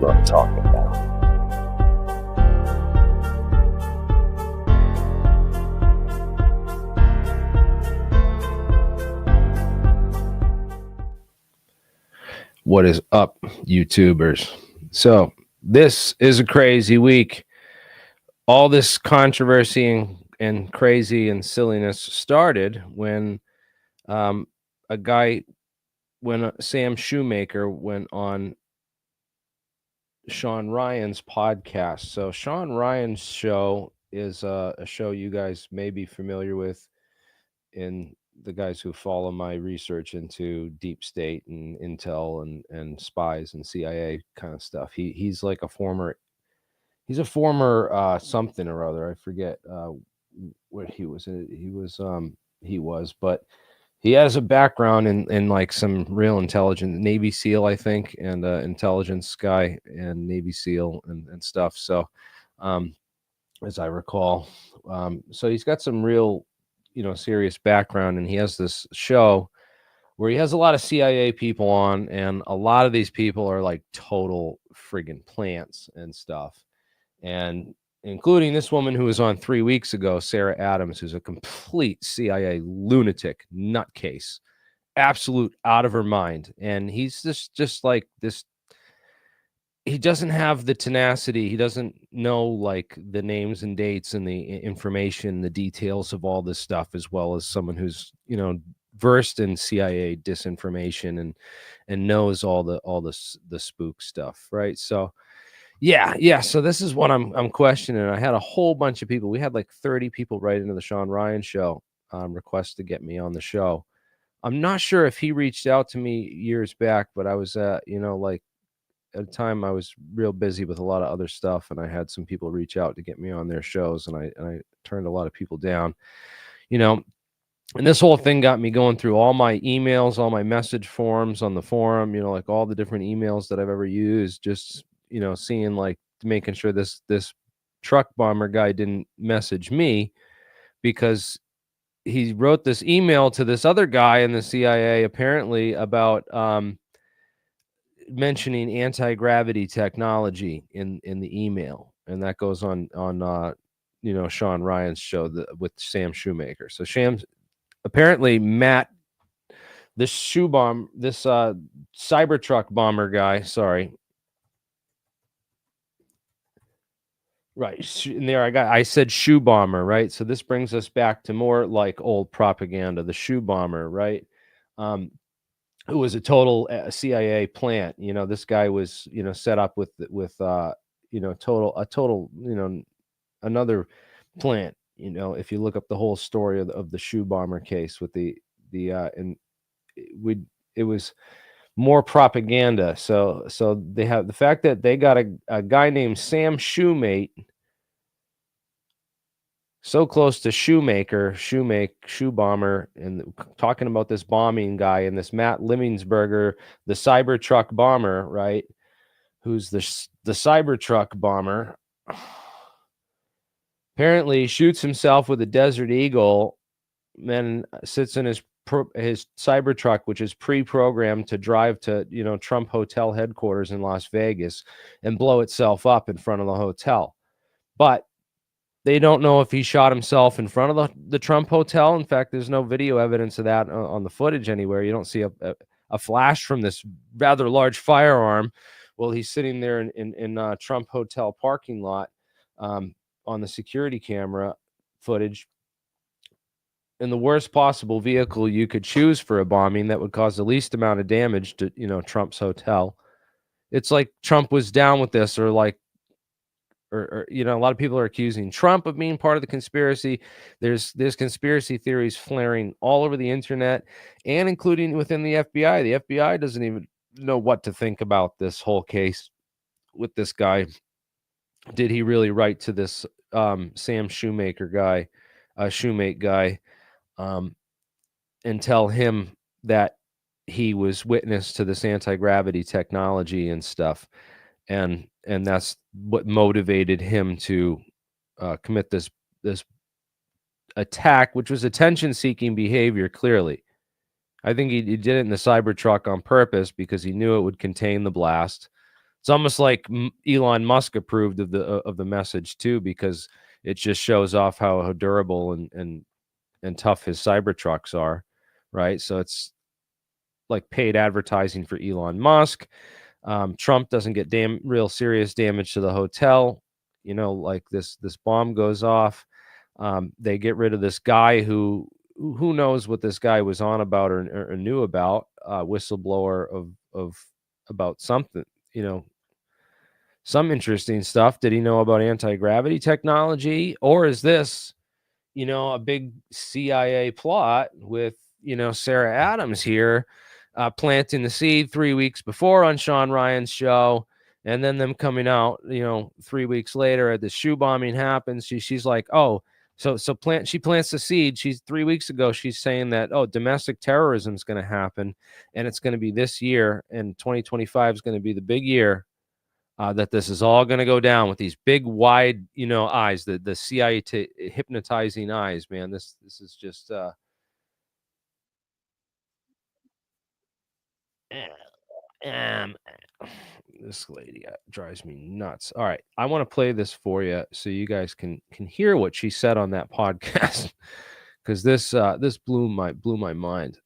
what I'm talking about. What is up, YouTubers? So this is a crazy week. All this controversy and crazy and silliness started when Sam Shoemaker went on Shawn Ryan's podcast. So Shawn Ryan's show is a show you guys may be familiar with, in the guys who follow my research into deep state and intel and spies and CIA kind of stuff. He's like a former something or other. I forget what he was. But he has a background in like some real intelligent Navy SEAL, I think, and intelligence guy and Navy SEAL and stuff. So as I recall, so he's got some real, serious background, and he has this show where he has a lot of CIA people on, and a lot of these people are like total friggin' plants and stuff, and including this woman who was on 3 weeks ago, Sarah Adams, who's a complete CIA lunatic nutcase, absolute out of her mind. And he's just like this. He doesn't have the tenacity. He doesn't know like the names and dates and the information, the details of all this stuff, as well as someone who's, versed in CIA disinformation and knows all the spook stuff, right? So yeah. So this is what I'm questioning. I had a whole bunch of people. We had like 30 people right into the Shawn Ryan show request to get me on the show. I'm not sure if he reached out to me years back, but I was like at a time I was real busy with a lot of other stuff, and I had some people reach out to get me on their shows, and I turned a lot of people down, and this whole thing got me going through all my emails, all my message forms on the forum, like all the different emails that I've ever used, just seeing, like, making sure this truck bomber guy didn't message me, because he wrote this email to this other guy in the CIA apparently about mentioning anti-gravity technology in the email, and that goes on Shawn Ryan's show with Sam Shoemaker. So apparently Matt, this CyberTruck bomber guy, sorry. Right. And there I said shoe bomber, right? So this brings us back to more like old propaganda, the shoe bomber, right? Who was a total CIA plant. This guy was, set up with another plant. If you look up the whole story of the shoe bomber case with it was more propaganda. So they have the fact that they got a guy named Sam Shoemate, so close to shoe bomber, and talking about this bombing guy, and this Matt Livelsberger, the CyberTruck bomber, right? Who's the CyberTruck bomber? Apparently shoots himself with a Desert Eagle, then sits in his Cybertruck, which is pre-programmed to drive to Trump Hotel headquarters in Las Vegas and blow itself up in front of the hotel. But they don't know if he shot himself in front of the Trump Hotel. In fact, there's no video evidence of that on the footage anywhere. You don't see a flash from this rather large firearm while he's sitting there in Trump Hotel parking lot on the security camera footage, in the worst possible vehicle you could choose for a bombing that would cause the least amount of damage to Trump's hotel. It's like Trump was down with this, or a lot of people are accusing Trump of being part of the conspiracy. There's conspiracy theories flaring all over the internet, and including within the FBI. The FBI doesn't even know what to think about this whole case with this guy. Did he really write to this Sam Shoemaker guy, Shoemate guy, and tell him that he was witness to this anti-gravity technology and stuff, and that's what motivated him to commit this attack, which was attention-seeking behavior? Clearly, I think he did it in the Cybertruck on purpose, because he knew it would contain the blast. It's almost like Elon Musk approved of the message too, because it just shows off how durable and tough his Cybertrucks are, right? So it's like paid advertising for Elon Musk. Trump doesn't get real serious damage to the hotel. You know, like this bomb goes off. They get rid of this guy who knows what this guy was on about or knew about, whistleblower of about something, you know, some interesting stuff. Did he know about anti-gravity technology, or is this, you know, a big CIA plot with, you know, Sarah Adams here, planting the seed 3 weeks before on Shawn Ryan's show, and then them coming out, you know, 3 weeks later at the shoe bombing happens. She's like, oh, she plants the seed. She's 3 weeks ago. She's saying that, oh, domestic terrorism is going to happen, and it's going to be this year, and 2025 is going to be the big year. That this is all going to go down with these big, wide, you know, eyes, the CIA hypnotizing eyes, man. This is just um, this lady drives me nuts. All right, I want to play this for you so you guys can hear what she said on that podcast, because this blew my mind.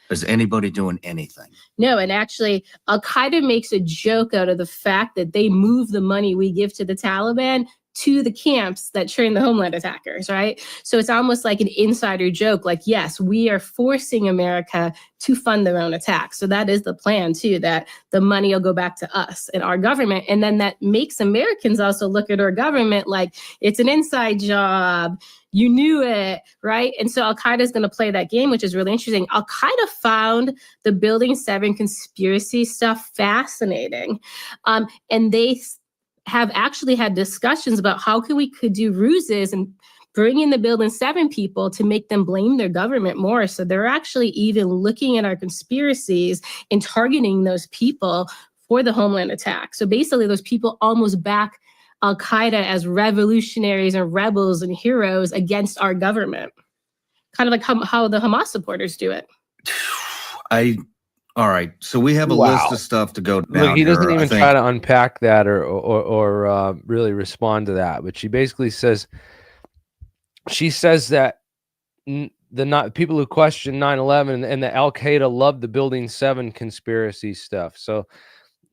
Is anybody doing anything? No, and actually, Al-Qaeda makes a joke out of the fact that they move the money we give to the Taliban to the camps that train the homeland attackers, right? So it's almost like an insider joke, like, yes, we are forcing America to fund their own attacks. So that is the plan too, that the money will go back to us and our government. And then that makes Americans also look at our government like it's an inside job. You knew it, right? And so Al-Qaeda is going to play that game, which is really interesting. Al-Qaeda found the Building 7 conspiracy stuff fascinating. And they have actually had discussions about how could do ruses and bring in the Building 7 people to make them blame their government more. So they're actually even looking at our conspiracies and targeting those people for the homeland attack. So basically, those people almost back Al-Qaeda as revolutionaries and rebels and heroes against our government. Kind of like how the Hamas supporters do it. All right. So we have a list of stuff to go down. Look, he doesn't even try to unpack that or really respond to that. But she basically says, that people who question 9/11 and the Al-Qaeda love the Building 7 conspiracy stuff. So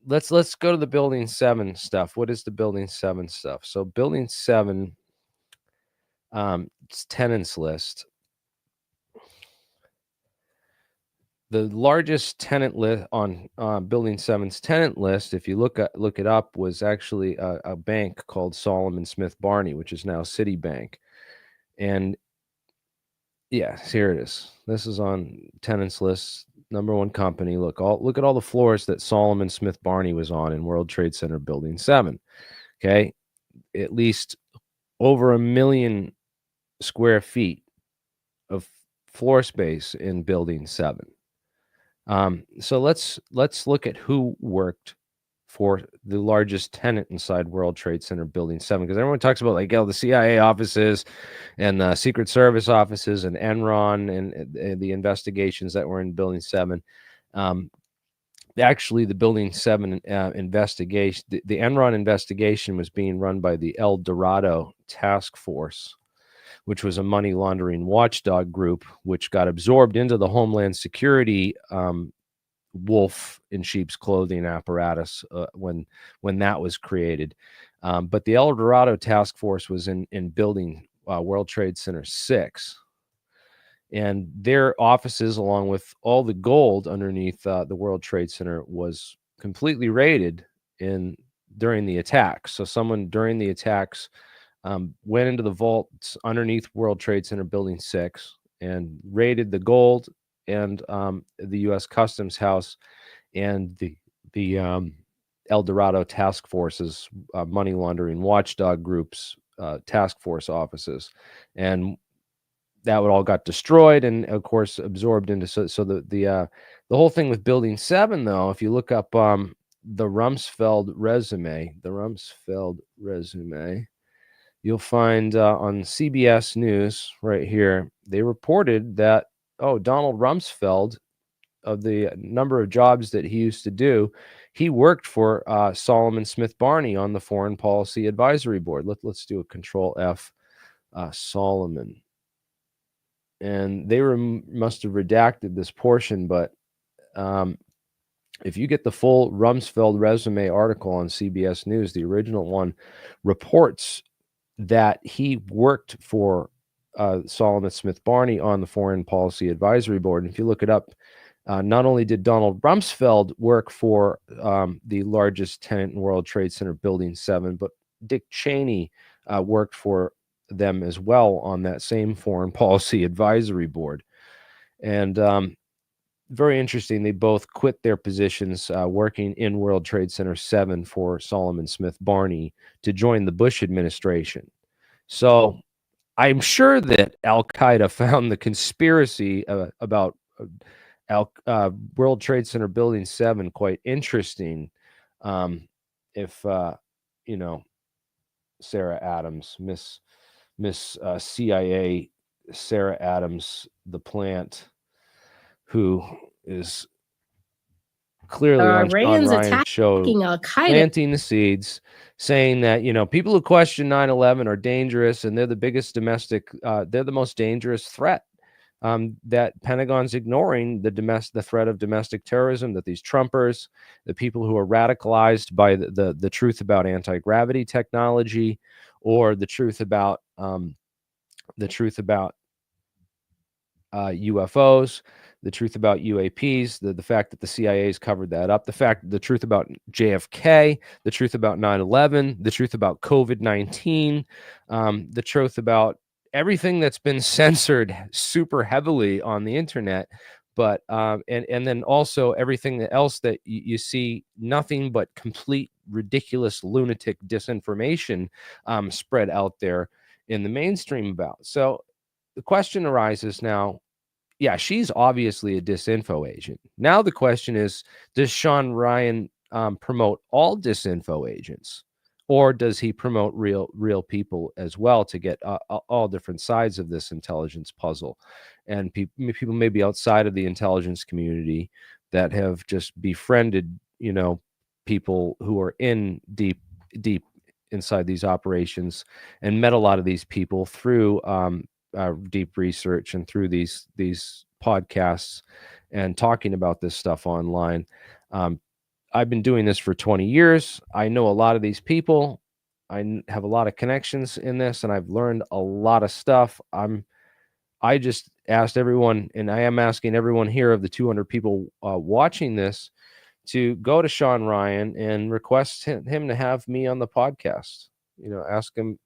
let's go to the Building 7 stuff. What is the Building 7 stuff? So Building 7, it's tenants list. The largest tenant list on Building 7's tenant list, if you look it up, was actually a bank called Solomon Smith Barney, which is now Citibank. And yes, here it is. This is on tenants list, #1 company. Look at all the floors that Solomon Smith Barney was on in World Trade Center Building 7. Okay, at least over 1 million square feet of floor space in Building 7. So let's look at who worked for the largest tenant inside World Trade Center Building 7, because everyone talks about like the CIA offices and the Secret Service offices and Enron and the investigations that were in Building 7. Actually, the Building 7 investigation, the Enron investigation, was being run by the El Dorado Task Force, which was a money laundering watchdog group, which got absorbed into the Homeland Security wolf in sheep's clothing apparatus when that was created. But the El Dorado Task Force was in Building World Trade Center 6. And their offices, along with all the gold underneath the World Trade Center, was completely raided during the attacks. So someone during the attacks went into the vaults underneath World Trade Center Building 6 and raided the gold and the U.S. Customs House and the El Dorado Task Force's money laundering watchdog group's task force offices. And that all got destroyed and, of course, absorbed into. So the whole thing with Building 7, though, if you look up the Rumsfeld resume, you'll find on CBS News right here, they reported that, Donald Rumsfeld number of jobs that he used to do, he worked for Solomon Smith Barney on the Foreign Policy Advisory Board. Let's do a Control F, Solomon, and they must have redacted this portion, but if you get the full Rumsfeld resume article on CBS News, the original one reports that he worked for Solomon Smith Barney on the Foreign Policy Advisory Board. And if you look it up, not only did Donald Rumsfeld work for the largest tenant in World Trade Center Building 7, but Dick Cheney worked for them as well on that same Foreign Policy Advisory Board. And very interesting. They both quit their positions working in World Trade Center 7 for Solomon Smith Barney to join the Bush administration. So I'm sure that Al-Qaeda found the conspiracy about World Trade Center Building 7 quite interesting. If you know, Sarah Adams, Miss CIA Sarah Adams, the plant, who is clearly on Shawn Ryan's show, planting the seeds, saying that, you know, people who question 9/11 are dangerous and they're the biggest domestic, they're the most dangerous threat. That Pentagon's ignoring the threat of domestic terrorism, that these Trumpers, the people who are radicalized by the truth about anti-gravity technology, or the truth about UFOs, the truth about UAPs, the fact that the CIA's covered that up, the truth about JFK, the truth about 9/11, the truth about COVID-19, the truth about everything that's been censored super heavily on the internet, but and then also everything else that you see nothing but complete ridiculous lunatic disinformation spread out there in the mainstream about. So the question arises now, yeah, she's obviously a disinfo agent. Now the question is, does Shawn Ryan promote all disinfo agents, or does he promote real people as well to get all different sides of this intelligence puzzle? And people maybe outside of the intelligence community that have just befriended, you know, people who are in deep inside these operations and met a lot of these people through deep research and through these podcasts and talking about this stuff online. I've been doing this for 20 years. I know a lot of these people. I have a lot of connections in this, and I've learned a lot of stuff. I just asked everyone, and I am asking everyone here of the 200 people watching this, to go to Shawn Ryan and request him to have me on the podcast. You know, ask him,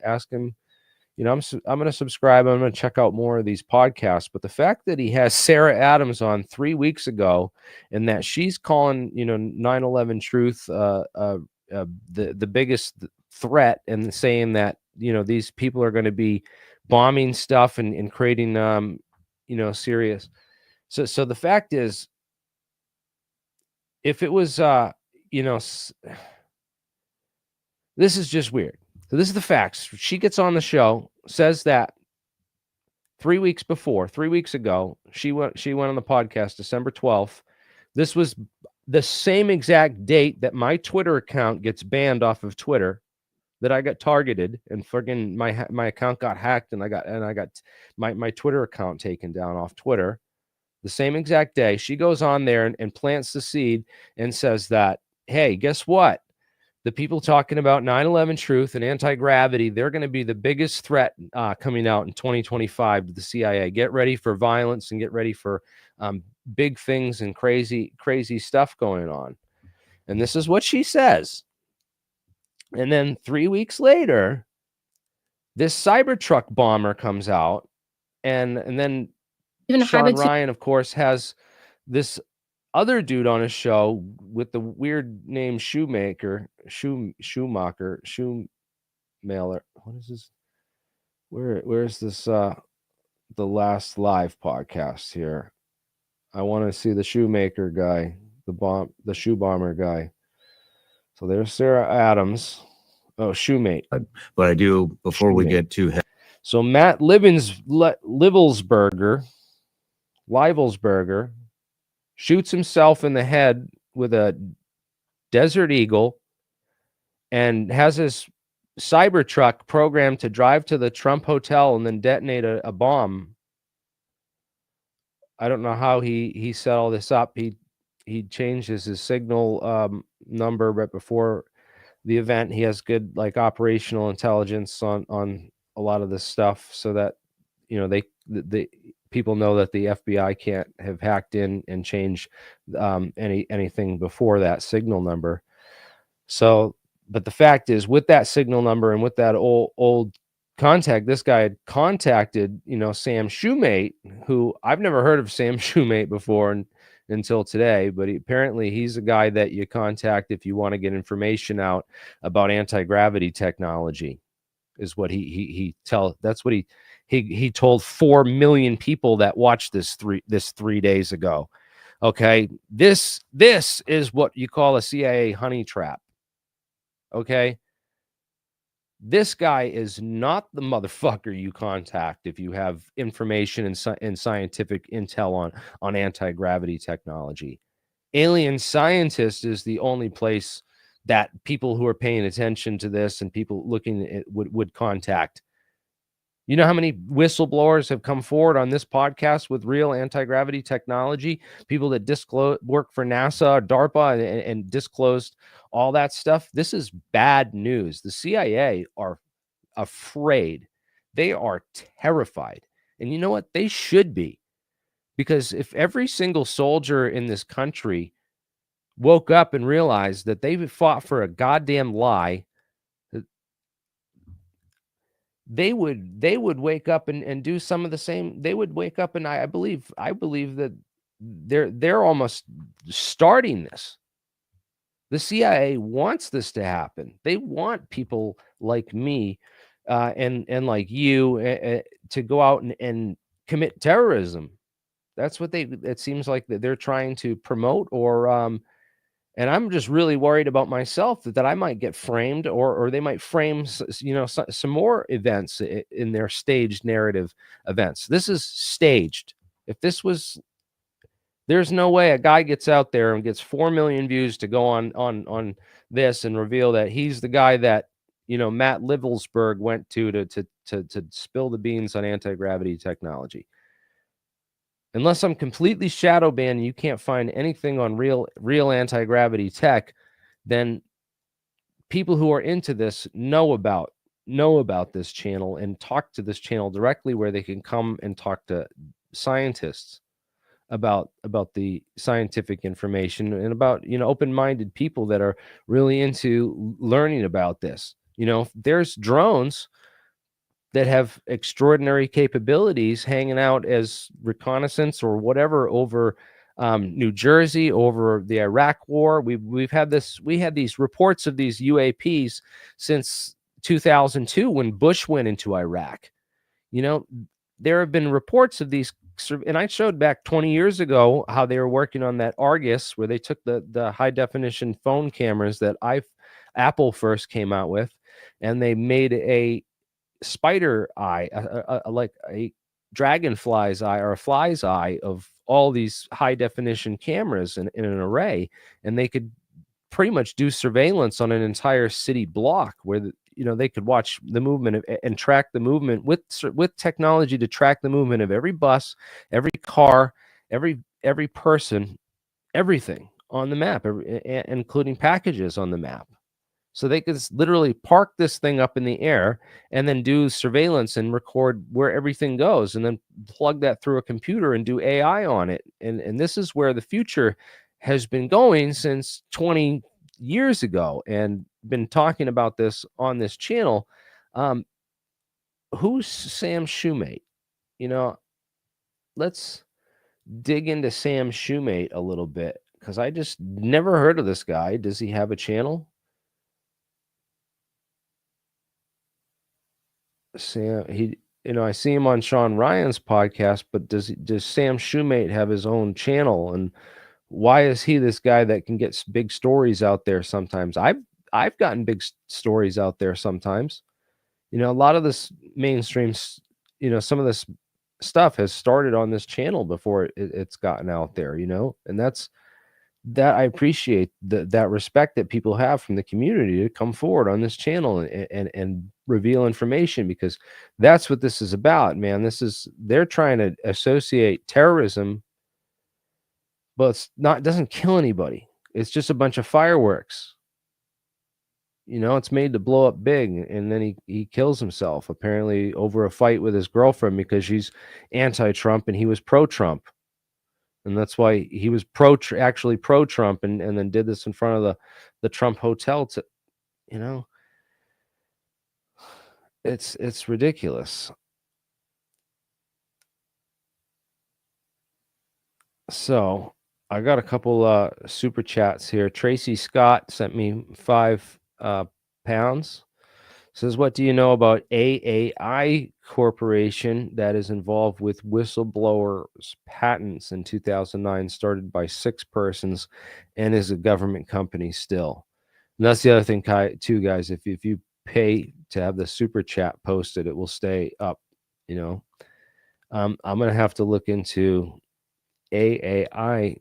you know, I'm going to subscribe. I'm going to check out more of these podcasts. But the fact that he has Sarah Adams on 3 weeks ago, and that she's calling, you know, 9/11 truth the biggest threat, and saying that, you know, these people are going to be bombing stuff and creating, you know, serious. So the fact is, if it was, you know, this is just weird. So this is the facts. She gets on the show, says that 3 weeks ago, she went on the podcast December 12th. This was the same exact date that my Twitter account gets banned off of Twitter, that I got targeted and friggin' my account got hacked, and I got my Twitter account taken down off Twitter. The same exact day, she goes on there and plants the seed and says that, hey, guess what? The people talking about 9/11 truth and anti-gravity, they're going to be the biggest threat coming out in 2025 to the CIA. Get ready for violence and get ready for big things and crazy stuff going on. And this is what she says. And then 3 weeks later, this CyberTruck bomber comes out, and then Shawn Ryan, of course, has this other dude on his show with the weird name Shoemaker. What is this? Where's this? The last live podcast here. I want to see the Shoemaker guy, the shoe bomber guy. So there's Sarah Adams. Oh, Shoemate. But I do, before we get to so Matt Livelsberger, shoots himself in the head with a Desert Eagle, and has his CyberTruck programmed to drive to the Trump Hotel and then detonate a bomb. I don't know how he set all this up. He changes his signal number right before the event. He has good like operational intelligence on a lot of this stuff, so that the people know that the FBI can't have hacked in and change anything before that signal number. So, but the fact is, with that signal number and with that old contact, this guy had contacted, Sam Shoemate, who I've never heard of Sam Shoemate before until today, but apparently he's a guy that you contact if you want to get information out about anti-gravity technology, is what that's what he told 4 million people that watched this 3 days ago. Okay, this is what you call a CIA honey trap. Okay, this guy is not the motherfucker you contact if you have information and scientific intel on anti-gravity technology. Alien Scientist is the only place that people who are paying attention to this and people looking at would contact. You know how many whistleblowers have come forward on this podcast with real anti-gravity technology? People that work for NASA or DARPA and disclosed all that stuff. This is bad news. The CIA are afraid. They are terrified. And you know what? They should be. Because if every single soldier in this country woke up and realized that they fought for a goddamn lie, they would wake up and do some of the same. They would wake up, and I believe that they're almost starting this. The CIA wants this to happen. They want people like me and like you to go out and commit terrorism. That's what it seems like that they're trying to promote, or and I'm just really worried about myself that I might get framed, or they might frame, some more events in their staged narrative events. This is staged. If this was, there's no way a guy gets out there and gets 4 million views to go on this and reveal that he's the guy that, Matt Livelsberger went to spill the beans on anti-gravity technology. Unless I'm completely shadow banned and you can't find anything on real anti-gravity tech, then people who are into this know about this channel and talk to this channel directly, where they can come and talk to scientists about the scientific information and about, open-minded people that are really into learning about this. There's drones that have extraordinary capabilities hanging out as reconnaissance or whatever over New Jersey, over the Iraq War. We had these reports of these UAPs since 2002 when Bush went into Iraq. There have been reports of these, and I showed back 20 years ago how they were working on that Argus, where they took the high definition phone cameras that Apple first came out with, and they made a spider eye, like a dragonfly's eye or a fly's eye of all these high definition cameras in an array, and they could pretty much do surveillance on an entire city block where they could watch the movement and track the movement with technology to track the movement of every bus, every car, every person, everything on the map, including packages on the map. So they could literally park this thing up in the air and then do surveillance and record where everything goes, and then plug that through a computer and do AI on it. And this is where the future has been going since 20 years ago, and been talking about this on this channel. Who's Sam Shoemate? Let's dig into Sam Shoemate a little bit, because I just never heard of this guy. Does he have a channel? Sam, I see him on Shawn Ryan's podcast, but does Sam Shoemate have his own channel? And why is he this guy that can get big stories out there sometimes? I've gotten big stories out there sometimes. A lot of this mainstream, some of this stuff has started on this channel before it's gotten out there, you know, and that I appreciate that respect that people have from the community to come forward on this channel and reveal information, because that's what this is about, man. They're trying to associate terrorism, but it doesn't kill anybody. It's just a bunch of fireworks. You know, it's made to blow up big, and then he kills himself, apparently over a fight with his girlfriend because she's anti-Trump and he was pro-Trump. And that's why he was actually pro-Trump, and then did this in front of the Trump hotel to, you know, it's ridiculous. So I got a couple super chats here. Tracy Scott sent me £5. Says, what do you know about AAI Corporation that is involved with whistleblowers patents in 2009, started by 6 persons and is a government company still? And that's the other thing, too, guys. If you pay to have the super chat posted, it will stay up, you know. I'm going to have to look into AAI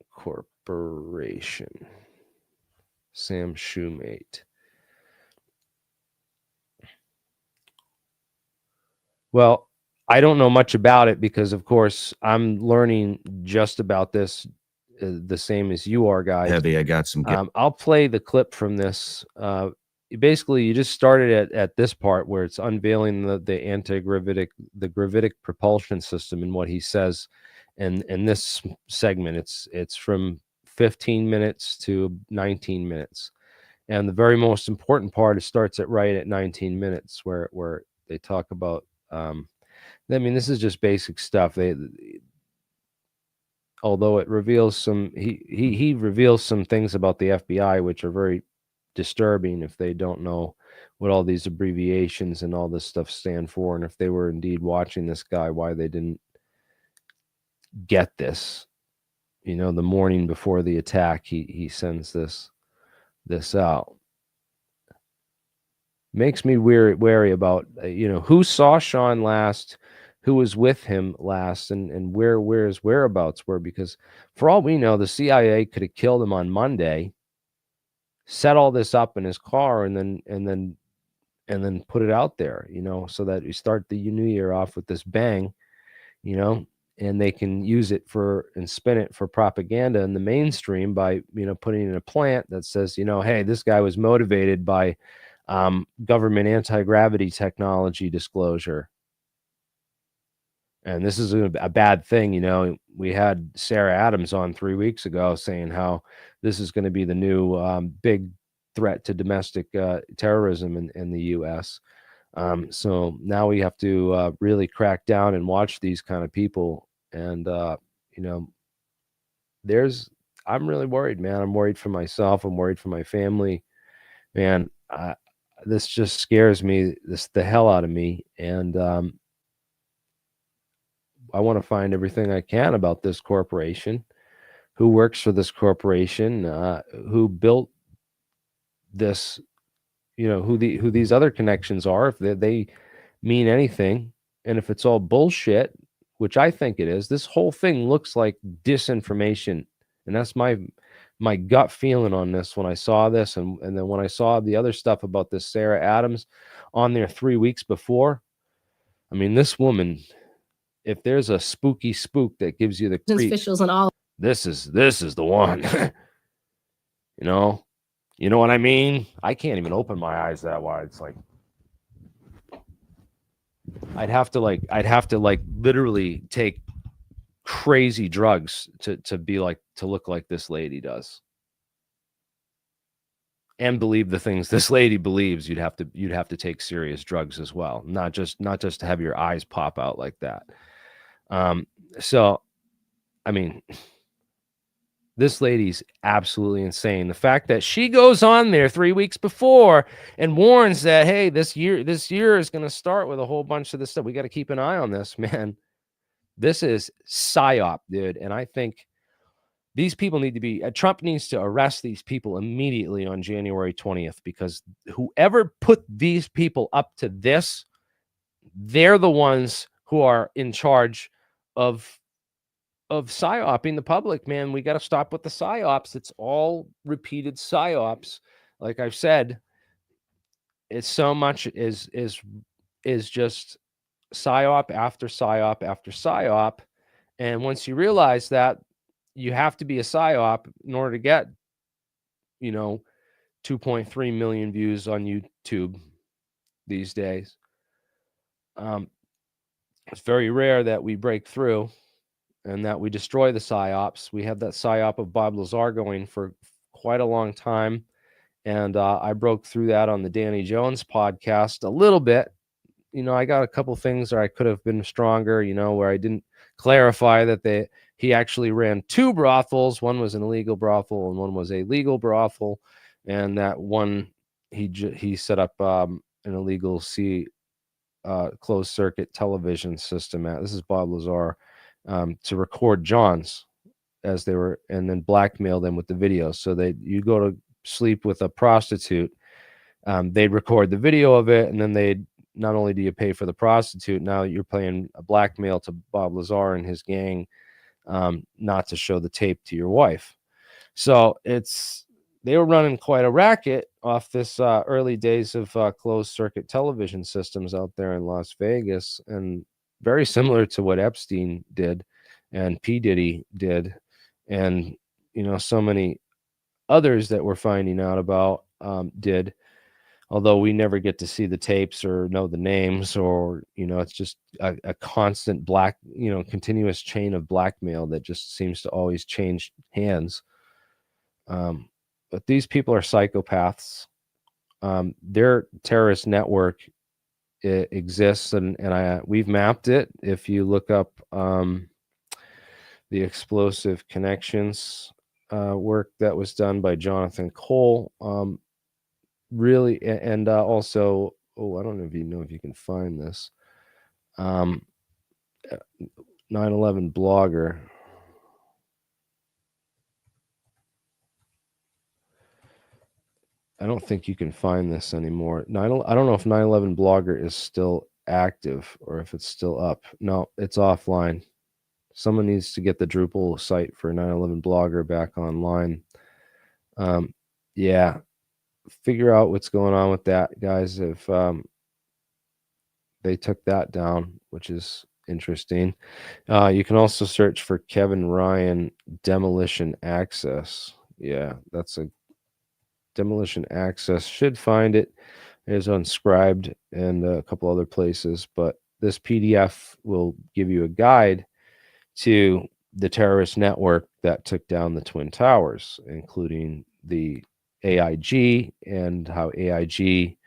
Corporation. Sam Shoemate. Well, I don't know much about it because, of course, I'm learning just about this the same as you are, guys. Heavy, I got some. I'll play the clip from this. Basically, you just started at this part where it's unveiling the anti-gravitic, the gravitic propulsion system, and what he says. And in this segment, it's from 15 minutes to 19 minutes. And the very most important part, it starts right at 19 minutes where they talk about, I mean, this is just basic stuff. Although it reveals he reveals some things about the FBI, which are very disturbing if they don't know what all these abbreviations and all this stuff stand for. And if they were indeed watching this guy, why they didn't get this, you know, the morning before the attack, he sends this out. Makes me wary about, you know, who saw Shawn last, who was with him last, and where his whereabouts were, because for all we know, the CIA could have killed him on Monday, set all this up in his car, and then put it out there, you know, so that we start the new year off with this bang, you know, and they can use it and spin it for propaganda in the mainstream by, you know, putting in a plant that says, you know, hey, this guy was motivated by government anti-gravity technology disclosure. And this is a bad thing. You know, we had Sarah Adams on 3 weeks ago saying how this is going to be the new big threat to domestic terrorism in the U.S. So now we have to really crack down and watch these kind of people. And, you know, I'm really worried, man. I'm worried for myself. I'm worried for my family, man. This just scares me, the hell out of me. And I want to find everything I can about this corporation, who works for this corporation, who built this, you know, who these other connections are, if they mean anything. And if it's all bullshit, which I think it is, this whole thing looks like disinformation. And that's my gut feeling on this when I saw this. And then when I saw the other stuff about this Sarah Adams on there 3 weeks before, I mean, this woman, if there's a spooky spook that gives you the creep, officials and all, this is the one. You know what I mean? I can't even open my eyes that wide. It's like I'd have to literally take crazy drugs to look like this lady does, and believe the things this lady believes. You'd have to take serious drugs as well, not just to have your eyes pop out like that. So I mean, this lady's absolutely insane. The fact that she goes on there 3 weeks before and warns that, hey, this year is going to start with a whole bunch of this stuff. We got to keep an eye on this, man. This is psyop, dude. And I think these people need to be, Trump needs to arrest these people immediately on January 20th, because whoever put these people up to this they're the ones who are in charge of psyoping the public. Man, we got to stop with the psyops. It's all repeated psyops. Like I've said, it's so much is just psyop after psyop after psyop. And once you realize that, you have to be a psyop in order to get, 2.3 million views on YouTube these days. It's very rare that we break through and that we destroy the psyops. We have that psyop of Bob Lazar going for quite a long time. And I broke through that on the Danny Jones podcast a little bit. I got a couple things where I could have been stronger, where I didn't clarify that he actually ran two brothels. One was an illegal brothel and one was a legal brothel. And that one, he set up an illegal closed circuit television system. This is Bob Lazar, to record Johns as they were, and then blackmail them with the video. So you go to sleep with a prostitute, they'd record the video of it, and then not only do you pay for the prostitute, now you're paying a blackmail to Bob Lazar and his gang, not to show the tape to your wife. So they were running quite a racket off this early days of closed circuit television systems out there in Las Vegas, and very similar to what Epstein did and P. Diddy did, and so many others that we're finding out about did, although we never get to see the tapes or know the names, or it's just a constant continuous chain of blackmail that just seems to always change hands. But these people are psychopaths. Their terrorist network exists, and we've mapped it. If you look up the explosive connections work that was done by Jonathan Cole, really, and also, I don't know if you can find this, 9/11 blogger. I don't think you can find this anymore. I don't know if 9/11 blogger is still active or if it's still up. No, it's offline. Someone needs to get the Drupal site for 9/11 blogger back online. Yeah, figure out what's going on with that, guys. If they took that down, which is interesting. You can also search for Kevin Ryan Demolition Access. Yeah, that's a Demolition Access. Should find it. It is unscribed and a couple other places, but this PDF will give you a guide to the terrorist network that took down the Twin Towers, including the AIG and how AIG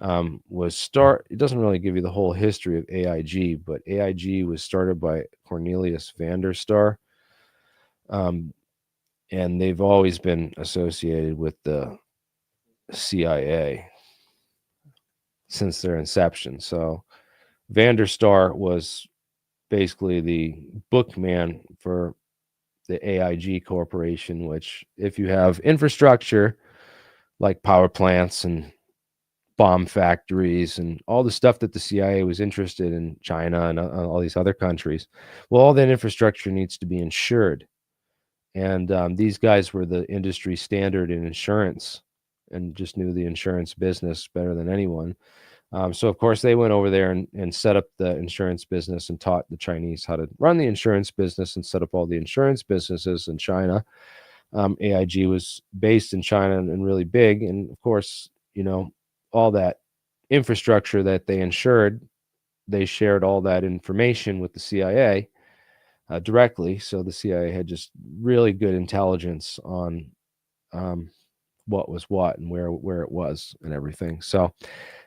it doesn't really give you the whole history of AIG, but AIG was started by Cornelius Vanderstar, and they've always been associated with the CIA since their inception. So Vanderstar was basically the bookman for the AIG Corporation, which, if you have infrastructure like power plants and bomb factories and all the stuff that the CIA was interested in, China and all these other countries, well, all that infrastructure needs to be insured. And these guys were the industry standard in insurance and just knew the insurance business better than anyone. So, of course, they went over there and set up the insurance business and taught the Chinese how to run the insurance business and set up all the insurance businesses in China. AIG was based in China and really big. And, of course, all that infrastructure that they insured, they shared all that information with the CIA directly. So the CIA had just really good intelligence on what was what and where it was and everything. So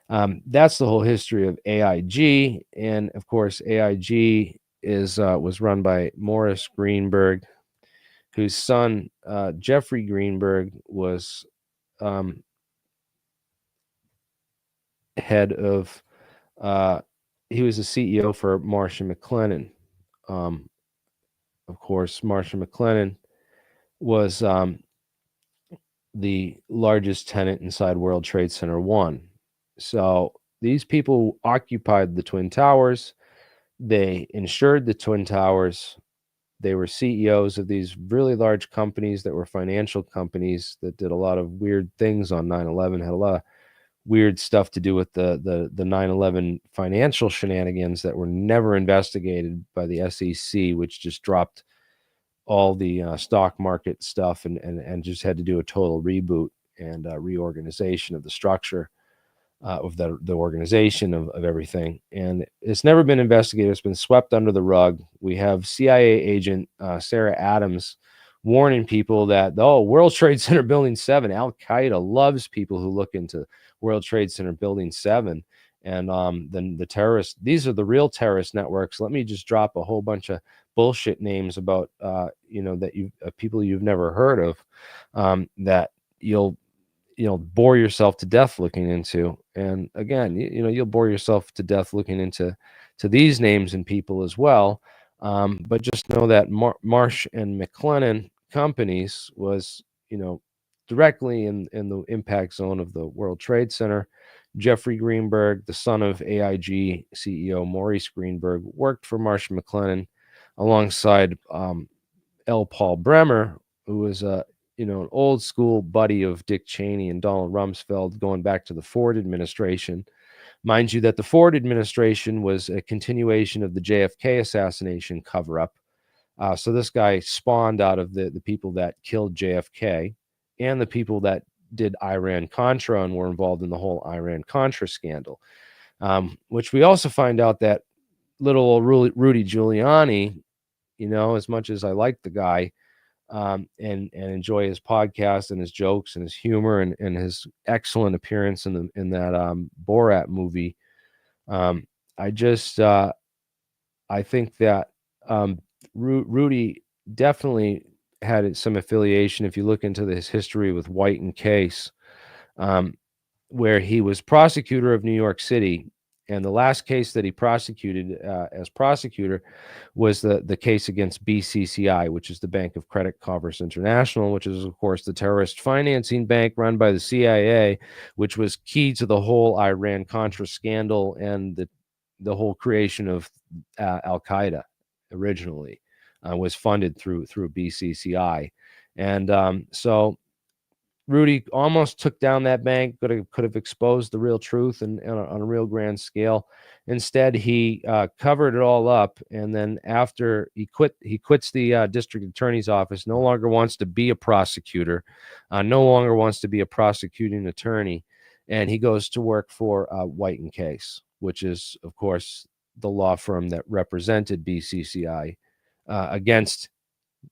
that's the whole history of AIG. And of course, AIG was run by Morris Greenberg, whose son Jeffrey Greenberg was head of. He was a CEO for Marsh and McLennan. Of course, Marsh and McLennan was the largest tenant inside World Trade Center 1. So These people occupied the Twin Towers. They insured the Twin Towers. They were CEOs of these really large companies that were financial companies that did a lot of weird things on 9/11, had a lot of weird stuff to do with the 9/11 financial shenanigans that were never investigated by the SEC, which just dropped all the stock market stuff and just had to do a total reboot and reorganization of the structure of the organization of everything. And it's never been investigated. It's been swept under the rug. We have CIA agent Sarah Adams warning people that, oh, World Trade Center Building 7, Al-Qaeda loves people who look into World Trade Center Building 7. And then the terrorists, these are the real terrorist networks. Let me just drop a whole bunch of bullshit names about, that you people you've never heard of, that you'll bore yourself to death looking into. And again, you'll bore yourself to death looking into these names and people as well. But just know that Marsh and McLennan Companies was, directly in the impact zone of the World Trade Center. Jeffrey Greenberg, the son of AIG CEO Maurice Greenberg, worked for Marsh and McLennan alongside L. Paul Bremer, who was an old school buddy of Dick Cheney and Donald Rumsfeld going back to the Ford administration. Mind you that the Ford administration was a continuation of the JFK assassination cover-up. So this guy spawned out of the people that killed JFK and the people that did Iran-Contra and were involved in the whole Iran-Contra scandal, which we also find out that little old Rudy Giuliani, as much as I like the guy, and enjoy his podcast and his jokes and his humor and his excellent appearance in that Borat movie. I think that Rudy definitely had some affiliation. If you look into his history with White and Case, where he was prosecutor of New York City. And the last case that he prosecuted as prosecutor was the case against BCCI, which is the Bank of Credit Commerce International, which is, of course, the terrorist financing bank run by the CIA, which was key to the whole Iran-Contra scandal and the whole creation of Al-Qaeda originally was funded through BCCI. And so Rudy almost took down that bank, could have exposed the real truth and on a real grand scale. Instead, he covered it all up, and then after he quits the district attorney's office. No longer wants to be a prosecutor, no longer wants to be a prosecuting attorney, and he goes to work for White and Case, which is, of course, the law firm that represented BCCI against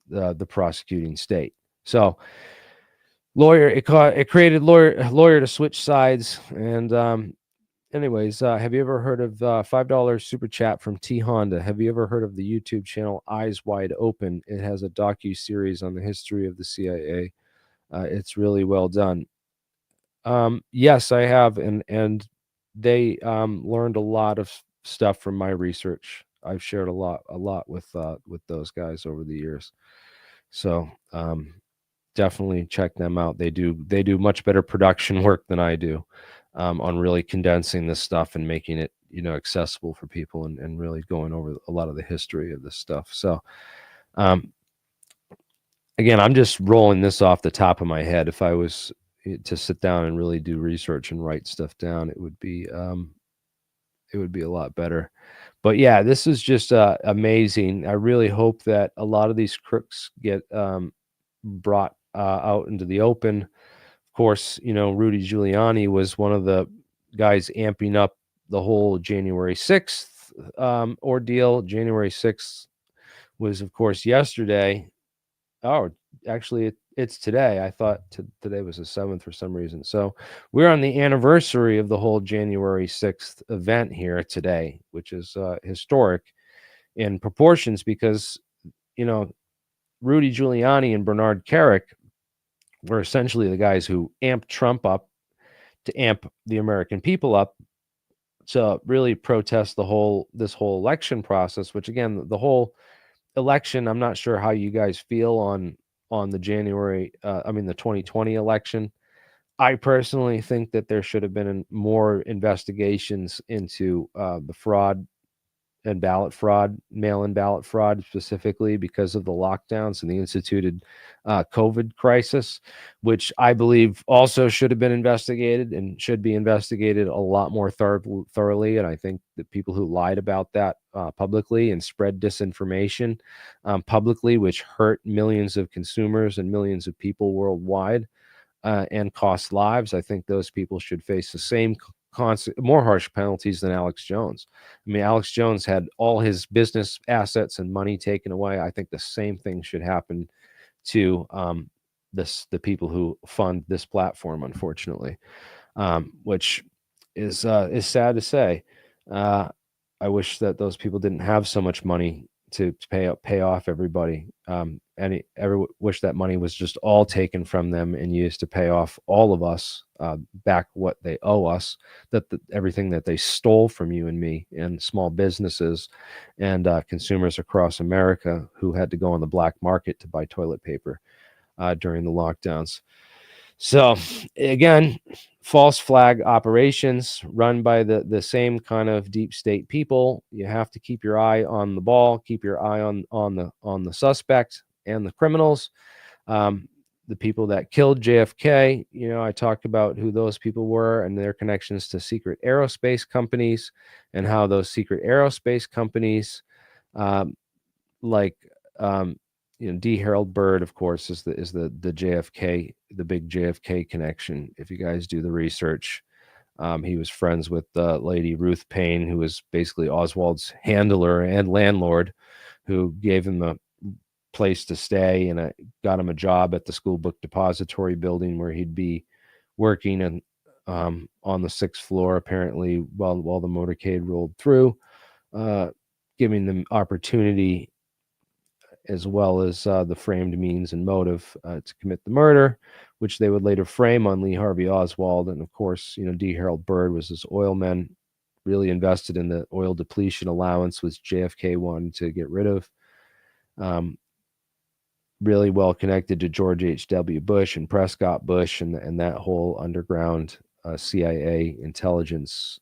the prosecuting state. So. It created lawyer to switch sides. And anyways, have you ever heard of $5 super chat from T Honda? Have you ever heard of the YouTube channel Eyes Wide Open? It has a docu-series on the history of the CIA. It's really well done. Yes, I have, and they learned a lot of stuff from my research. I've shared a lot with those guys over the years. So definitely check them out. They do much better production work than I do on really condensing this stuff and making it accessible for people and really going over a lot of the history of this stuff. So again, I'm just rolling this off the top of my head. If I was to sit down and really do research and write stuff down, it would be a lot better. But yeah, this is just amazing. I really hope that a lot of these crooks get brought out into the open. Of course, Rudy Giuliani was one of the guys amping up the whole January 6th ordeal. January 6th was, of course, yesterday. Oh, actually, it's today. I thought today was the 7th for some reason. So we're on the anniversary of the whole January 6th event here today, which is historic in proportions because, Rudy Giuliani and Bernard Kerik were essentially the guys who amped Trump up to amp the American people up to really protest this whole election process, which again, the whole election, I'm not sure how you guys feel on the the 2020 election. I personally think that there should have been more investigations into the fraud and ballot fraud, mail-in ballot fraud, specifically because of the lockdowns and the instituted COVID crisis, which I believe also should have been investigated and should be investigated a lot more thoroughly. And I think that people who lied about that publicly and spread disinformation publicly, which hurt millions of consumers and millions of people worldwide, and cost lives, I think those people should face the same more harsh penalties than Alex Jones. I mean, Alex Jones had all his business assets and money taken away. I think the same thing should happen to the people who fund this platform, unfortunately, which is sad to say. I wish that those people didn't have so much money to pay off everybody. Wish that money was just all taken from them and used to pay off all of us back what they owe us, everything that they stole from you and me and small businesses and consumers across America who had to go on the black market to buy toilet paper during the lockdowns. So again, false flag operations run by the same kind of deep state people. You have to keep your eye on the ball, keep your eye on the suspect and the criminals. The people that killed JFK, I talked about who those people were and their connections to secret aerospace companies and how those secret aerospace companies, D. Harold Bird, of course, is the JFK, the big JFK connection. If you guys do the research, he was friends with Lady Ruth Paine, who was basically Oswald's handler and landlord, who gave him a place to stay and got him a job at the school book depository building where he'd be working and on the 6th floor, apparently, while the motorcade rolled through, giving them opportunity as well as the framed means and motive to commit the murder, which they would later frame on Lee Harvey Oswald. And of course, D. Harold Bird was this oil man, really invested in the oil depletion allowance, which JFK wanted to get rid of. Really well connected to George H.W. Bush and Prescott Bush and that whole underground CIA intelligence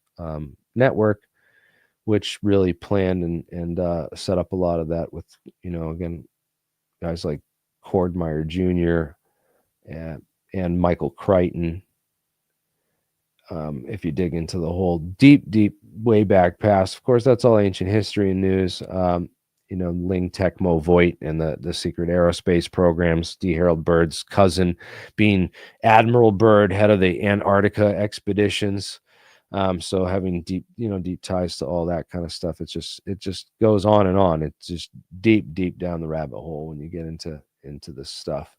network, which really planned and set up a lot of that with, again, guys like Cordmeyer Jr. and Michael Crichton. If you dig into the whole deep, way back past, of course, that's all ancient history and news. Ling Tecmo Voigt and the secret aerospace programs, D. Harold Bird's cousin being Admiral Byrd, head of the Antarctica expeditions. So having deep ties to all that kind of stuff, it just goes on and on. It's just deep down the rabbit hole when you get into this stuff.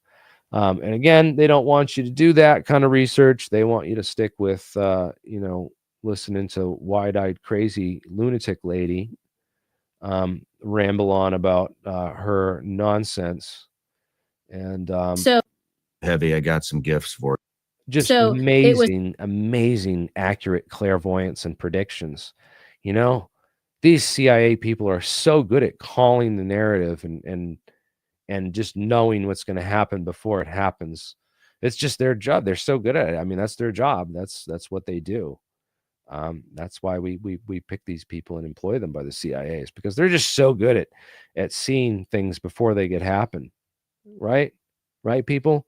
And again, they don't want you to do that kind of research. They want you to stick with, listening to wide-eyed, crazy lunatic lady ramble on about her nonsense. And so heavy, I got some gifts for it. Just amazing, accurate clairvoyance and predictions. These CIA people are so good at calling the narrative and just knowing what's going to happen before it happens. It's just their job. They're so good at it. I mean, that's their job. That's what they do. That's why we pick these people and employ them by the CIA, is because they're just so good at seeing things before they get happen. Right, people.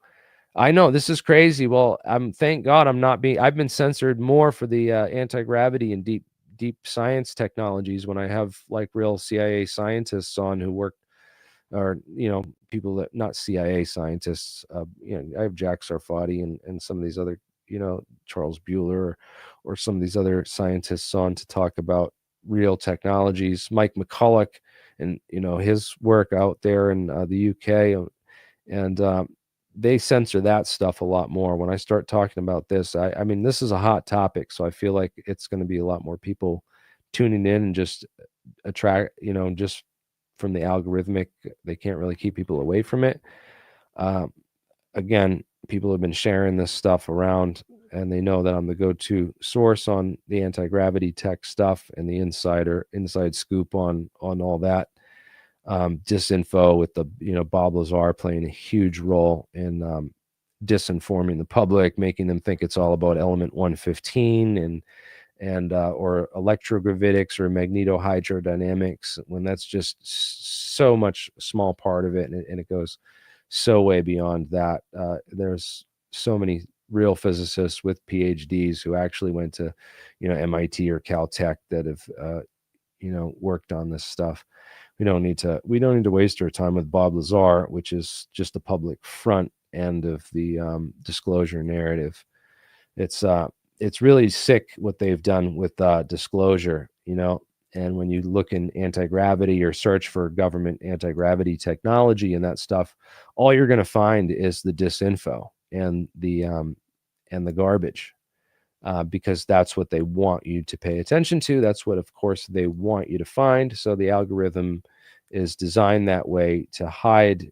I know this is crazy. Well, thank God I've been censored more for the anti-gravity and deep science technologies when I have like real CIA scientists on who work, or people that not CIA scientists. I have Jack Sarfati and some of these other, Charles Bueller or some of these other scientists on to talk about real technologies. Mike McCulloch and his work out there in the UK, and they censor that stuff a lot more. When I start talking about this, I mean, this is a hot topic, so I feel like it's going to be a lot more people tuning in and just attract, just from the algorithmic, they can't really keep people away from it. Again, people have been sharing this stuff around, and they know that I'm the go-to source on the anti-gravity tech stuff and the inside scoop on all that. Disinfo with the Bob Lazar playing a huge role in disinforming the public, making them think it's all about element 115 and or electrogravitics or magnetohydrodynamics, when that's just so much small part of it, and it goes so way beyond that. There's so many real physicists with PhDs who actually went to, MIT or Caltech that have, worked on this stuff. We don't need to waste our time with Bob Lazar, which is just the public front end of the disclosure narrative. It's really sick what they've done with disclosure, and when you look in anti-gravity or search for government anti-gravity technology and that stuff, all you're going to find is the disinfo and the garbage, because that's what they want you to pay attention to. That's what, of course, they want you to find. So the algorithm is designed that way to hide,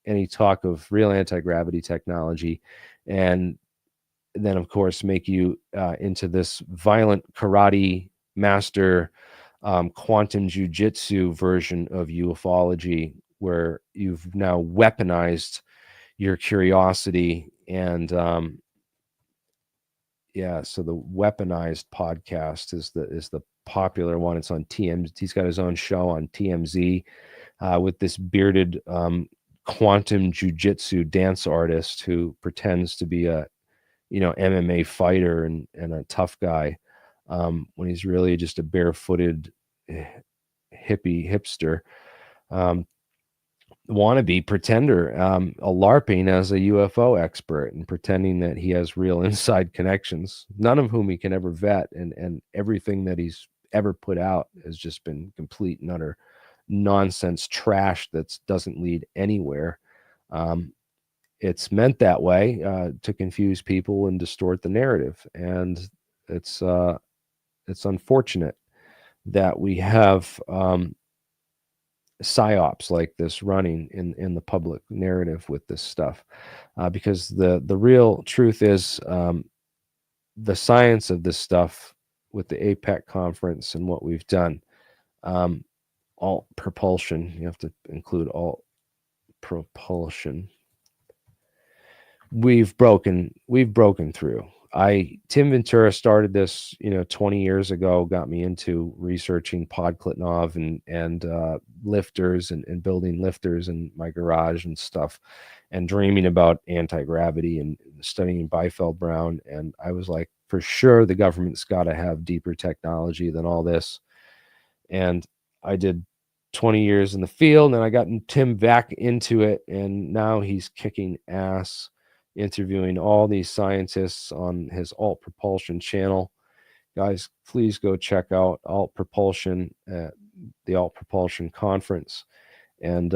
any talk of real anti-gravity technology, and then, of course, make you into this violent karate master, quantum jujitsu version of ufology, where you've now weaponized your curiosity. And so the weaponized podcast is the popular one. It's on TMZ. He's got his own show on TMZ with this bearded quantum jujitsu dance artist who pretends to be a MMA fighter and a tough guy, when he's really just a barefooted hippie hipster, wannabe pretender, a LARPing as a UFO expert and pretending that he has real inside connections, none of whom he can ever vet, and everything that he's ever put out has just been complete and utter nonsense trash that doesn't lead anywhere. It's meant that way to confuse people and distort the narrative, and it's unfortunate that we have psyops like this running in the public narrative with this stuff, because the real truth is, the science of this stuff with the APEC conference and what we've done, alt propulsion. You have to include alt propulsion. We've broken through. Tim Ventura started this, 20 years ago, got me into researching Podkletnov and lifters and building lifters in my garage and stuff, and dreaming about anti-gravity and studying Biefeld Brown. And I was like, for sure, the government's got to have deeper technology than all this. And I did 20 years in the field, and I got Tim back into it, and now he's kicking ass, interviewing all these scientists on his Alt Propulsion channel. Guys, please go check out Alt Propulsion at the Alt Propulsion conference, and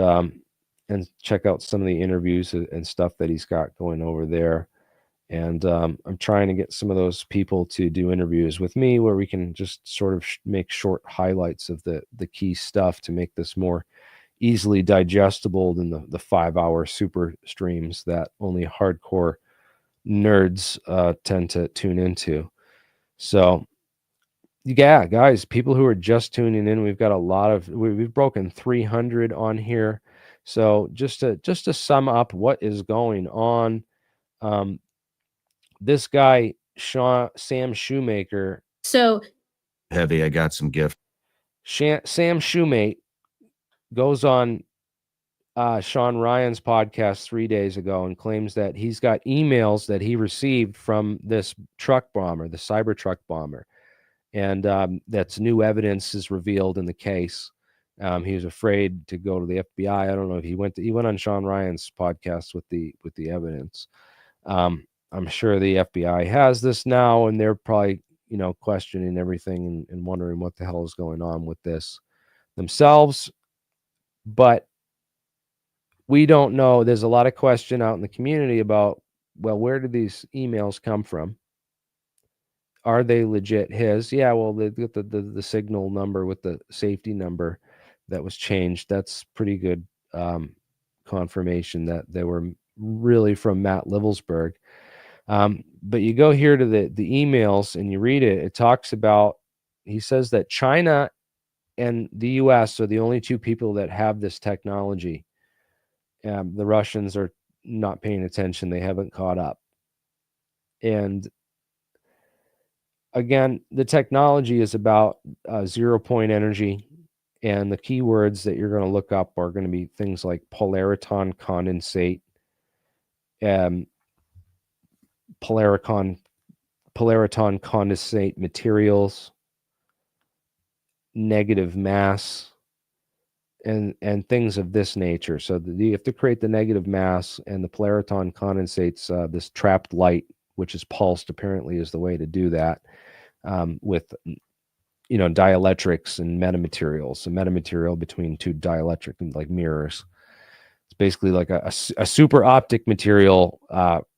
check out some of the interviews and stuff that he's got going over there. And I'm trying to get some of those people to do interviews with me where we can just sort of make short highlights of the key stuff to make this more easily digestible than the 5-hour super streams that only hardcore nerds tend to tune into. So yeah, guys, people who are just tuning in, we've got a lot of, we've broken 300 on here. So just to sum up what is going on, this guy Sam Shoemaker. So Heavy, I got some gift. Sam Shoemate goes on Shawn Ryan's podcast 3 days ago and claims that he's got emails that he received from this truck bomber, the CyberTruck bomber, and that's new evidence is revealed in the case. He was afraid to go to the FBI. I don't know if he went on Shawn Ryan's podcast with the evidence. I'm sure the FBI has this now, and they're probably, questioning everything and wondering what the hell is going on with this themselves. But we don't know. There's a lot of question out in the community about, well, where did these emails come from? Are they legit his? Yeah, well, they got the signal number with the safety number that was changed. That's pretty good confirmation that they were really from Matt Livelsberger. But you go here to the emails and you read it. It talks about, he says that China and the US are the only two people that have this technology. The Russians are not paying attention. They haven't caught up. And again, the technology is about 0-point energy. And the keywords that you're going to look up are going to be things like polariton condensate, polariton condensate materials, negative mass, and things of this nature. So you have to create the negative mass, and the polariton condensates this trapped light, which is pulsed, apparently is the way to do that, with dielectrics and metamaterials. A metamaterial between two dielectric and like mirrors. It's basically like a super optic material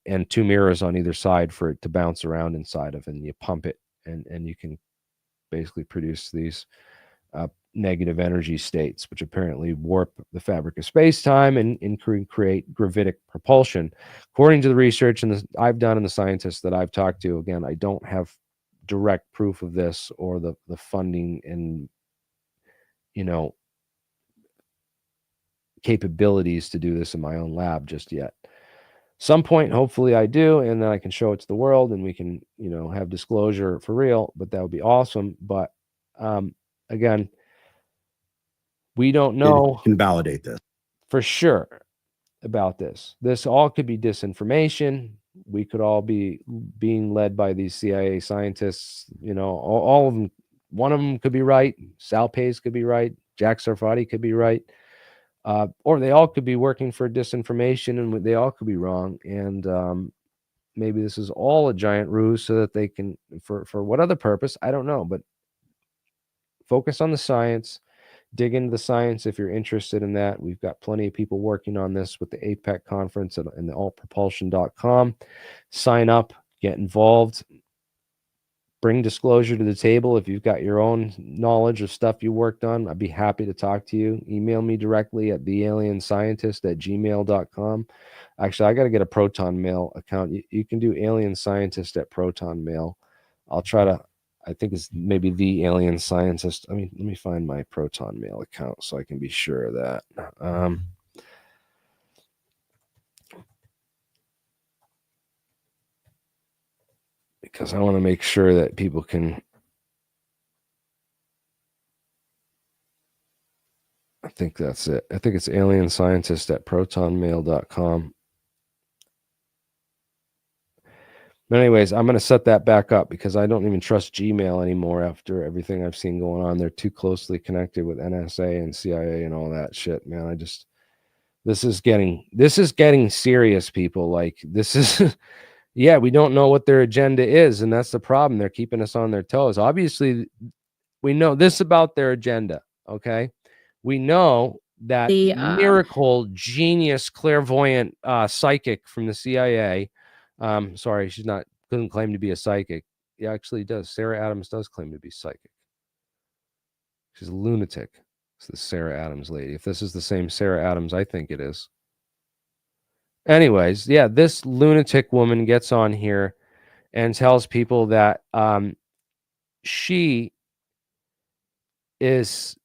and two mirrors on either side for it to bounce around inside of, and you pump it, and you can basically produce these negative energy states, which apparently warp the fabric of space-time and create gravitic propulsion. According to the research I've done and the scientists that I've talked to, again, I don't have direct proof of this or the funding and capabilities to do this in my own lab just yet. Some point, hopefully I do, and then I can show it to the world and we can, have disclosure for real, but that would be awesome. But again, we don't know. It can validate this for sure about this. This all could be disinformation. We could all be being led by these CIA scientists, all of them. One of them could be right. Sal Pays could be right. Jack Sarfati could be right. Or they all could be working for disinformation, and they all could be wrong. And maybe this is all a giant ruse so that they can, for what other purpose, I don't know, but focus on the science, dig into the science if you're interested in that. We've got plenty of people working on this with the APEC conference and the allpropulsion.com. Sign up, get involved, bring disclosure to the table. If you've got your own knowledge of stuff you worked on, I'd be happy to talk to you. Email me directly at thealienscientist@gmail.com. Actually, I got to get a Proton Mail account. You can do alienscientist@Proton Mail. I'll try to, I think it's maybe the Alien Scientist. I mean, let me find my Proton Mail account so I can be sure of that. Because I want to make sure that people can. I think that's it. I think it's alienscientist@protonmail.com. But anyways, I'm going to set that back up because I don't even trust Gmail anymore after everything I've seen going on. They're too closely connected with NSA and CIA and all that shit, man. This is getting serious, people. Like, this is, yeah, we don't know what their agenda is, and that's the problem. They're keeping us on their toes. Obviously, we know this about their agenda, okay? We know that The, miracle, genius, clairvoyant psychic from the CIA. Sorry, she's not, doesn't claim to be a psychic. He actually does. Sarah Adams does claim to be psychic. She's a lunatic. It's the Sarah Adams lady. If this is the same Sarah Adams, I think it is. Anyways, yeah, this lunatic woman gets on here and tells people that she is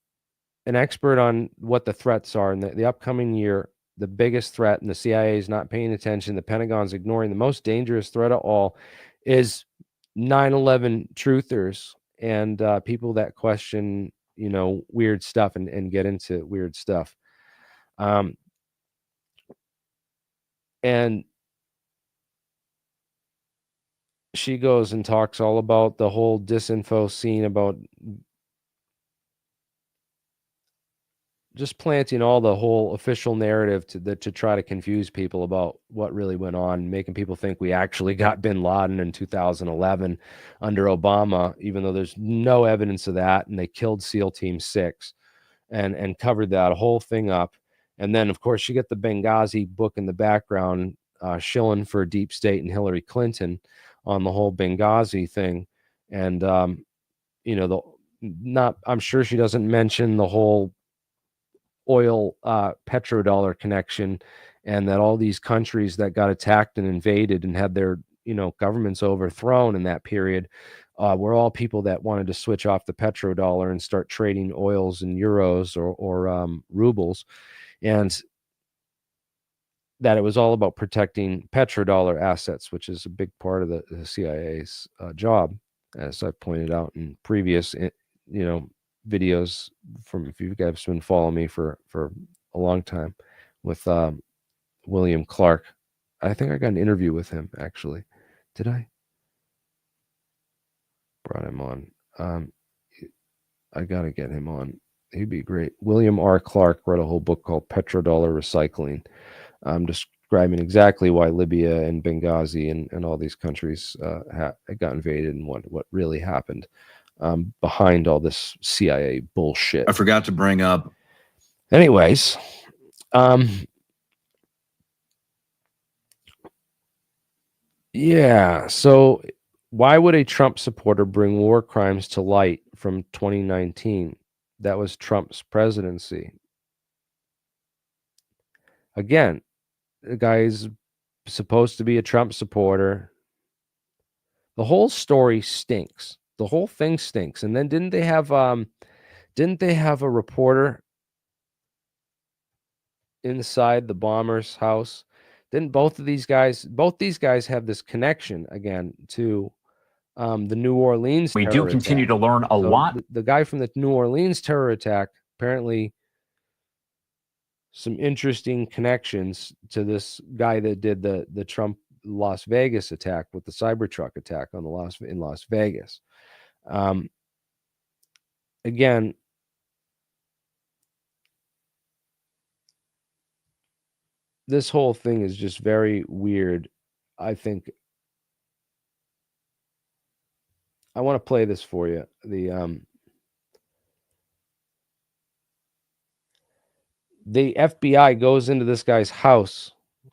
an expert on what the threats are in the upcoming year. The biggest threat, and the CIA is not paying attention, the Pentagon's ignoring, the most dangerous threat of all is 9/11 truthers and people that question, weird stuff and get into weird stuff. And she goes and talks all about the whole disinfo scene, about just planting all the whole official narrative to try to confuse people about what really went on, making people think we actually got Bin Laden in 2011 under Obama, even though there's no evidence of that. And they killed SEAL Team 6 and covered that whole thing up. And then, of course, you get the Benghazi book in the background, shilling for Deep State and Hillary Clinton on the whole Benghazi thing. And, I'm sure she doesn't mention the whole oil petrodollar connection, and that all these countries that got attacked and invaded and had their governments overthrown in that period were all people that wanted to switch off the petrodollar and start trading oils in euros or rubles. And that it was all about protecting petrodollar assets, which is a big part of the CIA's job, as I've pointed out in previous, videos from, if you guys have been following me for a long time, with William Clark. I think I got an interview with him, actually. Did I? Brought him on. I got to get him on. He'd be great. William R. Clark wrote a whole book called Petrodollar Recycling, describing exactly why Libya and Benghazi and all these countries got invaded and what really happened behind all this CIA bullshit. I forgot to bring up. Anyways, yeah. So why would a Trump supporter bring war crimes to light from 2019? That was Trump's presidency. Again, the guy's supposed to be a Trump supporter. The whole story stinks. The whole thing stinks. And then didn't they have a reporter inside the bomber's house? Didn't both these guys have this connection again to the New Orleans We terror do continue attack. to learn a lot. The guy from the New Orleans terror attack, apparently some interesting connections to this guy that did the Trump Las Vegas attack with the CyberTruck attack on in Las Vegas. Again, this whole thing is just very weird. I think I want to play this for you. The FBI goes into this guy's house.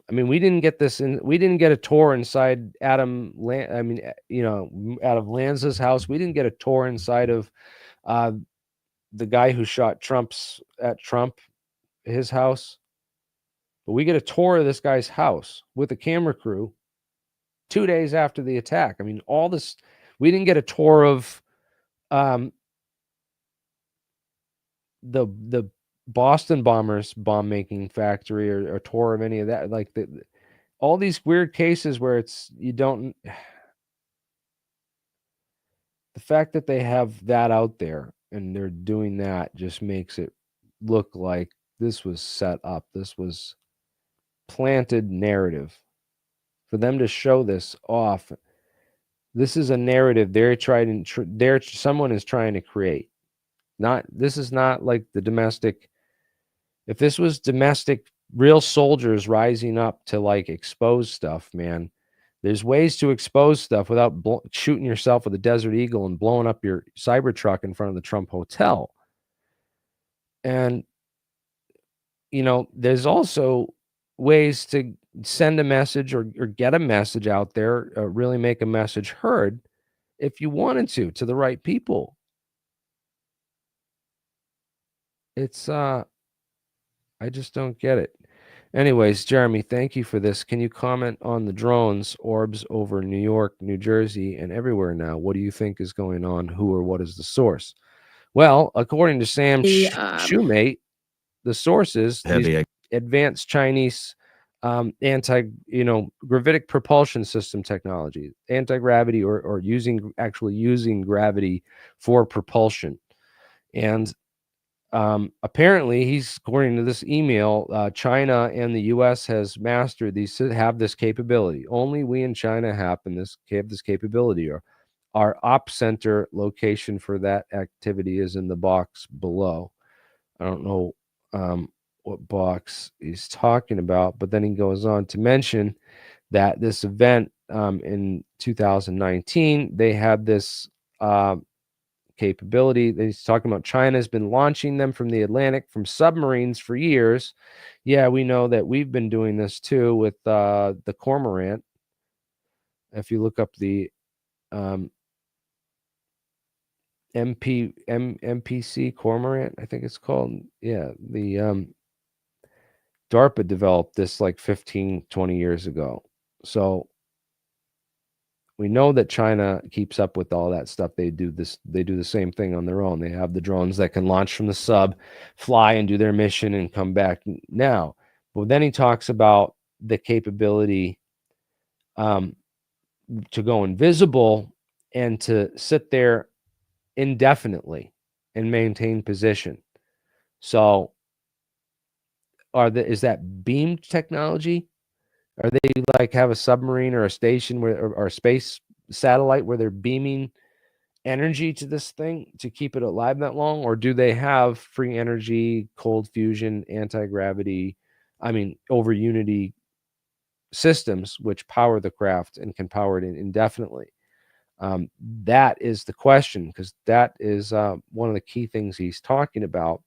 I mean, we didn't get a tour inside Adam Lanza's house. We didn't get a tour inside of the guy who shot Trump, his house. But we get a tour of this guy's house with a camera crew 2 days after the attack. I mean, all this, we didn't get a tour of the Boston bombers bomb making factory or a tour of any of that. Like all these weird cases where the fact that they have that out there and they're doing that just makes it look like this was set up. This was planted narrative for them to show this off. This is a narrative someone is trying to create. This is not like the domestic. If this was domestic, real soldiers rising up to like expose stuff, man, there's ways to expose stuff without shooting yourself with a Desert Eagle and blowing up your CyberTruck in front of the Trump Hotel. And, there's also ways to send a message or get a message out there, really make a message heard if you wanted to the right people. It's, I just don't get it. Anyways, Jeremy, thank you for this. Can you comment on the drones, orbs over New York, New Jersey, and everywhere now? What do you think is going on? Who or what is the source? Well, according to Sam Shoemate, the source is advanced Chinese gravitic propulsion system technology, anti-gravity or using gravity for propulsion. And apparently, according to this email, China and the U.S. have this capability. Only we in China have this capability. Our op center location for that activity is in the box below. I don't know what box he's talking about, but then he goes on to mention that this event in 2019, they had this capability. He's talking about China's been launching them from the Atlantic from submarines for years. Yeah, we know that we've been doing this too with the Cormorant. If you look up the MPC Cormorant, I think it's called. Yeah, the DARPA developed this like 15, 20 years ago. So we know that China keeps up with all that stuff. They do the same thing on their own. They have the drones that can launch from the sub, fly and do their mission and come back now. But then he talks about the capability to go invisible and to sit there indefinitely and maintain position. So is that beamed technology? Are they like have a submarine or a station or a space satellite where they're beaming energy to this thing to keep it alive that long? Or do they have free energy, cold fusion, anti-gravity, over unity systems which power the craft and can power it indefinitely? That is the question, because that is one of the key things he's talking about.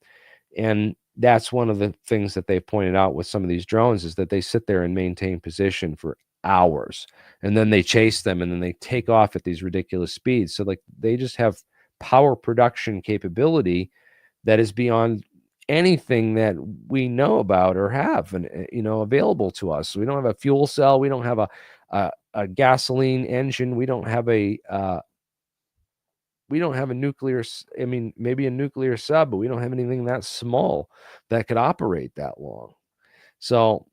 And that's one of the things that they've pointed out with some of these drones, is that they sit there and maintain position for hours, and then they chase them, and then they take off at these ridiculous speeds. So like they just have power production capability that is beyond anything that we know about or have and available to us. We don't have a fuel cell, we don't have a gasoline engine, we don't have a nuclear, maybe a nuclear sub, but we don't have anything that small that could operate that long. So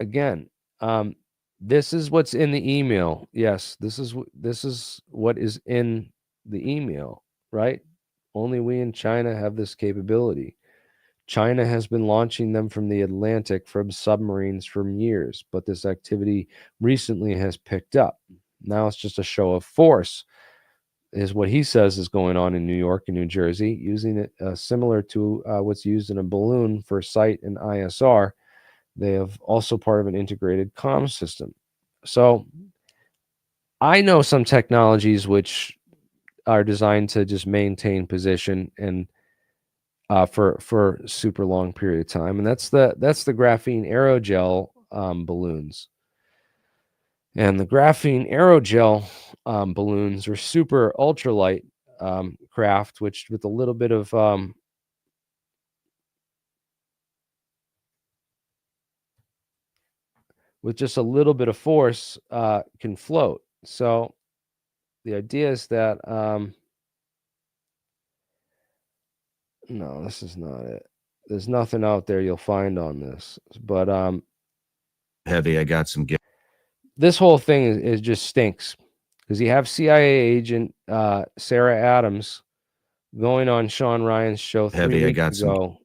again, this is what's in the email. Yes, this is what is in the email, right? Only we in China have this capability. China has been launching them from the Atlantic from submarines for years, but this activity recently has picked up. Now it's just a show of force, is what he says is going on in New York and New Jersey, using it similar to what's used in a balloon for sight and ISR. They have also part of an integrated comm system. So I know some technologies which are designed to just maintain position and for super long period of time, and that's the graphene aerogel balloons. And the graphene aerogel balloons are super ultralight craft, which with a little bit of with just a little bit of force can float. So the idea is that no, this is not it. There's nothing out there you'll find on this, but Heavy, I got some gift. This whole thing is just stinks, because you have CIA agent Sarah Adams going on Shawn Ryan's show 3 weeks ago,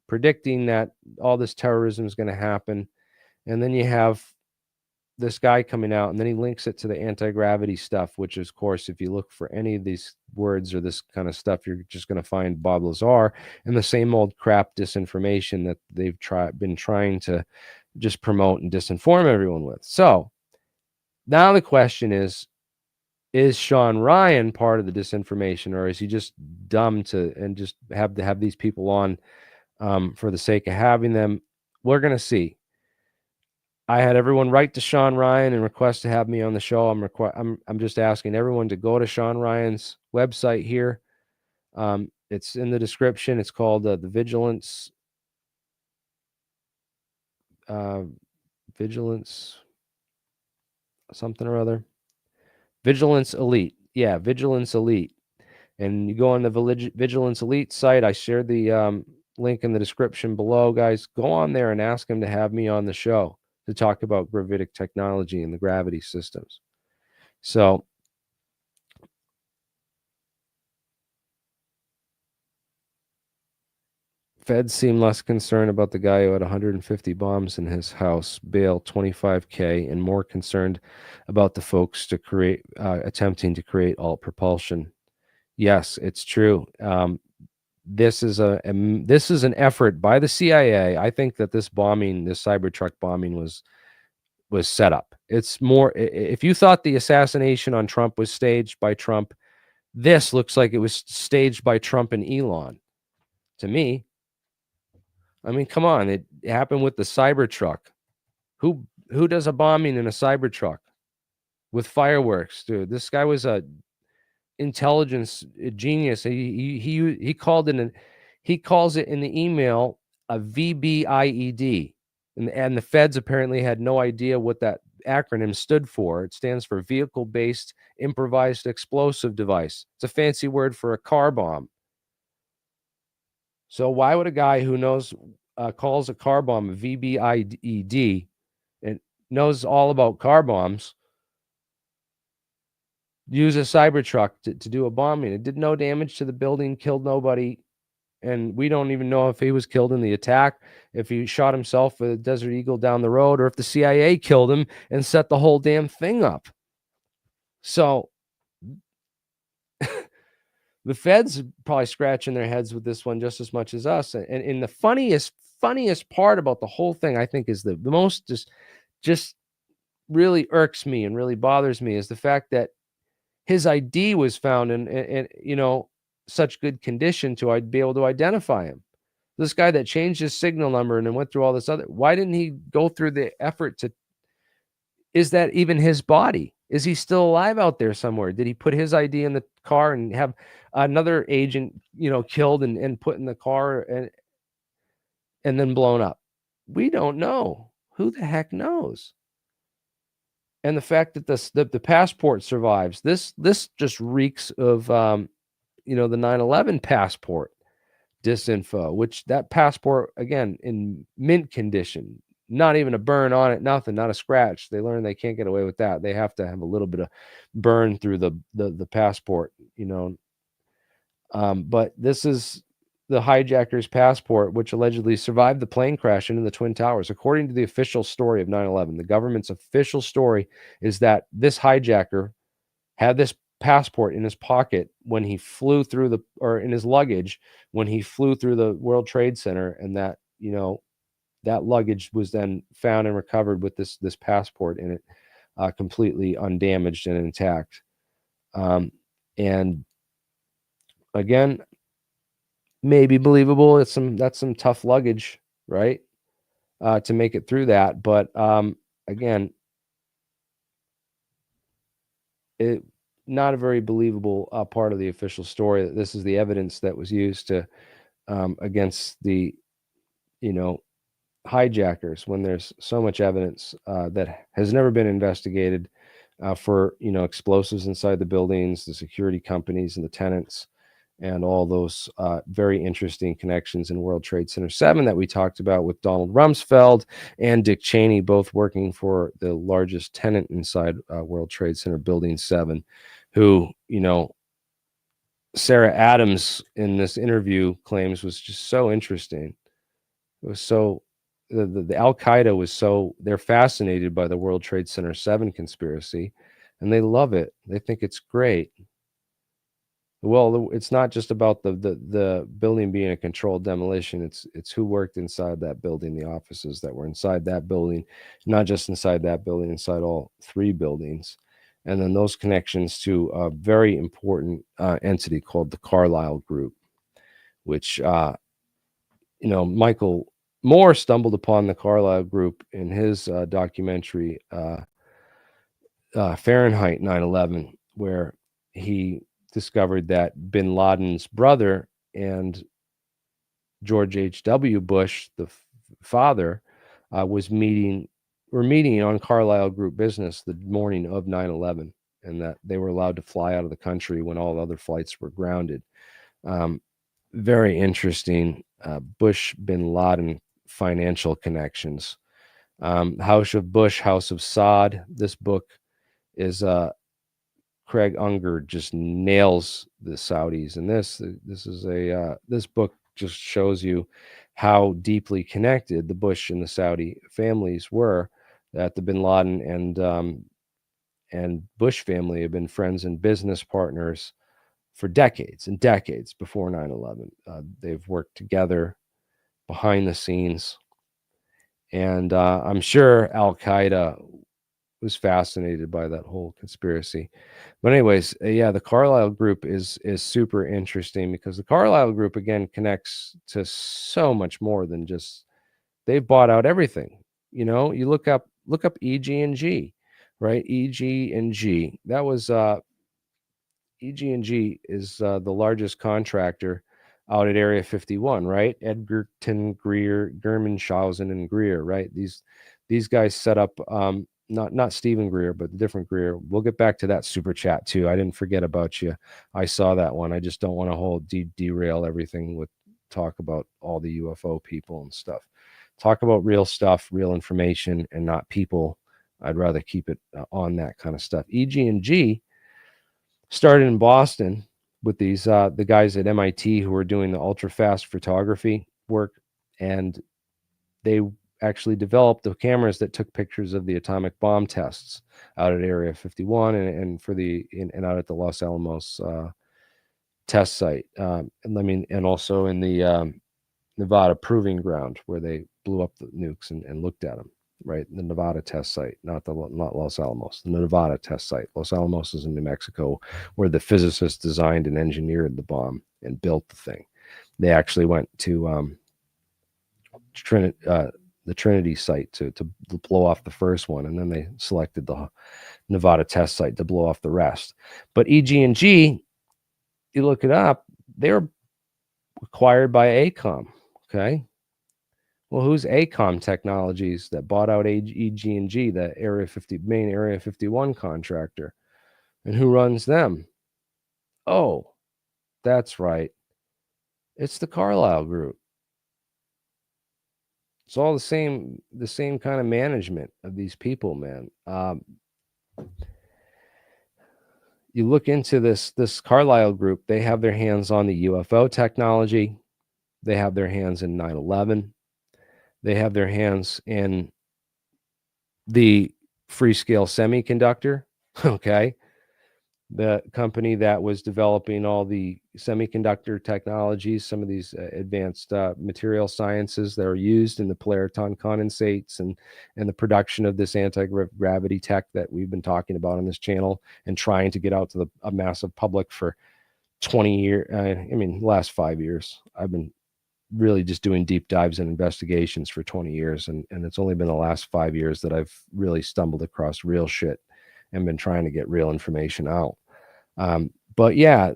predicting that all this terrorism is going to happen. And then you have this guy coming out, and then he links it to the anti-gravity stuff, which is, of course, if you look for any of these words or this kind of stuff, you're just going to find Bob Lazar and the same old crap disinformation that they've been trying to just promote and disinform everyone with. So now the question is Shawn Ryan part of the disinformation, or is he just dumb and just have to have these people on for the sake of having them? We're going to see. I had everyone write to Shawn Ryan and request to have me on the show. I'm just asking everyone to go to Shawn Ryan's website here. It's in the description. It's called the Vigilance something or other. Vigilance Elite. Yeah, Vigilance Elite. And you go on the Vigilance Elite site. I shared the link in the description below, guys. Go on there and ask him to have me on the show to talk about gravitic technology and the gravity systems. So Feds seem less concerned about the guy who had 150 bombs in his house, bail $25K, and more concerned about the folks to create attempting to create alt propulsion. Yes, it's true. This is an effort by the CIA. I think that this bombing, this CyberTruck bombing, was set up. It's more, if you thought the assassination on Trump was staged by Trump, this looks like it was staged by Trump and Elon. To me, I mean, come on, it happened with the CyberTruck. Who does a bombing in a CyberTruck with fireworks, dude? This guy was a intelligence genius. He called it he calls it in the email a VBIED, and the feds apparently had no idea what that acronym stood for. It stands for vehicle-based improvised explosive device. It's a fancy word for a car bomb. So why would a guy who knows calls a car bomb a VBIED and knows all about car bombs, use a CyberTruck to do a bombing. It did no damage to the building, killed nobody, and we don't even know if he was killed in the attack, if he shot himself with a Desert Eagle down the road, or if the CIA killed him and set the whole damn thing up. So the feds are probably scratching their heads with this one just as much as us. And the funniest part about the whole thing, I think, is the most just really irks me and really bothers me is the fact that his ID was found in such good condition to be able to identify him. This guy that changed his signal number and then went through all this other, why didn't he go through the effort to, is that even his body? Is he still alive out there somewhere? Did he put his ID in the car and have another agent, killed and put in the car and then blown up? We don't know. Who the heck knows? And the fact that the passport survives, this just reeks of the 9/11 passport disinfo, which that passport, again, in mint condition, not even a burn on it, nothing, not a scratch. They learn they can't get away with that. They have to have a little bit of burn through the passport, but this is the hijacker's passport, which allegedly survived the plane crash into the Twin Towers. According to the official story of 9/11, the government's official story is that this hijacker had this passport in his pocket when he flew through or in his luggage when he flew through the World Trade Center, and that that luggage was then found and recovered with this passport in it, completely undamaged and intact. And again, maybe believable. That's some tough luggage, right? To make it through that, but again, it not a very believable part of the official story. That this is the evidence that was used to against the hijackers, when there's so much evidence that has never been investigated for explosives inside the buildings, the security companies and the tenants, and all those very interesting connections in World Trade Center 7 that we talked about with Donald Rumsfeld and Dick Cheney, both working for the largest tenant inside World Trade Center Building 7, who, Sarah Adams in this interview claims was just so interesting. It was so, the Al-Qaeda was so, they're fascinated by the World Trade Center 7 conspiracy, and they love it. They think it's great. Well, it's not just about the building being a controlled demolition. It's who worked inside that building, the offices that were inside that building, not just inside that building, inside all 3 buildings. And then those connections to a very important entity called the Carlyle Group, which, Michael Moore stumbled upon the Carlyle Group in his documentary, Fahrenheit 9/11, where he discovered that Bin Laden's brother and George H.W. Bush, the father, were meeting on Carlyle Group business the morning of 9/11, and that they were allowed to fly out of the country when all other flights were grounded. Very interesting Bush Bin Laden financial connections. House of Bush, House of Saud. This book is Craig Unger just nails the Saudis, and this book just shows you how deeply connected the Bush and the Saudi families were. That the Bin Laden and Bush family have been friends and business partners for decades and decades before 9/11. They've worked together behind the scenes, and I'm sure Al-Qaeda was fascinated by that whole conspiracy. But anyways, the Carlyle Group is super interesting, because the Carlyle Group, again, connects to so much more than just, they've bought out everything. You look up EG&G, right? EG&G. That was EG&G is the largest contractor out at Area 51, right? Edgerton, Greer, Germanshausen, and Greer, right? These guys set up not Stephen Greer, but the different Greer. We'll get back to that super chat too. I didn't forget about you. I saw that one. I just don't want to derail everything with talk about all the UFO people and stuff. Talk about real stuff, real information, and not people. I'd rather keep it on that kind of stuff. EG&G started in Boston with these the guys at MIT who were doing the ultra fast photography work, and they actually developed the cameras that took pictures of the atomic bomb tests out at Area 51 and for the and out at the Los Alamos test site, and also in the Nevada proving ground where they blew up the nukes and looked at them. Right, the Nevada test site, not Los Alamos, the Nevada test site. Los Alamos is in New Mexico, where the physicists designed and engineered the bomb and built the thing. They actually went to the Trinity site to blow off the first one, and then they selected the Nevada test site to blow off the rest. But EG&G, you look it up, they were acquired by ACOM. Okay. Well, who's ACOM Technologies that bought out EG&G, the main Area 51 contractor? And who runs them? Oh, that's right. It's the Carlyle Group. It's all the same kind of management of these people, man. You look into this Carlyle Group, they have their hands on the UFO technology. They have their hands in 9/11. They have their hands in the Freescale Semiconductor, okay? The company that was developing all the semiconductor technologies, some of these advanced material sciences that are used in the polariton condensates and the production of this anti-gravity tech that we've been talking about on this channel and trying to get out to a massive public for 20 years. Last 5 years. I've been really just doing deep dives and investigations for 20 years. And it's only been the last 5 years that I've really stumbled across real shit and been trying to get real information out. But yeah,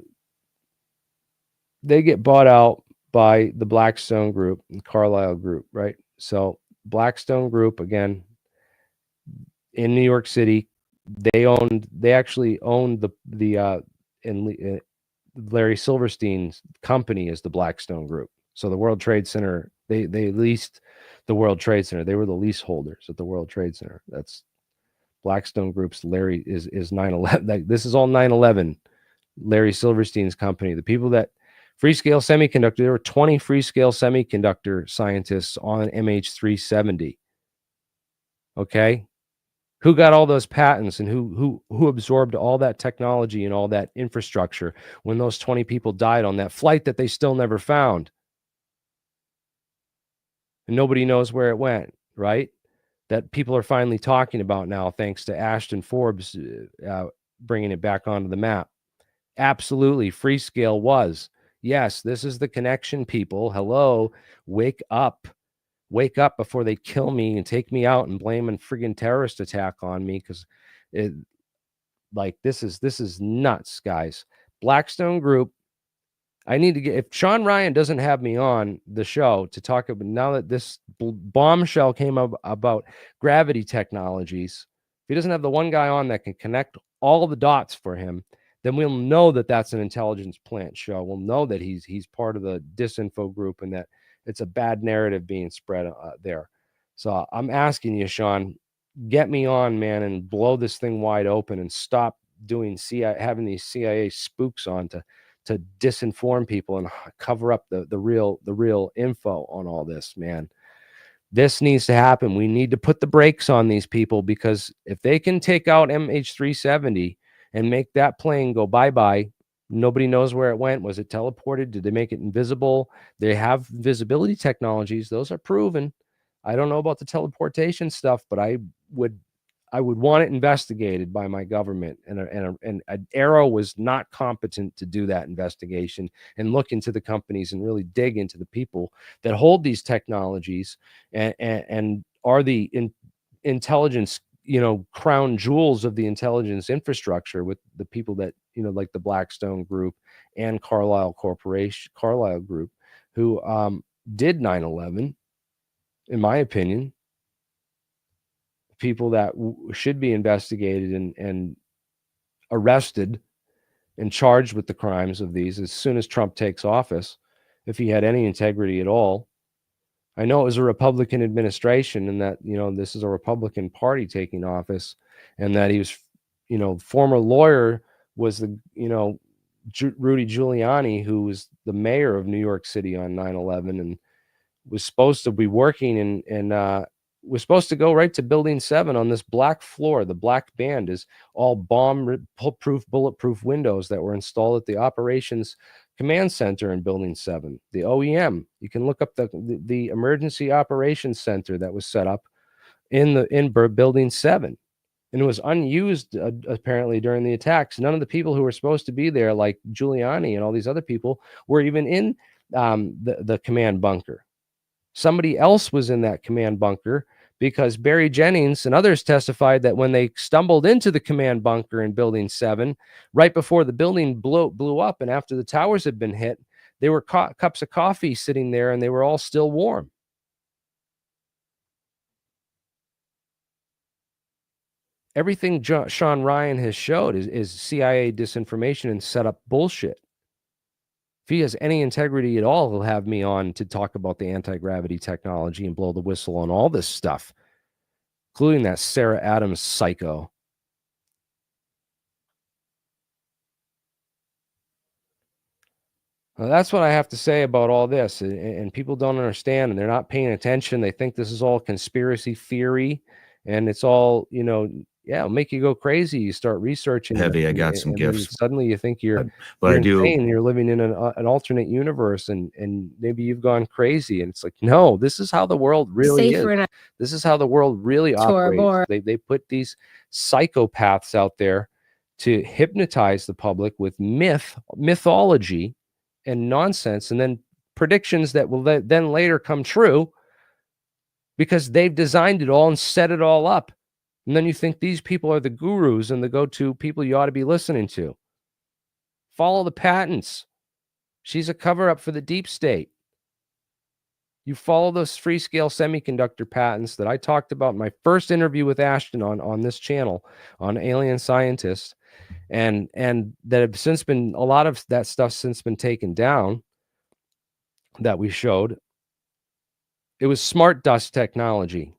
they get bought out by the Blackstone Group and Carlyle Group, right? So Blackstone Group, again, in New York City, they actually owned Larry Silverstein's company is the Blackstone Group. So the World Trade Center, they leased the World Trade Center. They were the leaseholders at the World Trade Center. That's Blackstone Group's Larry is 9/11. This is all 9/11. Larry Silverstein's company. The people that Freescale Semiconductor, there were 20 Freescale Semiconductor scientists on MH370. Okay. Who got all those patents and who absorbed all that technology and all that infrastructure when those 20 people died on that flight that they still never found? And nobody knows where it went, right? That people are finally talking about now, thanks to Ashton Forbes bringing it back onto the map. Absolutely, Freescale was. Yes, this is the connection, people. Hello, wake up. Wake up before they kill me and take me out and blame a friggin' terrorist attack on me, because this is nuts, guys. Blackstone Group. I need to get, if Shawn Ryan doesn't have me on the show to talk about, now that this bombshell came up about gravity technologies, if he doesn't have the one guy on that can connect all the dots for him, then we'll know that that's an intelligence plant show. We'll know that he's part of the disinfo group and that it's a bad narrative being spread there. So I'm asking you, Shawn, get me on, man, and blow this thing wide open and stop doing having these CIA spooks on to disinform people and cover up the real info on all this, man. This needs to happen. We need to put the brakes on these people, because if they can take out MH370 and make that plane go bye-bye, nobody knows where it went. Was it teleported? Did they make it invisible? They have visibility technologies. Those are proven. I don't know about the teleportation stuff, but I would want it investigated by my government, and Arrow was not competent to do that investigation and look into the companies and really dig into the people that hold these technologies and are the intelligence, crown jewels of the intelligence infrastructure, with the people that, like the Blackstone Group and Carlyle Group, who did 9/11, in my opinion. People that should be investigated and arrested and charged with the crimes of these as soon as Trump takes office, if he had any integrity at all. I know it was a Republican administration, and that, this is a Republican party taking office, and that he was, former lawyer was the, Rudy Giuliani, who was the mayor of New York City on 9/11, and was supposed to be working and was supposed to go right to Building 7 on this black floor. The black band is all bomb-proof, bulletproof windows that were installed at the Operations Command Center in Building 7, the OEM. You can look up the Emergency Operations Center that was set up in Building 7. And it was unused, apparently, during the attacks. None of the people who were supposed to be there, like Giuliani and all these other people, were even in the command bunker. Somebody else was in that command bunker, because Barry Jennings and others testified that when they stumbled into the command bunker in Building 7, right before the building blew up and after the towers had been hit, there were cups of coffee sitting there, and they were all still warm. Everything Shawn Ryan has showed is CIA disinformation and set up bullshit. If he has any integrity at all, he'll have me on to talk about the anti-gravity technology and blow the whistle on all this stuff, including that Sarah Adams psycho. Well, that's what I have to say about all this. And people don't understand, and they're not paying attention. They think this is all conspiracy theory, and it's all, it'll make you go crazy. You start researching Heavy. I got some gifts. Suddenly you think you're But I do. insane. You're living in an alternate universe, and maybe you've gone crazy. And it's like, no, this is how the world really is. This is how the world really operates. They put these psychopaths out there to hypnotize the public with mythology and nonsense, and then predictions that will then later come true, because they've designed it all and set it all up. And then you think these people are the gurus and the go-to people you ought to be listening to. Follow the patents. She's a cover-up for the deep state. You follow those free-scale semiconductor patents that I talked about in my first interview with Ashton on this channel on alien scientists, and that have since been, a lot of that stuff since been taken down that we showed. It was smart dust technology.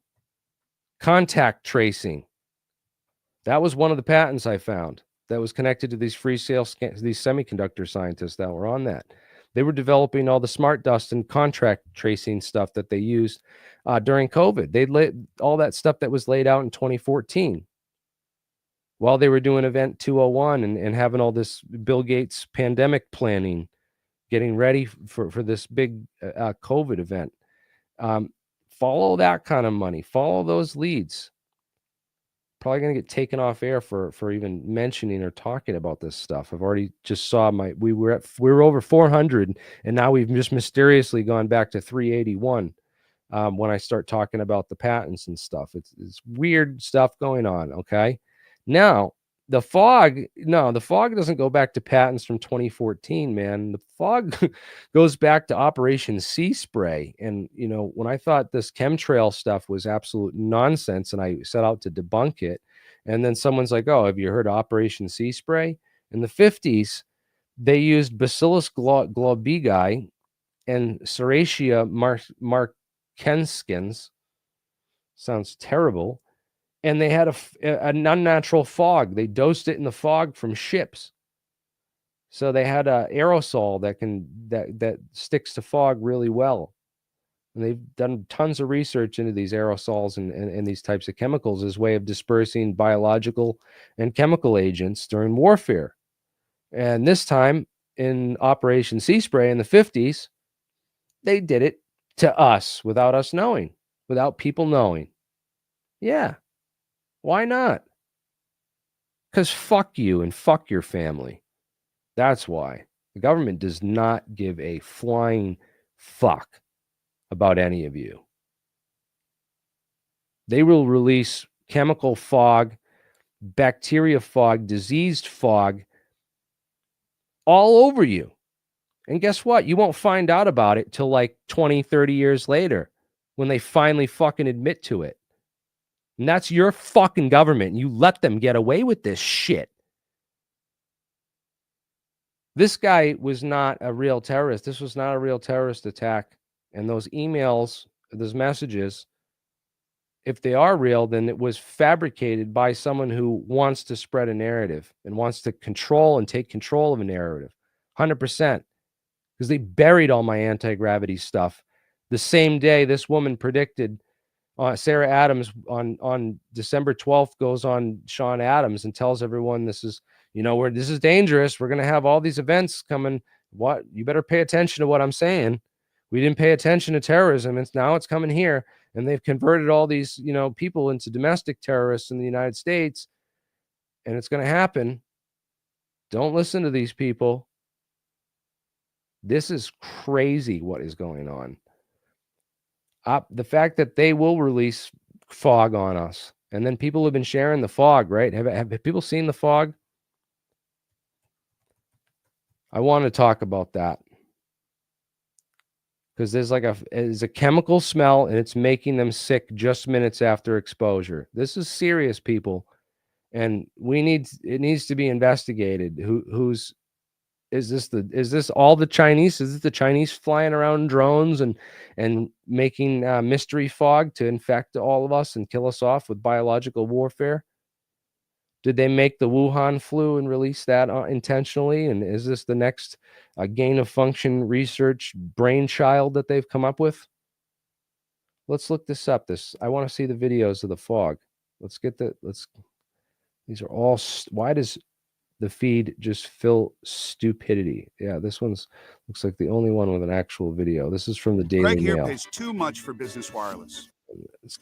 Contact tracing. That was one of the patents I found that was connected to these these semiconductor scientists that were on that. They were developing all the smart dust and contract tracing stuff that they used during COVID. They laid all that stuff that was laid out in 2014 while they were doing Event 201 and having all this Bill Gates pandemic planning, getting ready for this big COVID event. Follow that kind of money. Follow those leads. Probably going to get taken off air for even mentioning or talking about this stuff. I've already just saw we were over 400, and now we've just mysteriously gone back to 381 when I start talking about the patents and stuff. It's weird stuff going on. Okay, now the fog doesn't go back to patents from 2014, man. The fog goes back to Operation Sea Spray. And, when I thought this chemtrail stuff was absolute nonsense and I set out to debunk it, and then someone's like, oh, have you heard of Operation Sea Spray? In the 50s, they used Bacillus glaubigi and Serratia marcescens. Sounds terrible. And they had an unnatural fog. They dosed it in the fog from ships. So they had an aerosol that sticks to fog really well. And they've done tons of research into these aerosols and these types of chemicals as a way of dispersing biological and chemical agents during warfare. And this time in Operation Sea Spray in the 50s, they did it to us without us knowing, without people knowing. Yeah. Why not? Because fuck you and fuck your family. That's why. The government does not give a flying fuck about any of you. They will release chemical fog, bacteria fog, diseased fog all over you. And guess what? You won't find out about it till like 20, 30 years later when they finally fucking admit to it. And that's your fucking government. You let them get away with this shit. This guy was not a real terrorist. This was not a real terrorist attack. And those emails, those messages, if they are real, then it was fabricated by someone who wants to spread a narrative and wants to control and take control of a narrative. 100%. Because they buried all my anti-gravity stuff. The same day this woman predicted, Sarah Adams on December 12th goes on Shawn Adams and tells everyone this is, this is dangerous. We're going to have all these events coming. What? You better pay attention to what I'm saying. We didn't pay attention to terrorism. Now it's coming here. And they've converted all these, people into domestic terrorists in the United States. And it's going to happen. Don't listen to these people. This is crazy what is going on. The fact that they will release fog on us. And then people have been sharing the fog, right? Have people seen the fog? I want to talk about that. Because there's there's a chemical smell and it's making them sick just minutes after exposure. This is serious, people. And it needs to be investigated. Is this all the Chinese? Is it the Chinese flying around drones and making mystery fog to infect all of us and kill us off with biological warfare? Did they make the Wuhan flu and release that intentionally? And is this the next gain of function research brainchild that they've come up with? Let's look this up. I want to see the videos of the fog. These are all. Why does the feed just fill stupidity? Yeah, this looks like the only one with an actual video. This is from the Daily Greg here Mail. pays too much for business wireless,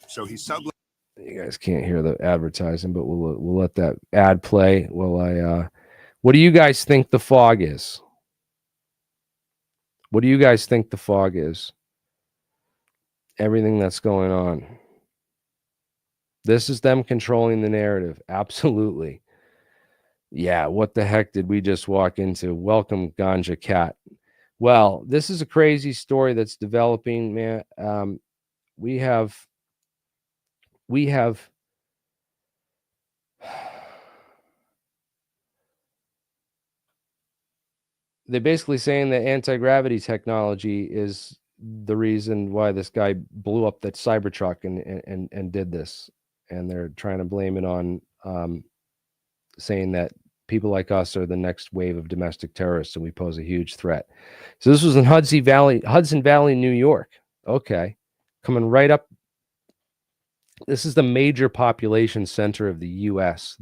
so he's sub. You guys can't hear the advertising, but we'll let that ad play while what do you guys think the fog is? What do you guys think the fog is? Everything that's going on. This is them controlling the narrative. Absolutely. Yeah, what the heck did we just walk into? Welcome, Ganja Cat. Well, this is a crazy story that's developing, man. We have they're basically saying that anti-gravity technology is the reason why this guy blew up that CyberTruck and did this. And they're trying to blame it on saying that people like us are the next wave of domestic terrorists and we pose a huge threat. So this was in Hudson Valley, New York. Okay. Coming right up. This is the major population center of the U.S.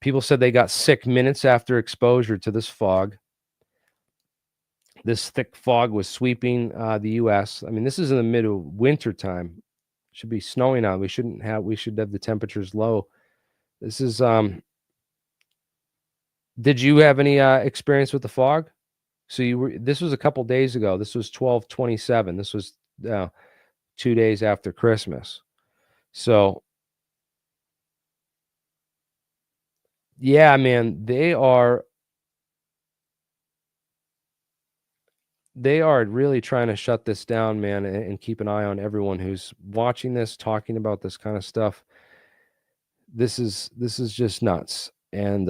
People said they got sick minutes after exposure to this fog. This thick fog was sweeping the U.S. I mean, this is in the middle of winter time. Should be snowing out. We should have the temperatures low. This is did you have any experience with the fog? So this was a couple days ago. This was 12/27. This was 2 days after Christmas. So yeah, man, they are really trying to shut this down, man, and keep an eye on everyone who's watching this, talking about this kind of stuff. This is just nuts. And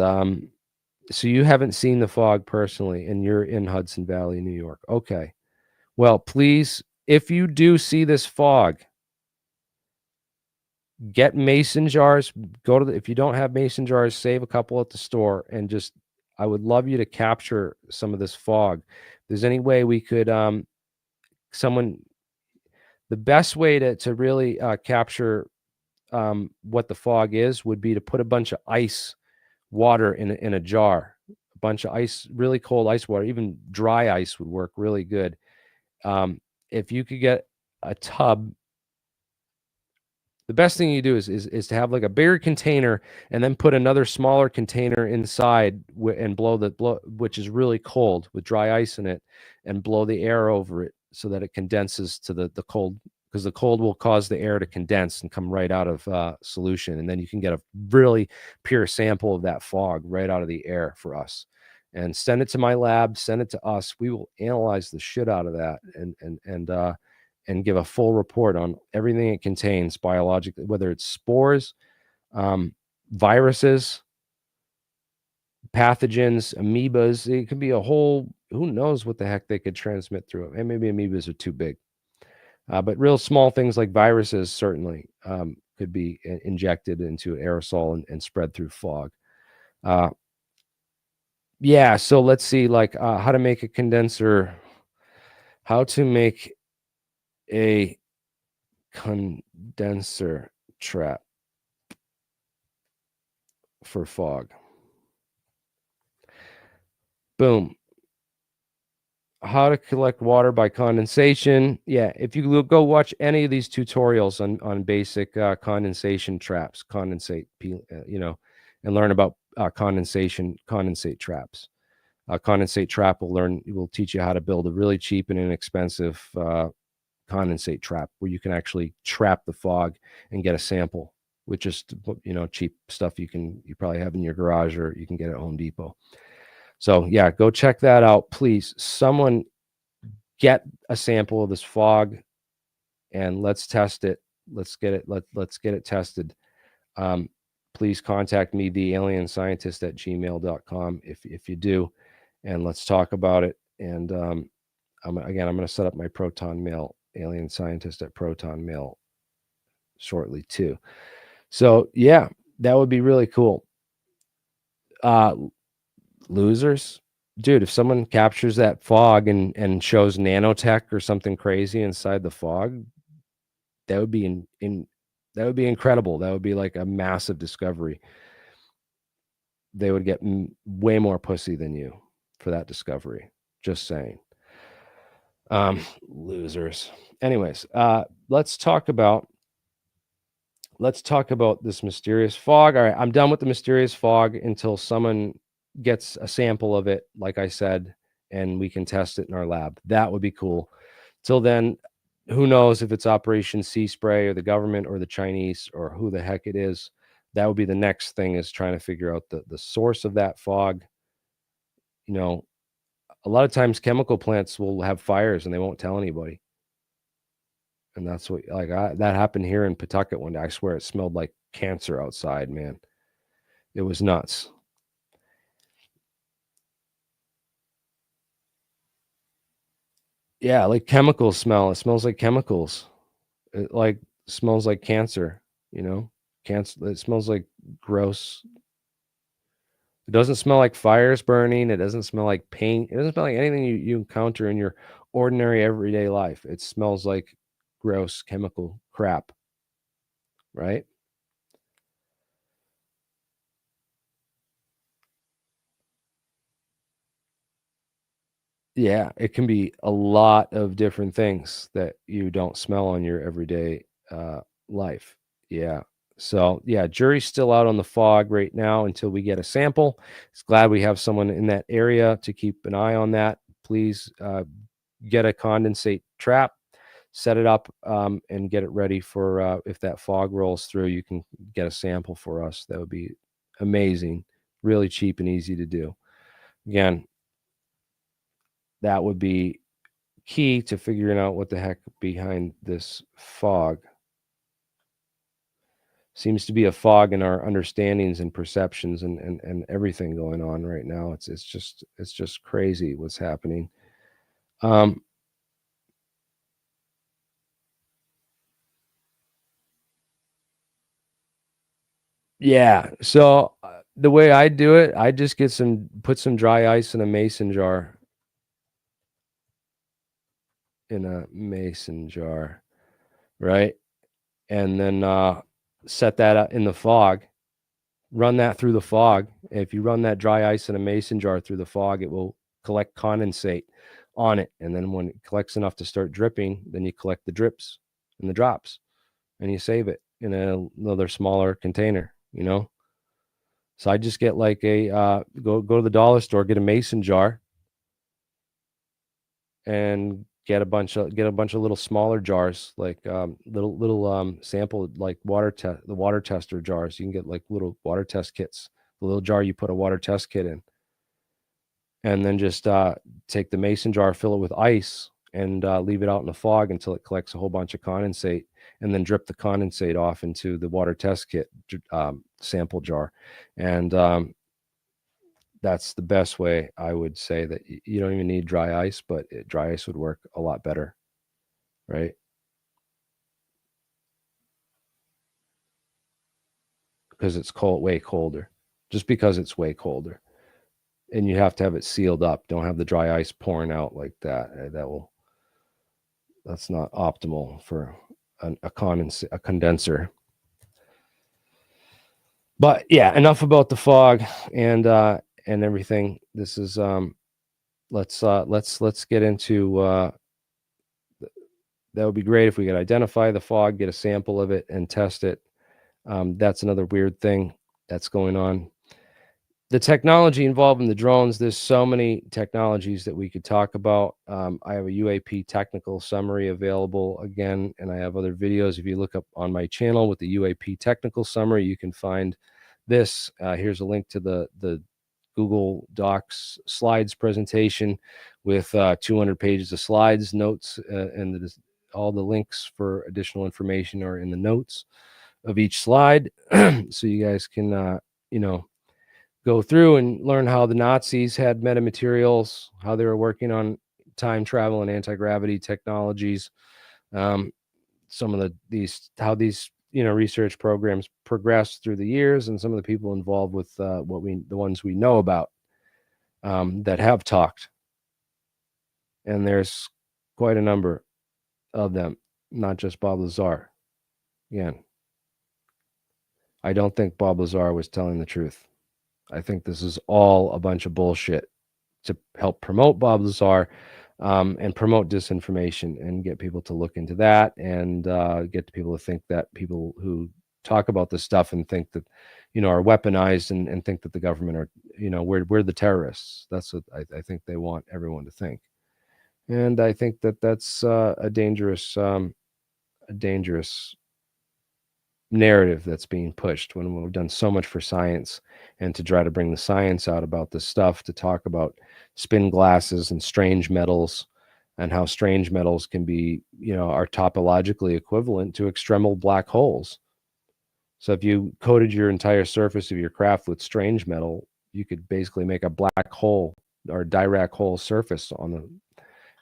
so you haven't seen the fog personally, and you're in Hudson Valley, New York. Okay. Well, please, if you do see this fog, get mason jars. If you don't have mason jars, save a couple at the store, and I would love you to capture some of this fog. If there's any way we could, the best way to really capture what the fog is would be to put a bunch of ice water in a jar, a bunch of ice, really cold ice water, even dry ice would work really good. If you could get a tub, the best thing you do is to have like a bigger container and then put another smaller container inside and blow which is really cold with dry ice in it, and blow the air over it so that it condenses to the cold, because the cold will cause the air to condense and come right out of solution. And then you can get a really pure sample of that fog right out of the air for us, and send it to my lab, send it to us. We will analyze the shit out of that and give a full report on everything it contains biologically, whether it's spores, viruses, pathogens, amoebas. It could be a whole, who knows what the heck they could transmit through it. And maybe amoebas are too big. But real small things like viruses certainly could be injected into aerosol and spread through fog. Yeah, so let's see, like how to make a condenser, how to make a condenser trap for fog. Boom. How to collect water by condensation. Yeah, if you go watch any of these tutorials on basic condensation traps, condensate, and learn about condensate traps. Condensate trap will teach you how to build a really cheap and inexpensive condensate trap where you can actually trap the fog and get a sample with just cheap stuff you probably have in your garage, or you can get at Home Depot. So yeah, go check that out, please. Someone get a sample of this fog and let's test it. Let's get it tested. Please contact me, thealienscientist@gmail.com, if you do, and let's talk about it. And I'm going to set up my Proton Mail, Alien Scientist at Proton Mail, shortly too. So yeah, that would be really cool. Losers, dude, if someone captures that fog and shows nanotech or something crazy inside the fog, that would be that would be incredible. That would be like a massive discovery. They would get way more pussy than you for that discovery. Just saying. Losers. Anyways, let's talk about this mysterious fog. All right, I'm done with the mysterious fog until someone gets a sample of it, like I said, and we can test it in our lab. That would be cool. Till then, who knows if it's Operation Sea Spray or the government or the Chinese or who the heck it is. That would be the next thing, is trying to figure out the source of that fog. A lot of times chemical plants will have fires and they won't tell anybody. And that's what, that happened here in Pawtucket one day. I swear it smelled like cancer outside, man. It was nuts. Yeah, like chemicals smell. It smells like chemicals. It smells like cancer, Cancer. It smells like gross. It doesn't smell like fires burning. It doesn't smell like paint. It doesn't smell like anything you encounter in your ordinary everyday life. It smells like gross chemical crap, right? Yeah, it can be a lot of different things that you don't smell on your everyday life. Yeah. So yeah, jury's still out on the fog right now until we get a sample. It's glad we have someone in that area to keep an eye on that. Please get a condensate trap, set it up, and get it ready for if that fog rolls through, you can get a sample for us. That would be amazing. Really cheap and easy to do. Again, that would be key to figuring out what the heck behind this fog. Seems to be a fog in our understandings and perceptions and everything going on right now. It's just crazy what's happening. Yeah. So the way I do it, I just put some dry ice in a mason jar. Right? And then set that up in the fog, run that through the fog. If you run that dry ice in a mason jar through the fog, it will collect condensate on it. And then when it collects enough to start dripping, then you collect the drips and the drops and you save it in another smaller container, So I just get like go to the dollar store, get a mason jar, and get a bunch of little smaller jars, like little sample, like the water tester jars. You can get like little water test kits. The little jar you put a water test kit in, and then just take the mason jar, fill it with ice, and leave it out in the fog until it collects a whole bunch of condensate, and then drip the condensate off into the water test kit sample jar, and that's the best way. I would say that you don't even need dry ice, but dry ice would work a lot better, right? Because it's cold, way colder. Just because it's way colder, and you have to have it sealed up. Don't have the dry ice pouring out like that. That's not optimal for a condenser. But yeah, enough about the fog and everything. This is let's get into that would be great if we could identify the fog, get a sample of it, and test it. That's another weird thing that's going on. The technology involved in the drones, there's so many technologies that we could talk about. I have a UAP technical summary available again, and I have other videos. If you look up on my channel with the UAP technical summary, you can find this. Here's a link to the Google Docs slides presentation with 200 pages of slides, notes, and all the links for additional information are in the notes of each slide. So you guys can, go through and learn how the Nazis had metamaterials, how they were working on time travel and anti-gravity technologies, some of how these research programs progressed through the years, and some of the people involved with the ones we know about that have talked. And there's quite a number of them, not just Bob Lazar. Again, I don't think Bob Lazar was telling the truth. I think this is all a bunch of bullshit to help promote Bob Lazar and promote disinformation and get people to look into that and get people to think that people who talk about this stuff and think that, are weaponized and think that the government are, we're the terrorists. That's what I think they want everyone to think. And I think that that's a dangerous narrative that's being pushed when we've done so much for science and to try to bring the science out about this stuff, to talk about spin glasses and strange metals and how strange metals can be, are topologically equivalent to extremal black holes. So if you coated your entire surface of your craft with strange metal, you could basically make a black hole or Dirac hole surface on the,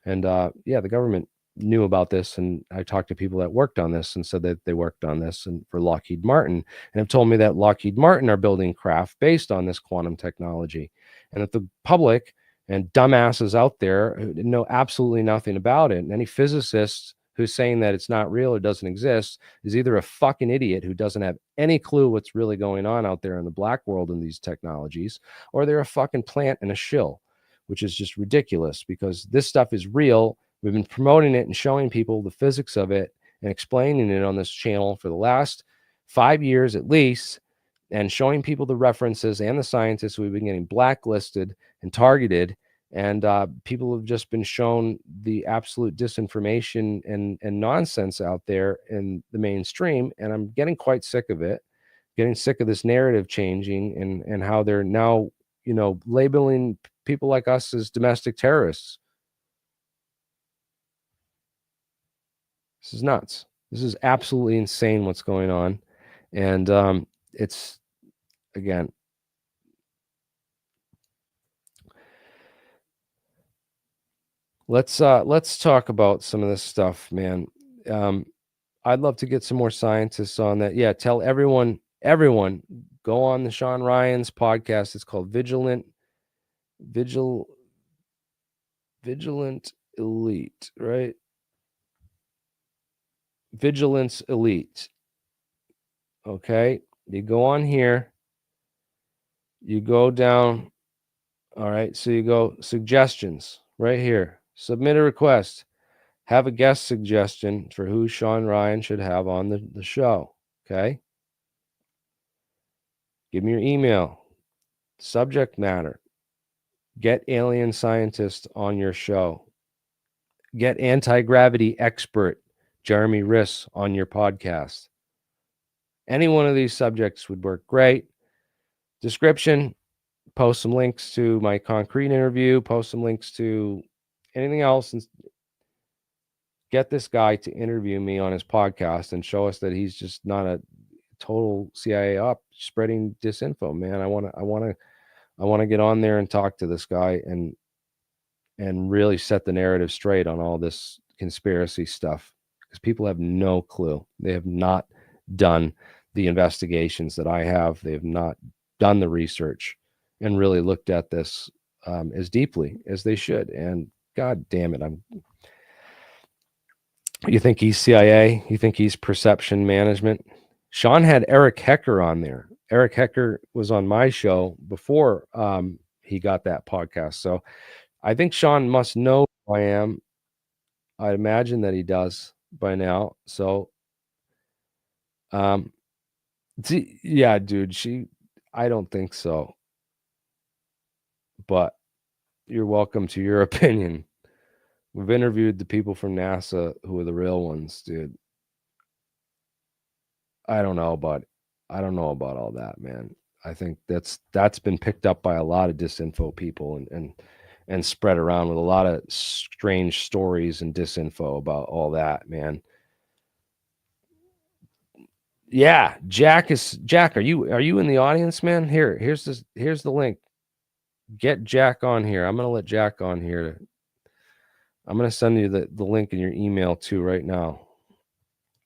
and the government knew about this, and I talked to people that worked on this and said that they worked on this and for Lockheed Martin, and have told me that Lockheed Martin are building craft based on this quantum technology, and that the public and dumbasses out there who know absolutely nothing about it, and any physicist who's saying that it's not real or doesn't exist is either a fucking idiot who doesn't have any clue what's really going on out there in the black world in these technologies, or they're a fucking plant and a shill, which is just ridiculous because this stuff is real. We've been promoting it and showing people the physics of it and explaining it on this channel for the last 5 years at least, and showing people the references and the scientists. We've been getting blacklisted and targeted, and people have just been shown the absolute disinformation and nonsense out there in the mainstream. And I'm getting quite sick of it, getting sick of this narrative changing and how they're now, labeling people like us as domestic terrorists. This is nuts. This is absolutely insane what's going on. And it's, again, let's talk about some of this stuff, man. I'd love to get some more scientists on that. Yeah, tell everyone, go on the Shawn Ryan's podcast. It's called Vigilant Elite, right? Vigilance Elite. Okay, you go on here, you go down. All right, so you go suggestions right here, submit a request, have a guest suggestion for who Shawn Ryan should have on the show. Okay, give me your email, subject matter, get alien scientist on your show, get anti-gravity expert Jeremy Riss on your podcast. Any one of these subjects would work great. Description, post some links to my concrete interview, post some links to anything else, and get this guy to interview me on his podcast and show us that he's just not a total CIA op spreading disinfo, man. I want I want to get on there and talk to this guy and really set the narrative straight on all this conspiracy stuff, because people have no clue. They have not done the investigations that I have. They have not done the research and really looked at this as deeply as they should. And God damn it, you think he's CIA? You think he's perception management? Shawn had Eric Hecker on there. Eric Hecker was on my show before he got that podcast. So I think Shawn must know who I am. I'd imagine that he does by now. So, yeah, dude, I don't think so. But you're welcome to your opinion. We've interviewed the people from NASA who are the real ones, dude. I don't know about all that, man. I think that's been picked up by a lot of disinfo people and spread around with a lot of strange stories and disinfo about all that, man. Yeah, Jack, are you in the audience, man? Here's the link. Get Jack on here. I'm gonna let Jack on here. I'm gonna send you the link in your email too right now.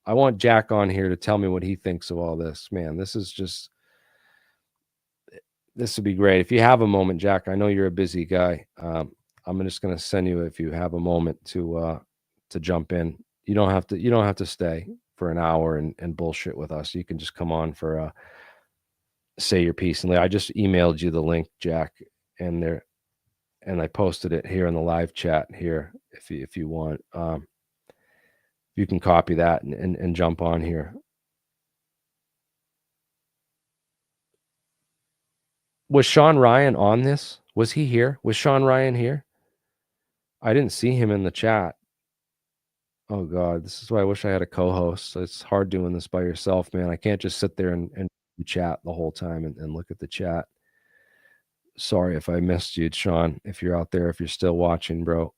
I want Jack on here to tell me what he thinks of all this, man. This would be great. If you have a moment, Jack, I know you're a busy guy. I'm just gonna send you, if you have a moment, to jump in. You don't have to stay for an hour and bullshit with us. You can just come on for say your piece. And I just emailed you the link, Jack, and I posted it here in the live chat here. If you want, you can copy that and jump on here. Was Shawn Ryan on this? Was he here? Was Shawn Ryan here? I didn't see him in the chat. Oh God, this is why I wish I had a co-host. It's hard doing this by yourself, man. I can't just sit there and chat the whole time and look at the chat. Sorry if I missed you, Shawn. If you're out there, if you're still watching, bro,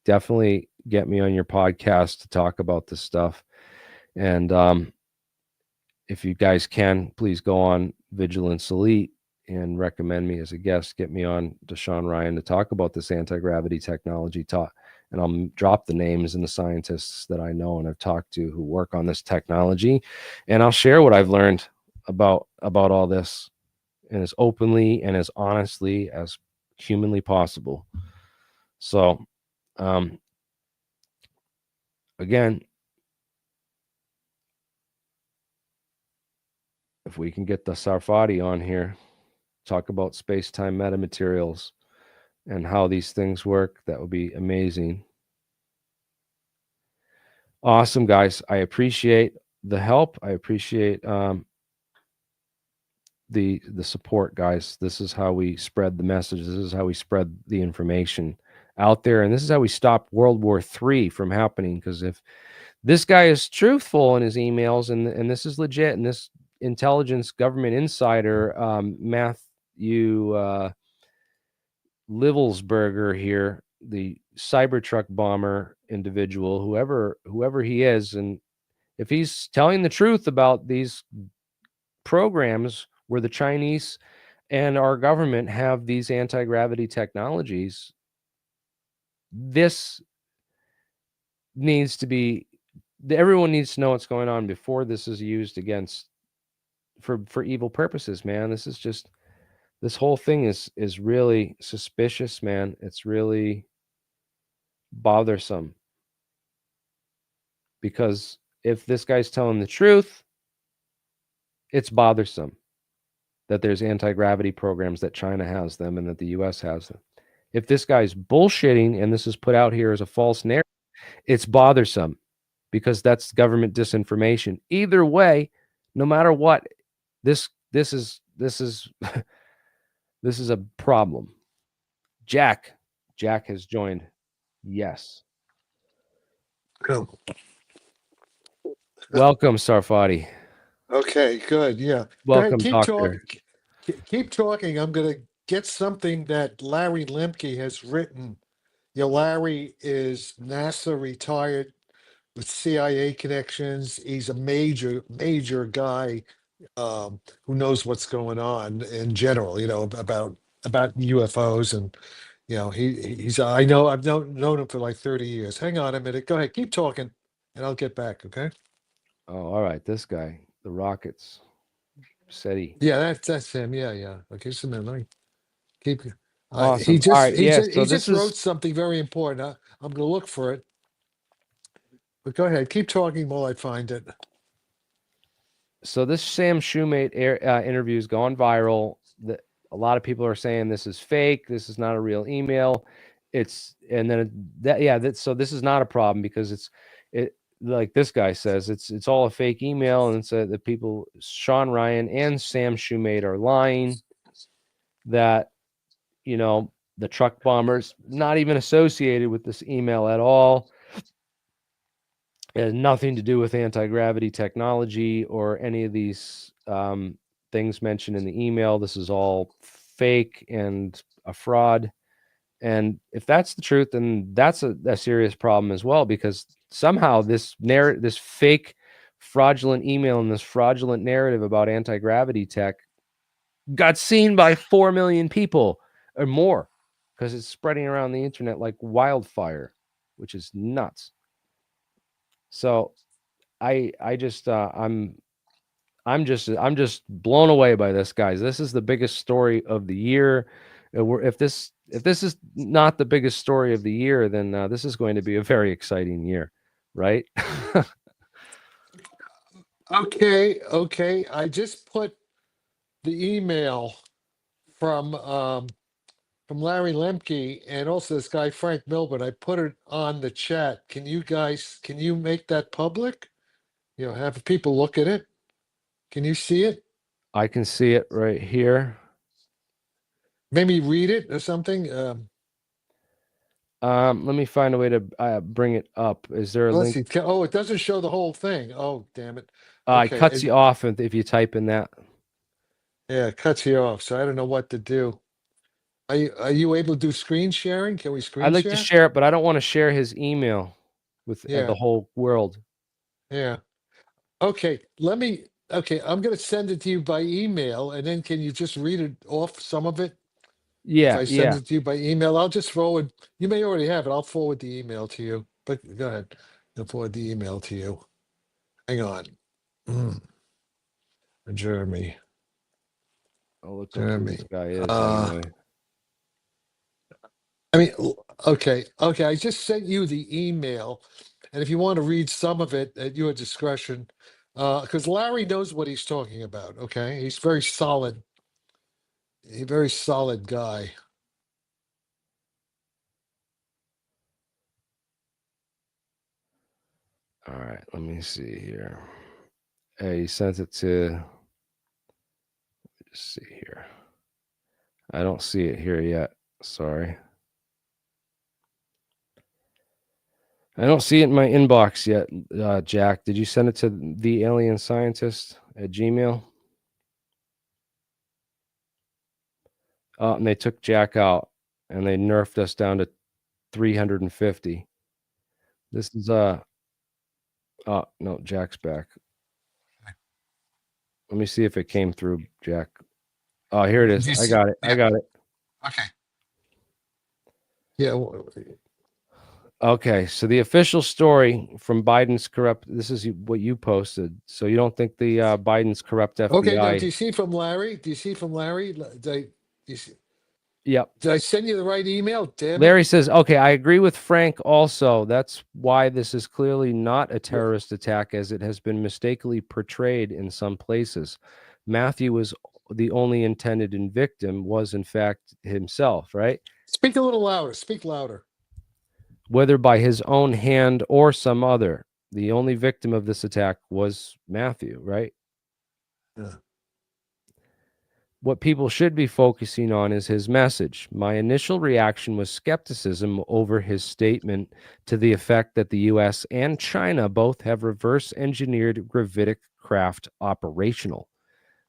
definitely get me on your podcast to talk about this stuff. And if you guys can, please go on Vigilance Elite and recommend me as a guest. Get me on to Shawn Ryan to talk about this anti-gravity technology. And I'll drop the names and the scientists that I know and I've talked to who work on this technology. And I'll share what I've learned about all this, and as openly and as honestly as humanly possible. So, again, if we can get the Sarfati on here, talk about space-time metamaterials and how these things work, that would be amazing. Awesome, guys. I appreciate the help. I appreciate the support, guys. This is how we spread the message. This is how we spread the information out there. And this is how we stop World War III from happening. Because if this guy is truthful in his emails and this is legit, and this intelligence government insider, Matthew Livelsberger here, the CyberTruck bomber individual, whoever he is, and if he's telling the truth about these programs where the Chinese and our government have these anti-gravity technologies, this needs to be, everyone needs to know what's going on before this is used against for evil purposes, man. This is just, this whole thing is really suspicious, man. It's really bothersome, because if this guy's telling the truth, it's bothersome that there's anti-gravity programs, that China has them and that the US has them. If this guy's bullshitting and this is put out here as a false narrative, it's bothersome, because that's government disinformation. Either way, no matter what, this is this is a problem. Jack has joined. Yes. Oh, Welcome, Sarfati. okay, good. Yeah. Welcome, Keep Doctor. keep talking. I'm going to get something that Larry Lemke has written. Larry is NASA retired with CIA connections. He's a major guy who knows what's going on in general, about UFOs. And he's I've known him for like 30 years. Hang on a minute. Go ahead, keep talking, and I'll get back. Okay. Oh, all right. This guy, the rockets, SETI. Yeah, that's him. Yeah. Okay, just a minute. Let me keep. He Awesome. All just right. he Yeah. just So he this just is wrote something very important. I'm gonna look for it. But go ahead, keep talking while I find it. so this Sam Shoemate interview has gone viral. A lot of people are saying this is fake. This is not a real email. So this is not a problem because it like this guy says it's all a fake email, and so the people Shawn Ryan and Sam Shoemate are lying that the truck bombers not even associated with this email at all. It has nothing to do with anti-gravity technology or any of these things mentioned in the email. This is all fake and a fraud. And if that's the truth, then that's a serious problem as well, because somehow this fake fraudulent email and this fraudulent narrative about anti-gravity tech got seen by 4 million people or more, because it's spreading around the internet like wildfire, which is nuts. So I'm just blown away by this, guys. This is the biggest story of the year. If this is not the biggest story of the year, then this is going to be a very exciting year, right? Okay. I just put the email from Larry Lemke and also this guy Frank Milburn. I put it on the chat. Can you make that public? Have people look at it. Can you see it? I can see it right here. Maybe read it or something. Let me find a way to bring it up. Is there a Let's link? see. Oh, it doesn't show the whole thing. Oh, damn it. It Okay. cuts you off if you type in that. Yeah, it cuts you off. So I don't know what to do. Are you able to do screen sharing? Can we screen I'd like share? to share it, but I don't want to share his email with Yeah. the whole world. Yeah. Okay. I'm going to send it to you by email, and then can you just read it off, some of it? If I send it to you by email, I'll just forward. You may already have it. I'll forward the email to you. But go ahead. I'll forward the email to you. Hang on. Jeremy. I'll look up who this guy is anyway. Okay. I just sent you the email, and if you want to read some of it at your discretion, because Larry knows what he's talking about. Okay, he's very solid. A very solid guy. All right, let me see here. Hey, he sent it to. Let me just see here. I don't see it here yet. Sorry. I don't see it in my inbox yet, Jack. Did you send it to the alien scientist at Gmail? Oh, and they took Jack out, and they nerfed us down to 350. This is oh no, Jack's back. Let me see if it came through, Jack. Oh, here it is. I got it. Yeah. I got it. Okay. Yeah. Okay, so the official story from Biden's corrupt. This is what you posted. So you don't think the Biden's corrupt FBI? Okay. Now, do you see from Larry? Yep. Did I send you the right email? Damn it. Larry says, okay, I agree with Frank also. That's why this is clearly not a terrorist attack, as it has been mistakenly portrayed in some places. Matthew was the only intended victim, was in fact himself, right? Speak a little louder. Speak louder. Whether by his own hand or some other. The only victim of this attack was Matthew, right? Yeah. What people should be focusing on is his message. My initial reaction was skepticism over his statement to the effect that the US and China both have reverse engineered Gravitic craft operational.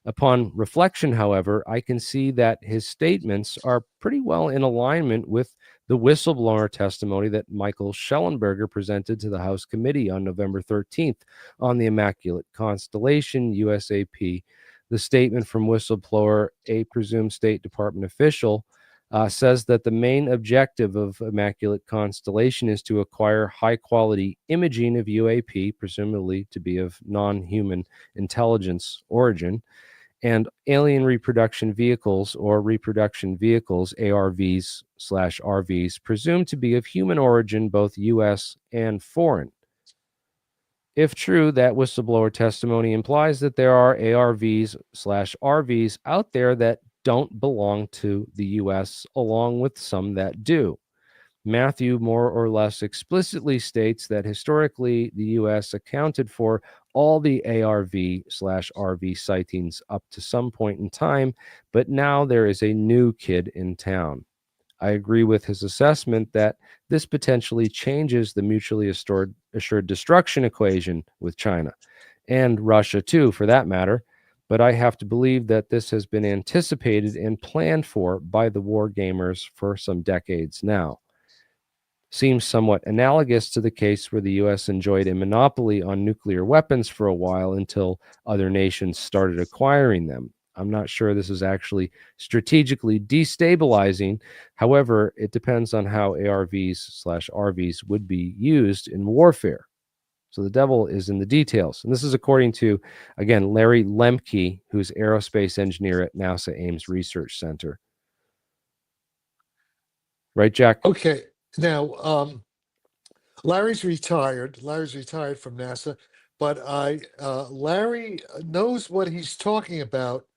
Upon reflection, however, I can see that his statements are pretty well in alignment with the whistleblower testimony that Michael Schellenberger presented to the House Committee on November 13th on the Immaculate Constellation, USAP. The statement from whistleblower, a presumed State Department official, says that the main objective of Immaculate Constellation is to acquire high-quality imaging of UAP, presumably to be of non-human intelligence origin, and alien reproduction vehicles or reproduction vehicles, ARVs/RVs, presumed to be of human origin, both U.S. and foreign. If true, that whistleblower testimony implies that there are ARVs/RVs out there that don't belong to the U.S., along with some that do. Matthew more or less explicitly states that historically the U.S. accounted for all the ARV/RV sightings up to some point in time, but now there is a new kid in town. I agree with his assessment that this potentially changes the mutually assured destruction equation with China, and Russia too, for that matter. But I have to believe that this has been anticipated and planned for by the war gamers for some decades now. Seems somewhat analogous to the case where the U.S. enjoyed a monopoly on nuclear weapons for a while until other nations started acquiring them. I'm not sure this is actually strategically destabilizing. However, it depends on how ARVs/RVs would be used in warfare. So the devil is in the details. And this is according to, again, Larry Lemke, who's aerospace engineer at NASA Ames Research Center. Right, Jack? Okay. Now, Larry's retired. Larry's retired from NASA, but Larry knows what he's talking about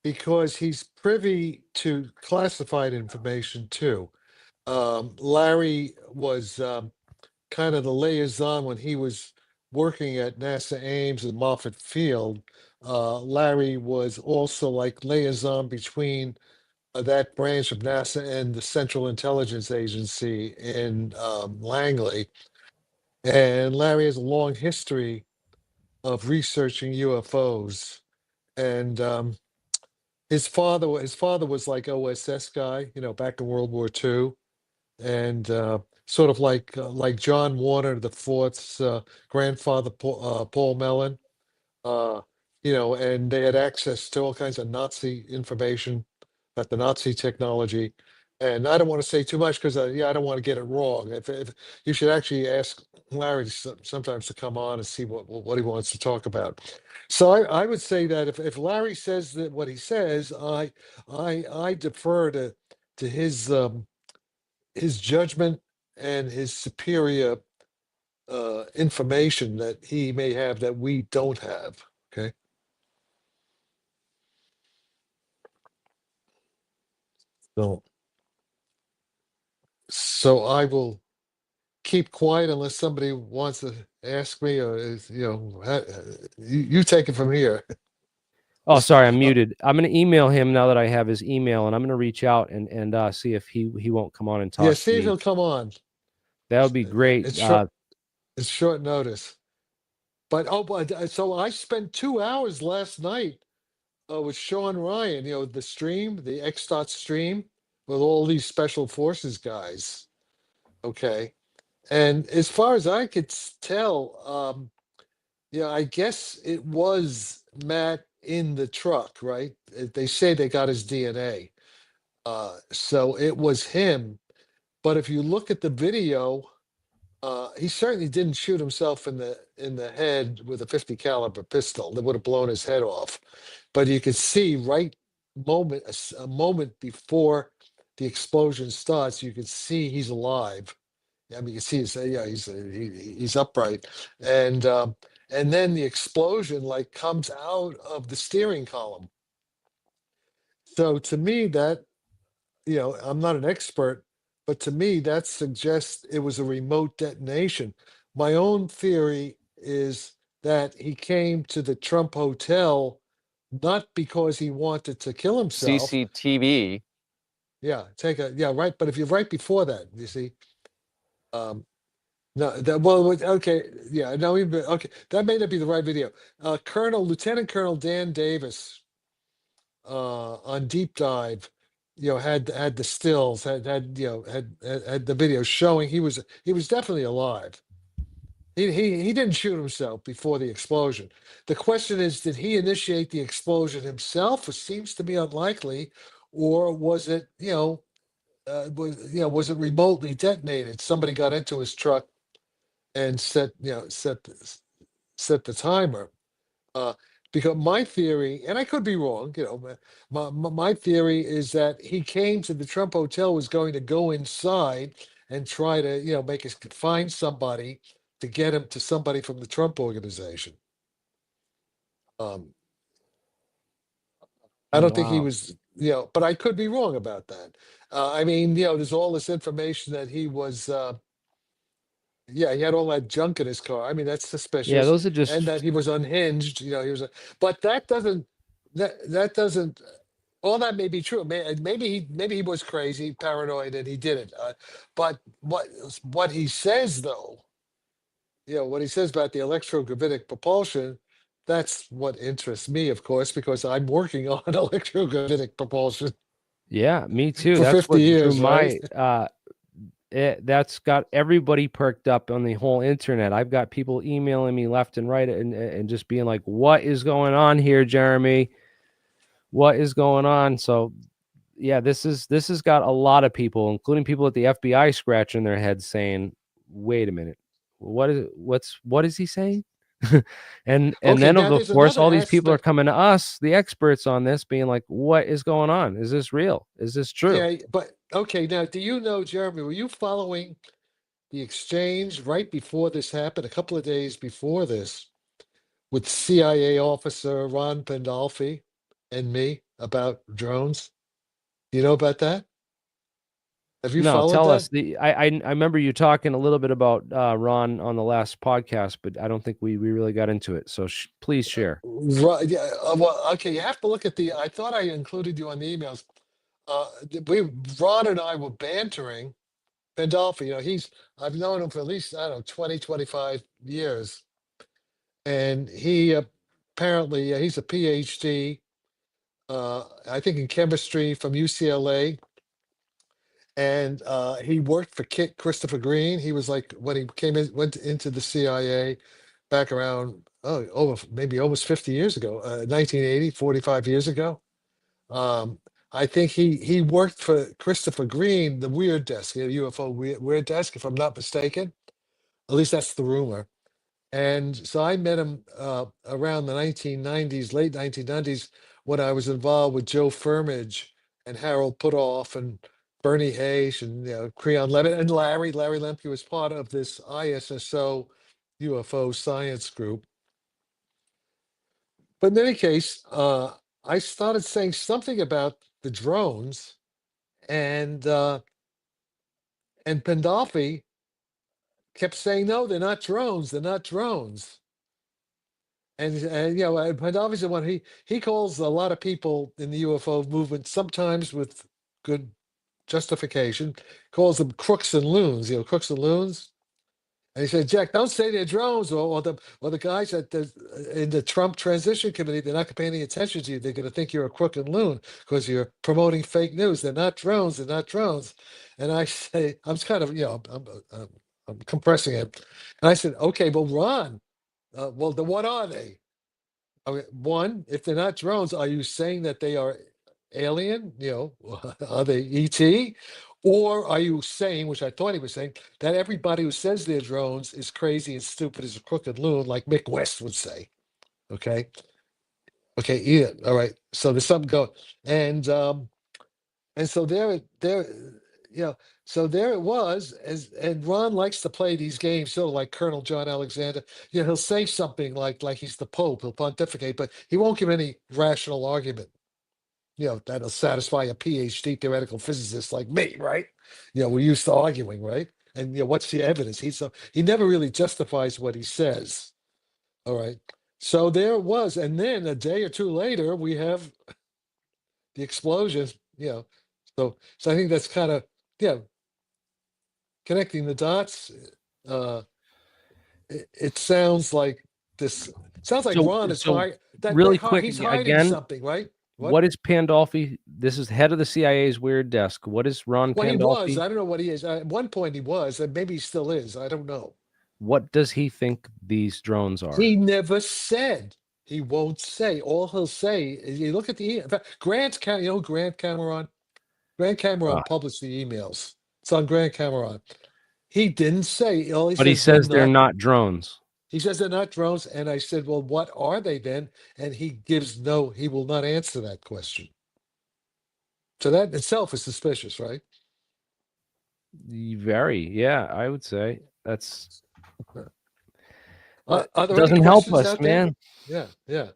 because he's privy to classified information too. Larry was kind of the liaison when he was working at NASA Ames and Moffett Field. Larry was also like liaison between that branch of NASA and the Central Intelligence Agency in Langley. And Larry has a long history of researching UFOs. And his father was like OSS guy, back in World War II, and sort of like John Warner the Fourth's grandfather, Paul Mellon. Uh, and they had access to all kinds of Nazi information about the Nazi technology. And I don't want to say too much because I don't want to get it wrong. If you should actually ask Larry sometimes to come on and see what he wants to talk about. So I would say that if Larry says that what he says, I defer to his judgment and his superior information that he may have that we don't have. Okay. So I will keep quiet unless somebody wants to ask me, or you take it from here. Oh, sorry, I'm muted. I'm going to email him now that I have his email, and I'm going to reach out and see if he won't come on and talk Yeah, to see if me. he'll come on. That would be great. It's short notice. But so I spent 2 hours last night with Shawn Ryan, the stream, the X-Dot stream, with all these special forces guys. Okay. And as far as I could tell, I guess it was Matt in the truck, right? They say they got his DNA. So it was him. But if you look at the video, he certainly didn't shoot himself in the head with a 50 caliber pistol that would have blown his head off. But you could see a moment before the explosion starts, you could see he's alive. I mean, you can see he's upright, and then the explosion like comes out of the steering column. So to me, that I'm not an expert, but to me that suggests it was a remote detonation. My own theory is that he came to the Trump Hotel not because he wanted to kill himself. CCTV. Yeah, right. But if you're right before that, you see. No, okay, yeah, no, okay, that may not be the right video. Lieutenant Colonel Dan Davis on Deep Dive had the stills, had the video showing he was definitely alive. He didn't shoot himself before the explosion. The question is, did he initiate the explosion himself? It seems to be unlikely, or was it was it remotely detonated? Somebody got into his truck and set the timer. Uh, because my theory, and I could be wrong, my theory is that he came to the Trump Hotel, was going to go inside and try to, find somebody to get him to somebody from the Trump organization. I don't think he Wow. was, but I could be wrong about that. I mean, there's all this information that he was, he had all that junk in his car. I mean, that's Yeah, suspicious. those are And just that he was unhinged, but that doesn't, that doesn't, all that may be true. Maybe he was crazy, paranoid, and he did it. But what he says though, what he says about the electrogravitic propulsion, that's what interests me, of course, because I'm working on electrogravitic propulsion yeah, me too. for That's 50 what drew years, right? my that's got everybody perked up on the whole internet. I've got people emailing me left and right and just being like, "What is going on here, Jeremy? What is going on?" So, yeah, this has got a lot of people, including people at the FBI, scratching their heads saying, "Wait a minute, what is he saying?" and Okay, then now of there's course another all these people are aspect. coming to us, the experts on this, being like, "What is going on? Is this real? Is this true?" Yeah, but okay, now do you know, Jeremy, were you following the exchange right before this happened, a couple of days before this, with CIA officer Ron Pandolfi and me about drones? Do you know about that? Have you No, followed tell us. that? I remember you talking a little bit about Ron on the last podcast, but I don't think we really got into it. So please share. Right. Yeah. Well, okay. You have to look at the. I thought I included you on the emails. Ron and I were bantering Pandolfi. I've known him for at least, I don't know, 20, 25 years. And he apparently, he's a PhD, I think in chemistry from UCLA. And he worked for Kit Christopher Green. He was like, when he went into the CIA back around, maybe almost 50 years ago, 1980, 45 years ago. Um, I think he worked for Christopher Green, the Weird Desk, UFO Weird Desk, if I'm not mistaken. At least that's the rumor. And so I met him around the 1990s, late 1990s, when I was involved with Joe Firmage and Harold Putoff and Bernie Hayes and Creon Levitt and Larry Lemke was part of this ISSO UFO science group. But in any case, I started saying something about the drones, and Pandolfi kept saying, "No, they're not drones. They're not drones." And Pandolfi said, when he calls a lot of people in the UFO movement, sometimes with good justification, calls them crooks and loons. Crooks and loons. And he said, "Jack, don't say they're drones, or the guys in the Trump transition committee, they're not gonna pay any attention to you. They're gonna think you're a crook and loon because you're promoting fake news. They're not drones. They're not drones." And I say, I'm kind of, I'm compressing it. And I said, "Okay, well, Ron, well, then what are they? Okay, one, if they're not drones, are you saying that they are alien? Are they ET? Or are you saying, which I thought he was saying, that everybody who says they're drones is crazy and stupid as a crooked loon, like Mick West would say?" Okay. Okay. Yeah. All right. So there's something going. And so you know, so there it was. And Ron likes to play these games, sort of like Colonel John Alexander. He'll say something like he's the Pope, he'll pontificate, but he won't give any rational argument, that'll satisfy a PhD theoretical physicist like me, right? We're used to arguing, right? And what's the evidence? He never really justifies what he says. All right. So there it was. And then a day or two later, we have the explosion, so I think that's kind of, yeah, connecting the dots. Uh, it sounds like this. Sounds like So Ron is so hiding that really quick he's hiding again, something, right? What is Pandolfi? This is head of the CIA's weird desk. What is Ron Well, he was. Pandolfi? I don't know what he is. At one point he was, and maybe he still is. I don't know. What does he think these drones are? He never said. He won't say. All he'll say is, you look at the in fact, you know, Grant Cameron. Grant Cameron Ah. published the emails. It's on Grant Cameron. He didn't say. All he But he says says they're not drones. He says they're not drones, and I said, "Well, what are they then?" And he gives no. He will not answer that question. So that itself is suspicious, right? Very, yeah, I would say that's Are there any doesn't help questions us, out there? man. Yeah, yeah.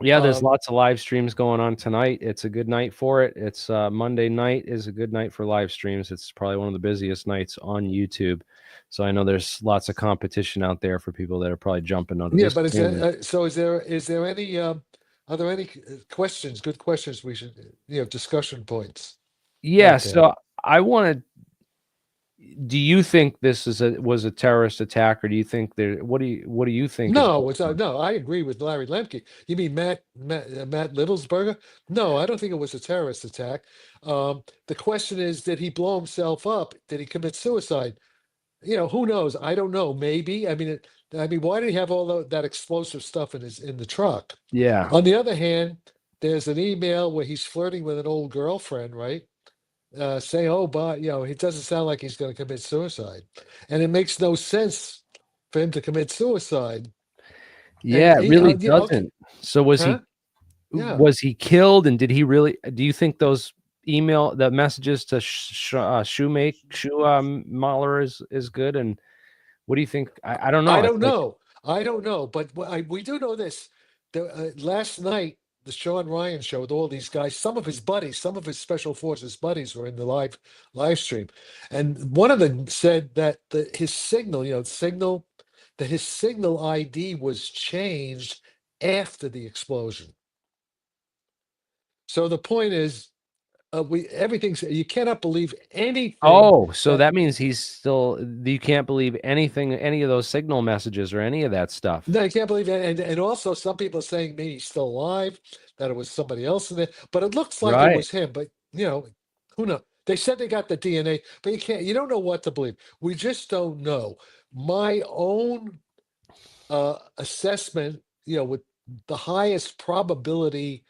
Yeah, there's Um, lots of live streams going on tonight. It's a good night for it. It's Monday night is a good night for live streams. It's probably one of the busiest nights on YouTube. So I know there's lots of competition out there for people that are probably jumping onto Yeah, this. but bandwagon. so is there any are there any questions, good questions we should discussion points Yeah, out there? so I want to. Do you think this was a terrorist attack, or do you think there? What do you think? is No, going it's on? no. I agree with Larry Lemke. You mean Matt Livelsberger? No, I don't think it was a terrorist attack. The question is, did he blow himself up? Did he commit suicide? Who knows? I don't know. Maybe. I mean, why did he have all that explosive stuff in the truck? Yeah, On the other hand, there's an email where he's flirting with an old girlfriend, right? Saying, "Oh, but it doesn't sound like he's going to commit suicide," and it makes no sense for him to commit suicide. And yeah, it really yeah, okay, doesn't. So was huh? he Yeah, killed, and did he really? Do you think those the messages to Mahler is good? And what do you think? I don't know. I It's don't like, know. I don't know, but we do know this. Last night, the Shawn Ryan show with all these guys, some of his buddies, some of his special forces buddies were in the live stream, and one of them said that his signal, that his signal ID was changed after the explosion. So the point is, everything's you cannot believe anything oh, so that. that means he's still. You can't believe anything, any of those signal messages or any of that stuff. No, I can't believe that. And also, some people are saying maybe he's still alive, that it was somebody else in there, but it looks like it Right. was him. But who knows? They said they got the DNA, but you don't know what to believe. We just don't know. My own assessment, with the highest probability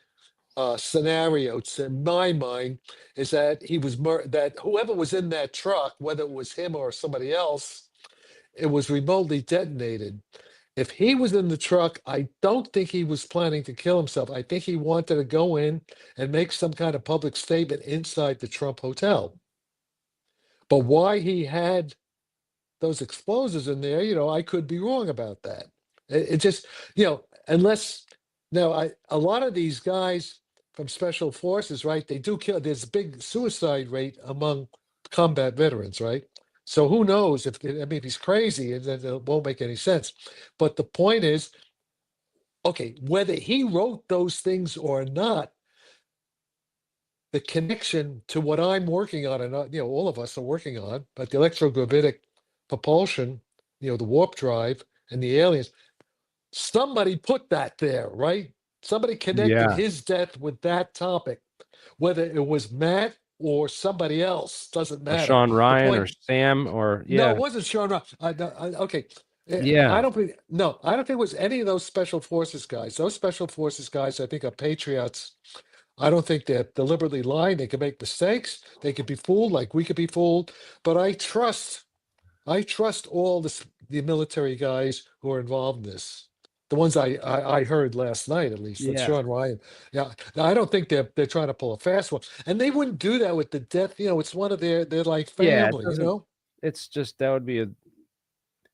scenario in my mind is that that whoever was in that truck, whether it was him or somebody else, it was remotely detonated. If he was in the truck, I don't think he was planning to kill himself. I think he wanted to go in and make some kind of public statement inside the Trump hotel. But why he had those explosives in there, I could be wrong about that. It just, unless now a lot of these guys from special forces, right? They do kill. There's a big suicide rate among combat veterans, right? So who knows if he's crazy, and then it won't make any sense. But the point is, okay, whether he wrote those things or not, the connection to what I'm working on, and all of us are working on, but the electrogravitic propulsion, the warp drive and the aliens, somebody put that there, right? Somebody connected Yeah. his death with that topic, whether it was Matt or somebody else, doesn't Or matter. Shawn The Ryan or point, Sam or no, yeah. it wasn't Shawn Ryan. Okay. Yeah. I don't think, no, I don't think it was any of those special forces guys. Those special forces guys, I think, are patriots. I don't think they're deliberately lying. They can make mistakes. They could be fooled like we could be fooled. But I trust all the military guys who are involved in this. The ones I heard last night, at least, that Yeah. Shawn Ryan. Yeah, now, I don't think they're trying to pull a fast one, and they wouldn't do that with the death. It's one of their like Yeah, it family. doesn't it's just that would be a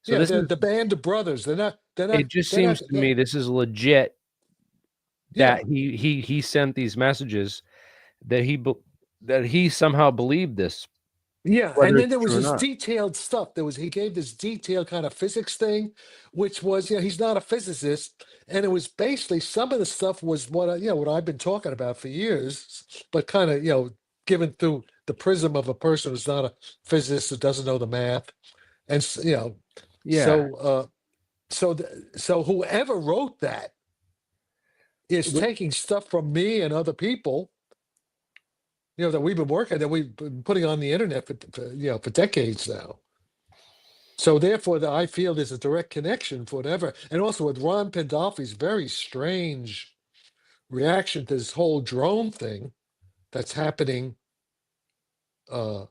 so Yeah, this they're is the band of brothers. They're not. They're not. it just They're not. seems to me this is legit Yeah, that he sent these messages that that he somehow believed this, yeah, and whether then it's there was true or this not. detailed stuff. He gave this detailed kind of physics thing, which was he's not a physicist, and it was basically some of the stuff was what what I've been talking about for years, but kind of given through the prism of a person who's not a physicist, who doesn't know the math, and Yeah. so so whoever wrote that is taking stuff from me and other people, that we've been working, that we've been putting on the internet for decades now. So therefore, I feel there's a direct connection for whatever. And also with Ron Pandolfi's very strange reaction to this whole drone thing that's happening all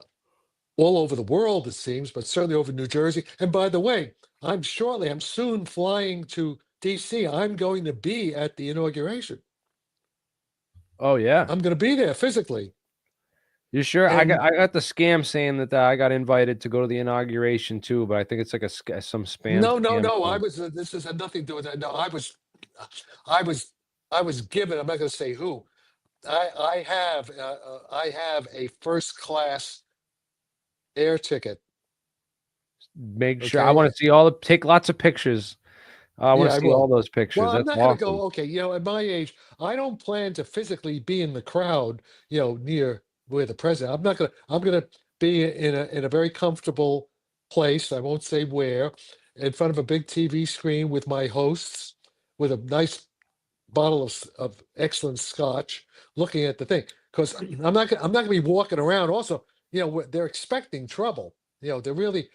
over the world, it seems, but certainly over New Jersey. And by the way, I'm soon flying to DC. I'm going to be at the inauguration. Oh yeah. I'm going to be there physically. You sure? And I got the scam saying that I got invited to go to the inauguration too, but I think it's like some spam. no, scam I thing. was. This has had nothing to do with that. No, I was given. I'm not going to say who. I have a first class air ticket. Make sure. I Okay. want to see take lots of pictures. I want Yeah, to I see all will. those pictures. Well, I'm That's not going to awesome. go. Okay, at my age, I don't plan to physically be in the crowd. Near where the president. I'm not going to. I'm going to be in a very comfortable place. I won't say where, in front of a big TV screen with my hosts, with a nice bottle of excellent scotch, looking at the thing. Because I'm not going to be walking around. Also, they're expecting trouble. They're really.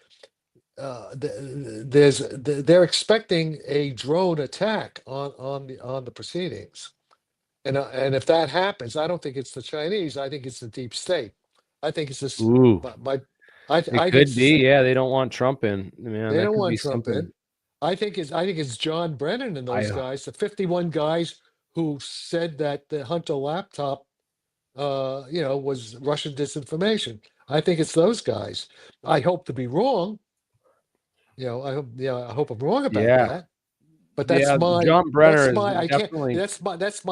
They're expecting a drone attack on the proceedings, and if that happens, I don't think it's the Chinese. I think it's the deep state. I think it's this. Ooh, I it think could it's be. Yeah, they don't want Trump in. Man, they that don't could be want Trump something. in. I think it's John Brennan and those guys, the 51 guys who said that the Hunter laptop, was Russian disinformation. I think it's those guys. I hope to be wrong. I hope I'm wrong about Yeah, that. But yeah. John Brenner is I can't, definitely. that's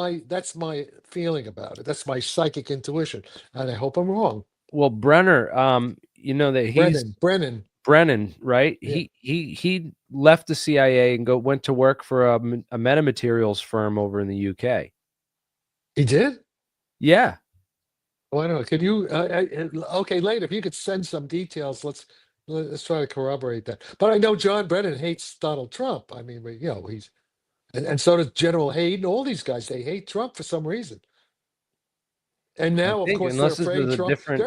my feeling about it. That's my psychic intuition. And I hope I'm wrong. Well, Brenner. That he's Brennan. right? Yeah. He left the CIA and went to work for a metamaterials firm over in the UK. He did? Yeah. Oh, I don't know. Could you, okay, later, if you could send some details, let's try to corroborate that. But I know John Brennan hates Donald Trump. I mean, and so does General Hayden. All these guys, they hate Trump for some reason. And I now, of think course, they're unless this afraid is a Trump. different.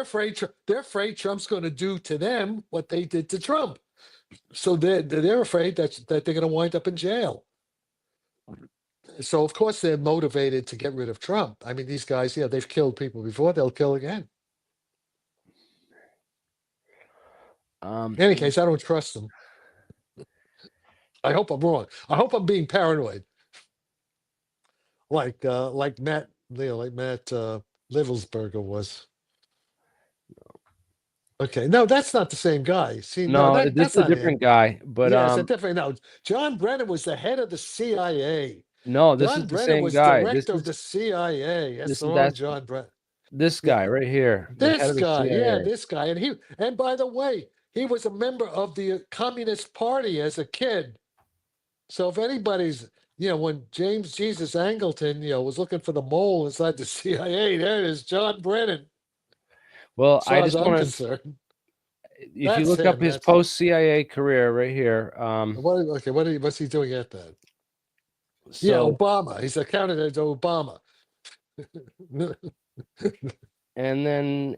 They're afraid Trump's going to do to them what they did to Trump. So they're afraid that they're going to wind up in jail. So of course they're motivated to get rid of Trump. I mean, these guys, they've killed people before; they'll kill again. In any case, I don't trust them. I hope I'm wrong. I hope I'm being paranoid, like Matt Livelsberger was. Okay, no, that's not the same guy. See, no, No, this that's is a not him. different guy. But Yeah, it's a different. No, John Brennan was the head of the CIA. no, this John is the Brennan same was guy. director of the CIA. That's the wrong That's John Brennan. this Yeah. guy right here, the head This of the guy, CIA. this guy, and by the way, he was a member of the Communist Party as a kid. So if anybody's, when James Jesus Angleton, was looking for the mole inside the CIA, there it is, John Brennan. Well, As far I as just I'm want to. concerned, If you that's look up him. his That's post CIA career right here, what's he doing at that? Yeah, so Obama. He's a candidate to Obama. and then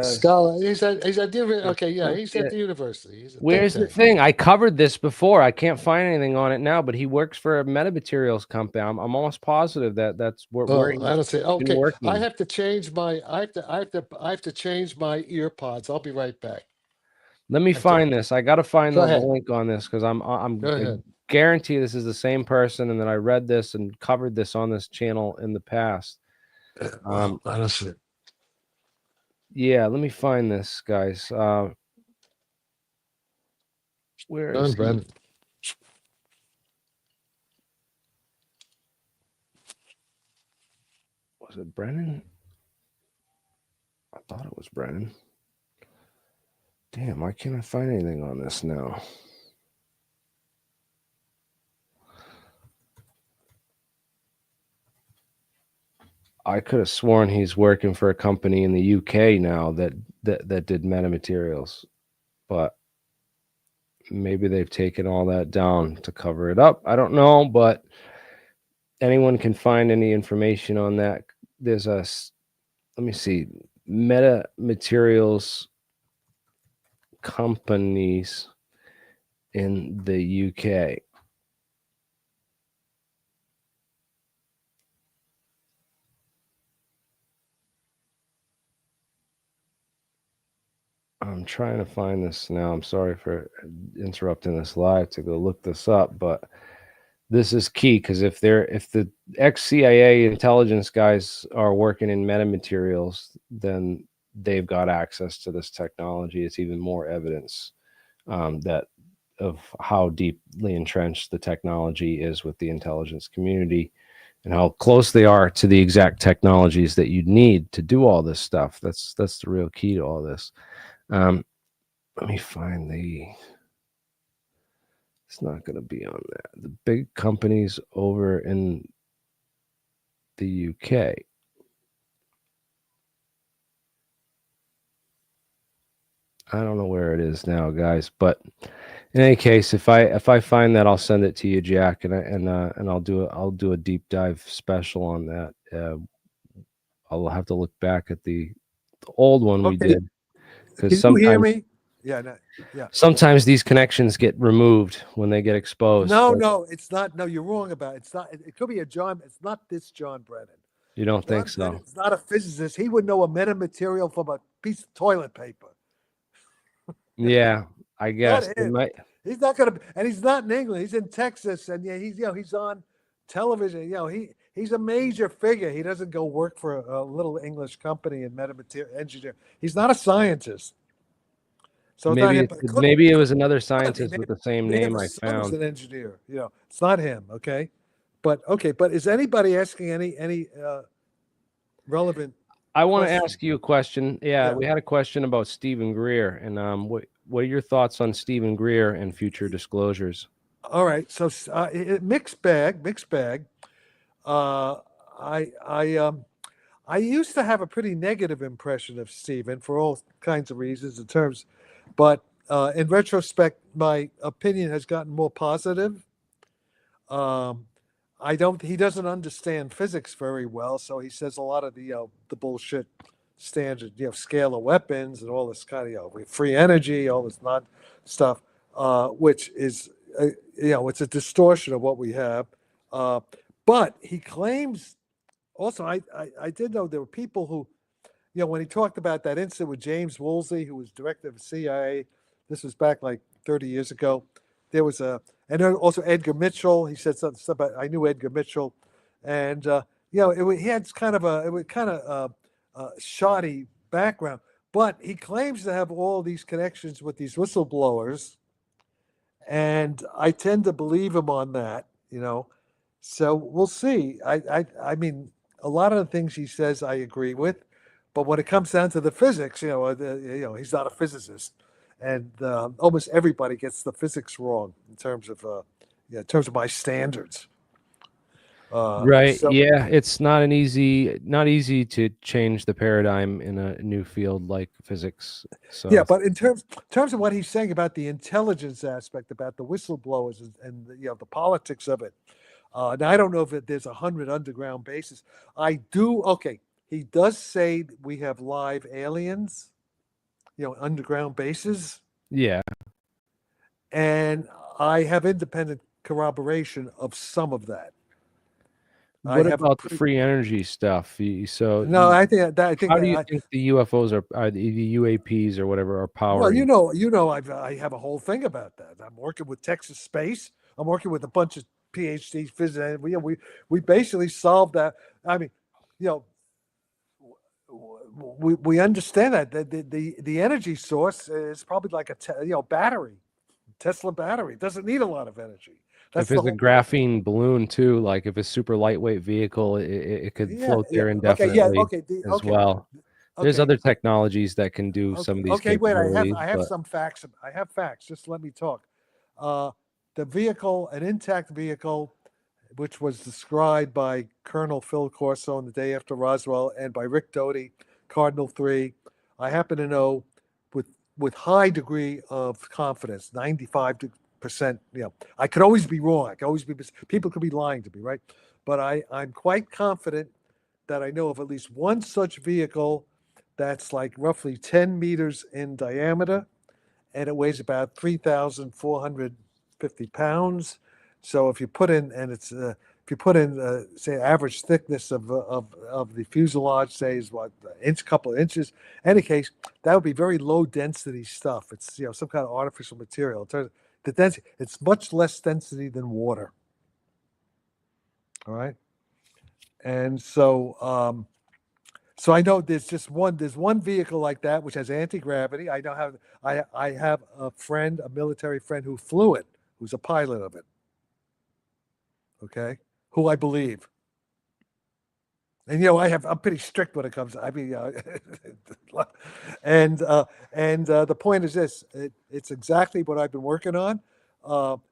Scholar. He's at okay, yeah, he's at yeah. the university. He's a think Where's the tank. thing? I covered this before. I can't find anything on it now, but he works for a metamaterials company. I'm almost positive that's where Oh, I he's don't say. been Okay, working. I have to change my. I have to change my ear pods. I'll be right back. Let me find this. I got to find Go the ahead. link on this because Go I ahead. guarantee this is the same person, and that I read this and covered this on this channel in the past. I don't see it. Yeah, let me find this, guys. Where John is he? Brennan. Was it Brennan? I thought it was Brennan. Damn, why can't I find anything on this now? I could have sworn he's working for a company in the UK now that did metamaterials, but maybe they've taken all that down to cover it up. I don't know, but anyone can find any information on that, there's let me see, Meta Materials companies in the UK. I'm trying to find this now. I'm sorry for interrupting this live to go look this up, but this is key, because if the ex-CIA intelligence guys are working in metamaterials, then they've got access to this technology. It's even more evidence that of how deeply entrenched the technology is with the intelligence community, and how close they are to the exact technologies that you need to do all this stuff. That's the real key to all this. Let me find it's not going to be on there. The big companies over in the UK. I don't know where it is now, guys, but in any case, if I find that, I'll send it to you, Jack, and I'll do a deep dive special on that. I'll have to look back at the old one we Okay. did, because Can you hear sometimes me? Yeah, no, yeah. sometimes these connections get removed when they get exposed. No, so no, it's not. No, you're wrong about it. It's not. It could be a John. It's not this John Brennan. you don't think John so? Brennan's not a physicist. He would know a metamaterial from a piece of toilet paper. Yeah, I guess Not it him. might. He's not gonna, and he's not in England. He's in Texas, and yeah, he's on television. He's a major figure. He doesn't go work for a little English company in metamaterial engineer. He's not a scientist. So it's not Maybe him. But maybe it was another could be. scientist with the same Maybe name his I son was found. an engineer. It's not him. Okay, but is anybody asking any relevant? I want to question? ask you a question. Yeah, Yeah. we had a question about Stephen Greer, and what are your thoughts on Stephen Greer and future disclosures? All right. So mixed bag. Mixed bag. Uh, I used to have a pretty negative impression of Stephen for all kinds of reasons but in retrospect, my opinion has gotten more positive. Um, he doesn't understand physics very well, so he says a lot of the bullshit standard, scale of weapons and all this kind of, free energy, all this not stuff, which is, it's a distortion of what we have. But he claims also, I did know there were people who, when he talked about that incident with James Woolsey, who was director of the CIA, this was back like 30 years ago. There was and then also Edgar Mitchell. He said something about, I knew Edgar Mitchell, and he had kind of shoddy background, but he claims to have all these connections with these whistleblowers, and I tend to believe him on that. So we'll see. I mean, a lot of the things he says I agree with, but when it comes down to the physics, he's not a physicist, and almost everybody gets the physics wrong in terms of my standards. Right. So Yeah, it's not easy to change the paradigm in a new field like physics. So yeah, but in terms of what he's saying about the intelligence aspect, about the whistleblowers and the politics of it. Now I don't know if there's 100 underground bases. I do. Okay, he does say we have live aliens, underground bases, yeah. and I have independent corroboration of some of that. What about the free energy stuff? No, I think how do you think the UFOs are the UAPs or whatever are powering? Well, I have a whole thing about that. I'm working with Texas Space. I'm working with a bunch of PhD physicists. We basically solved that. I mean, we understand that the energy source is probably like a battery, Tesla battery. It doesn't need a lot of energy. That's If it's the a whole graphene balloon too, like if it's super lightweight vehicle, it could float there Okay, yeah, indefinitely okay, as well. There's okay. other technologies that can do some of these Okay, wait. capabilities. I have but some facts. I have facts. Just let me talk. The vehicle, an intact vehicle, which was described by Colonel Phil Corso on the day after Roswell and by Rick Doty, Cardinal 3. I happen to know with high degree of confidence, 95% 100%. I could always be wrong. I could always be. People could be lying to me, right? But I'm quite confident that I know of at least one such vehicle that's like roughly 10 meters in diameter, and it weighs about 3,450 pounds. So if you put in, and it's say average thickness of the fuselage, say is what, couple of inches. In any case, that would be very low density stuff. It's some kind of artificial material. In terms of the density, it's much less density than water. All right, and so so I know there's one vehicle like that which has anti-gravity. I have a military friend who flew it, who's a pilot of it. Okay, who I believe. And I'm pretty strict when it comes. And the point is this: it's exactly what I've been working on.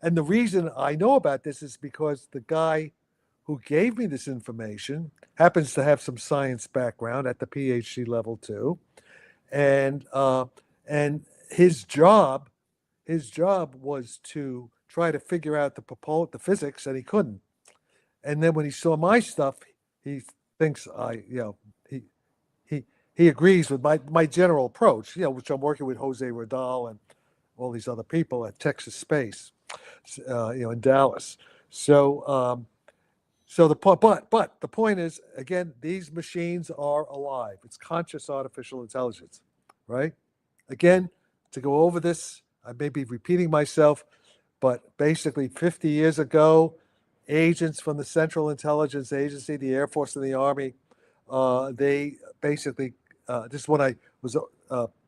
And the reason I know about this is because the guy who gave me this information happens to have some science background at the PhD level too, and his job was to try to figure out the physics, and he couldn't. And then when he saw my stuff, he thinks he agrees with my general approach, which I'm working with Jose Rodal and all these other people at Texas Space, in Dallas. So the point is, again, these machines are alive. It's conscious artificial intelligence, right? Again, to go over this, I may be repeating myself, but basically 50 years ago, agents from the Central Intelligence Agency, the Air Force and the Army, they basically, this is when I was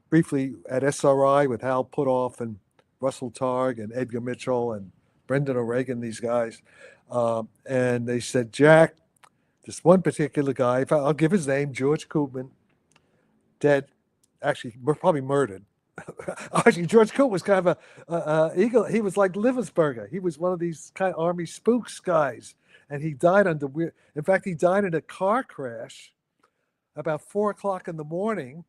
briefly at SRI with Hal Puthoff and Russell Targ and Edgar Mitchell and Brendan O'Regan, these guys. And they said, Jack, this one particular guy, I'll give his name, George Koopman, dead, actually probably murdered. Actually, George Koopman was kind of a eagle. He was like Livelsberger. He was one of these kind of Army spooks guys, and he died under weird. In fact, he died in a car crash about 4:00 in the morning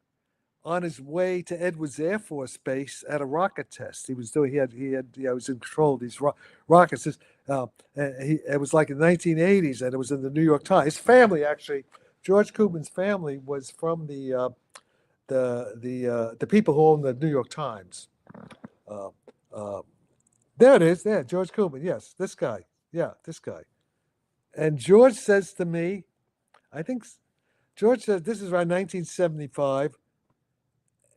on his way to Edwards Air Force Base at a rocket test. He was in control of these rockets. It was like in the 1980s, and it was in the New York Times. His family, actually, George Koopman's family was from the people who own the New York Times. There it is. There, George Koopman. Yes, this guy. Yeah, this guy. And George says to me, I think George says this is around 1975,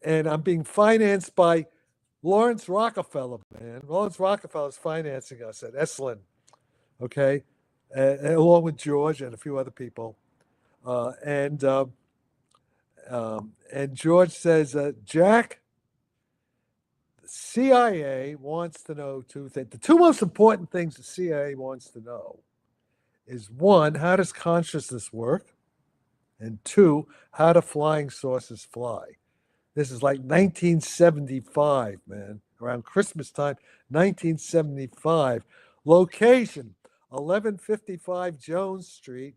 and I'm being financed by Lawrence Rockefeller, man. Lawrence Rockefeller is financing us at Esalen, okay, along with George and a few other people. And George says, Jack, the CIA wants to know two things. The two most important things the CIA wants to know is, one, how does consciousness work? And two, how do flying saucers fly? This is like 1975, man, around Christmas time, 1975. Location, 1155 Jones Street,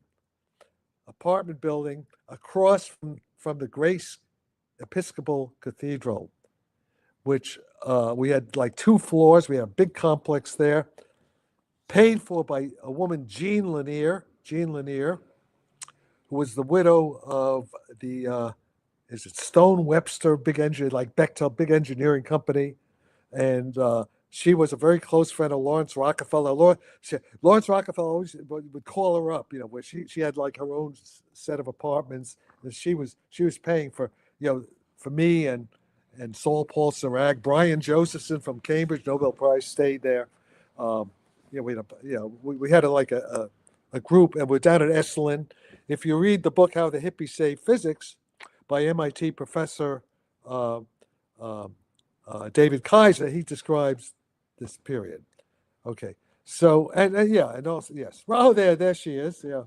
apartment building across from the Grace Episcopal Cathedral, which we had like 2 floors. We had a big complex there, paid for by a woman, Jean Lanier, who was the widow of the Stone Webster, big engine, like Bechtel, big engineering company, and she was a very close friend of Lawrence Rockefeller. Lawrence Rockefeller always would call her up, where she had like her own set of apartments, and she was paying for for me and Saul Paul Sarag, Brian Josephson from Cambridge, Nobel Prize, stayed there. We had a group, and we're down at Esalen. If you read the book How the Hippies Saved Physics by MIT professor David Kaiser, he describes this period. Okay, so and also yes. Oh, there she is. Yeah.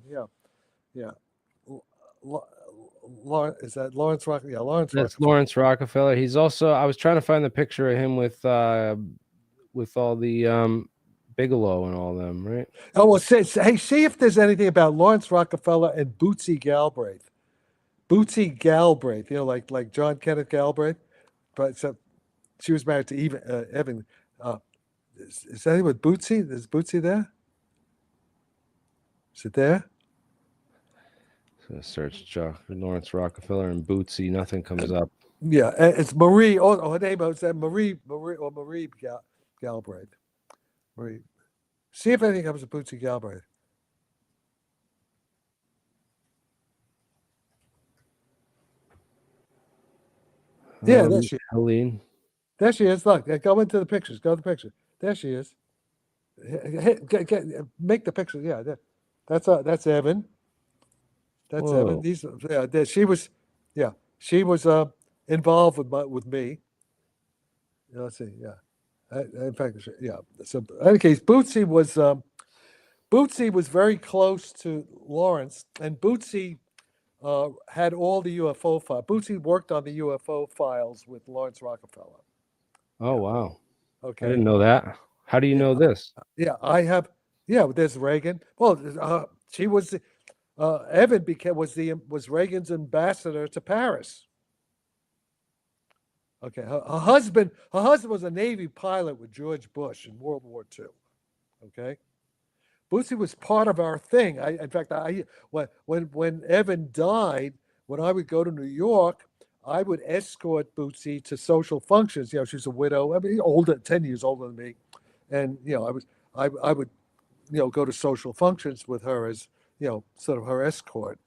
Is that Lawrence Rockefeller? Yeah, Lawrence. That's Lawrence Rockefeller. He's also. I was trying to find the picture of him with all the Bigelow and all them, right? Oh well, see if there's anything about Lawrence Rockefeller and Bootsy Galbraith. Bootsy Galbraith, like John Kenneth Galbraith, but so she was married to Evan. Is that with Bootsy? Is Bootsy there? Is it there? So search Lawrence Rockefeller and Bootsy. Nothing comes up. Yeah, it's Marie. Oh, her name was Marie Galbraith. Marie. See if anything comes to Bootsy Galbraith. Yeah, there she is. Helene. There she is. Look, go into the pictures. Go to the picture. There she is. Make the picture. Yeah, that's Evan. That's Whoa. Evan. She was involved with me. Let's see. Yeah, in fact, yeah. So, in any case, Bootsy was very close to Lawrence, and Bootsy had all the UFO files. Bootsy worked on the UFO files with Lawrence Rockefeller. Oh, wow. Okay. I didn't know that. How do you know this? Yeah, I have. Yeah, there's Reagan. Well, she was. Evan was Reagan's ambassador to Paris. Okay, her husband was a Navy pilot with George Bush in World War II. Okay, Bootsy was part of our thing. In fact, when Evan died, when I would go to New York, I would escort Bootsy to social functions. You know, she's a widow. I mean, 10 years older than me, and I would go to social functions with her as sort of her escort.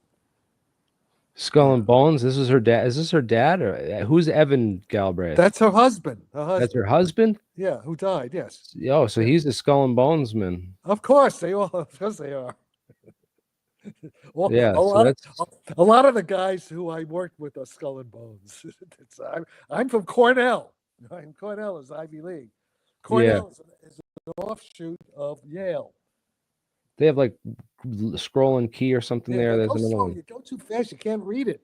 Skull and Bones. This is her dad. Is this her dad, or who's Evan Galbraith? That's her husband. That's her husband. Yeah, who died? Yes. Oh, so he's the Skull and Bones man. Of course they are. Of course they are. Well, Yeah, a lot of the guys who I worked with are Skull and Bones. I'm from Cornell. Cornell is Ivy League. Cornell is an offshoot of Yale. They have like scroll and key or something there. There's another one. You go too fast, you can't read it.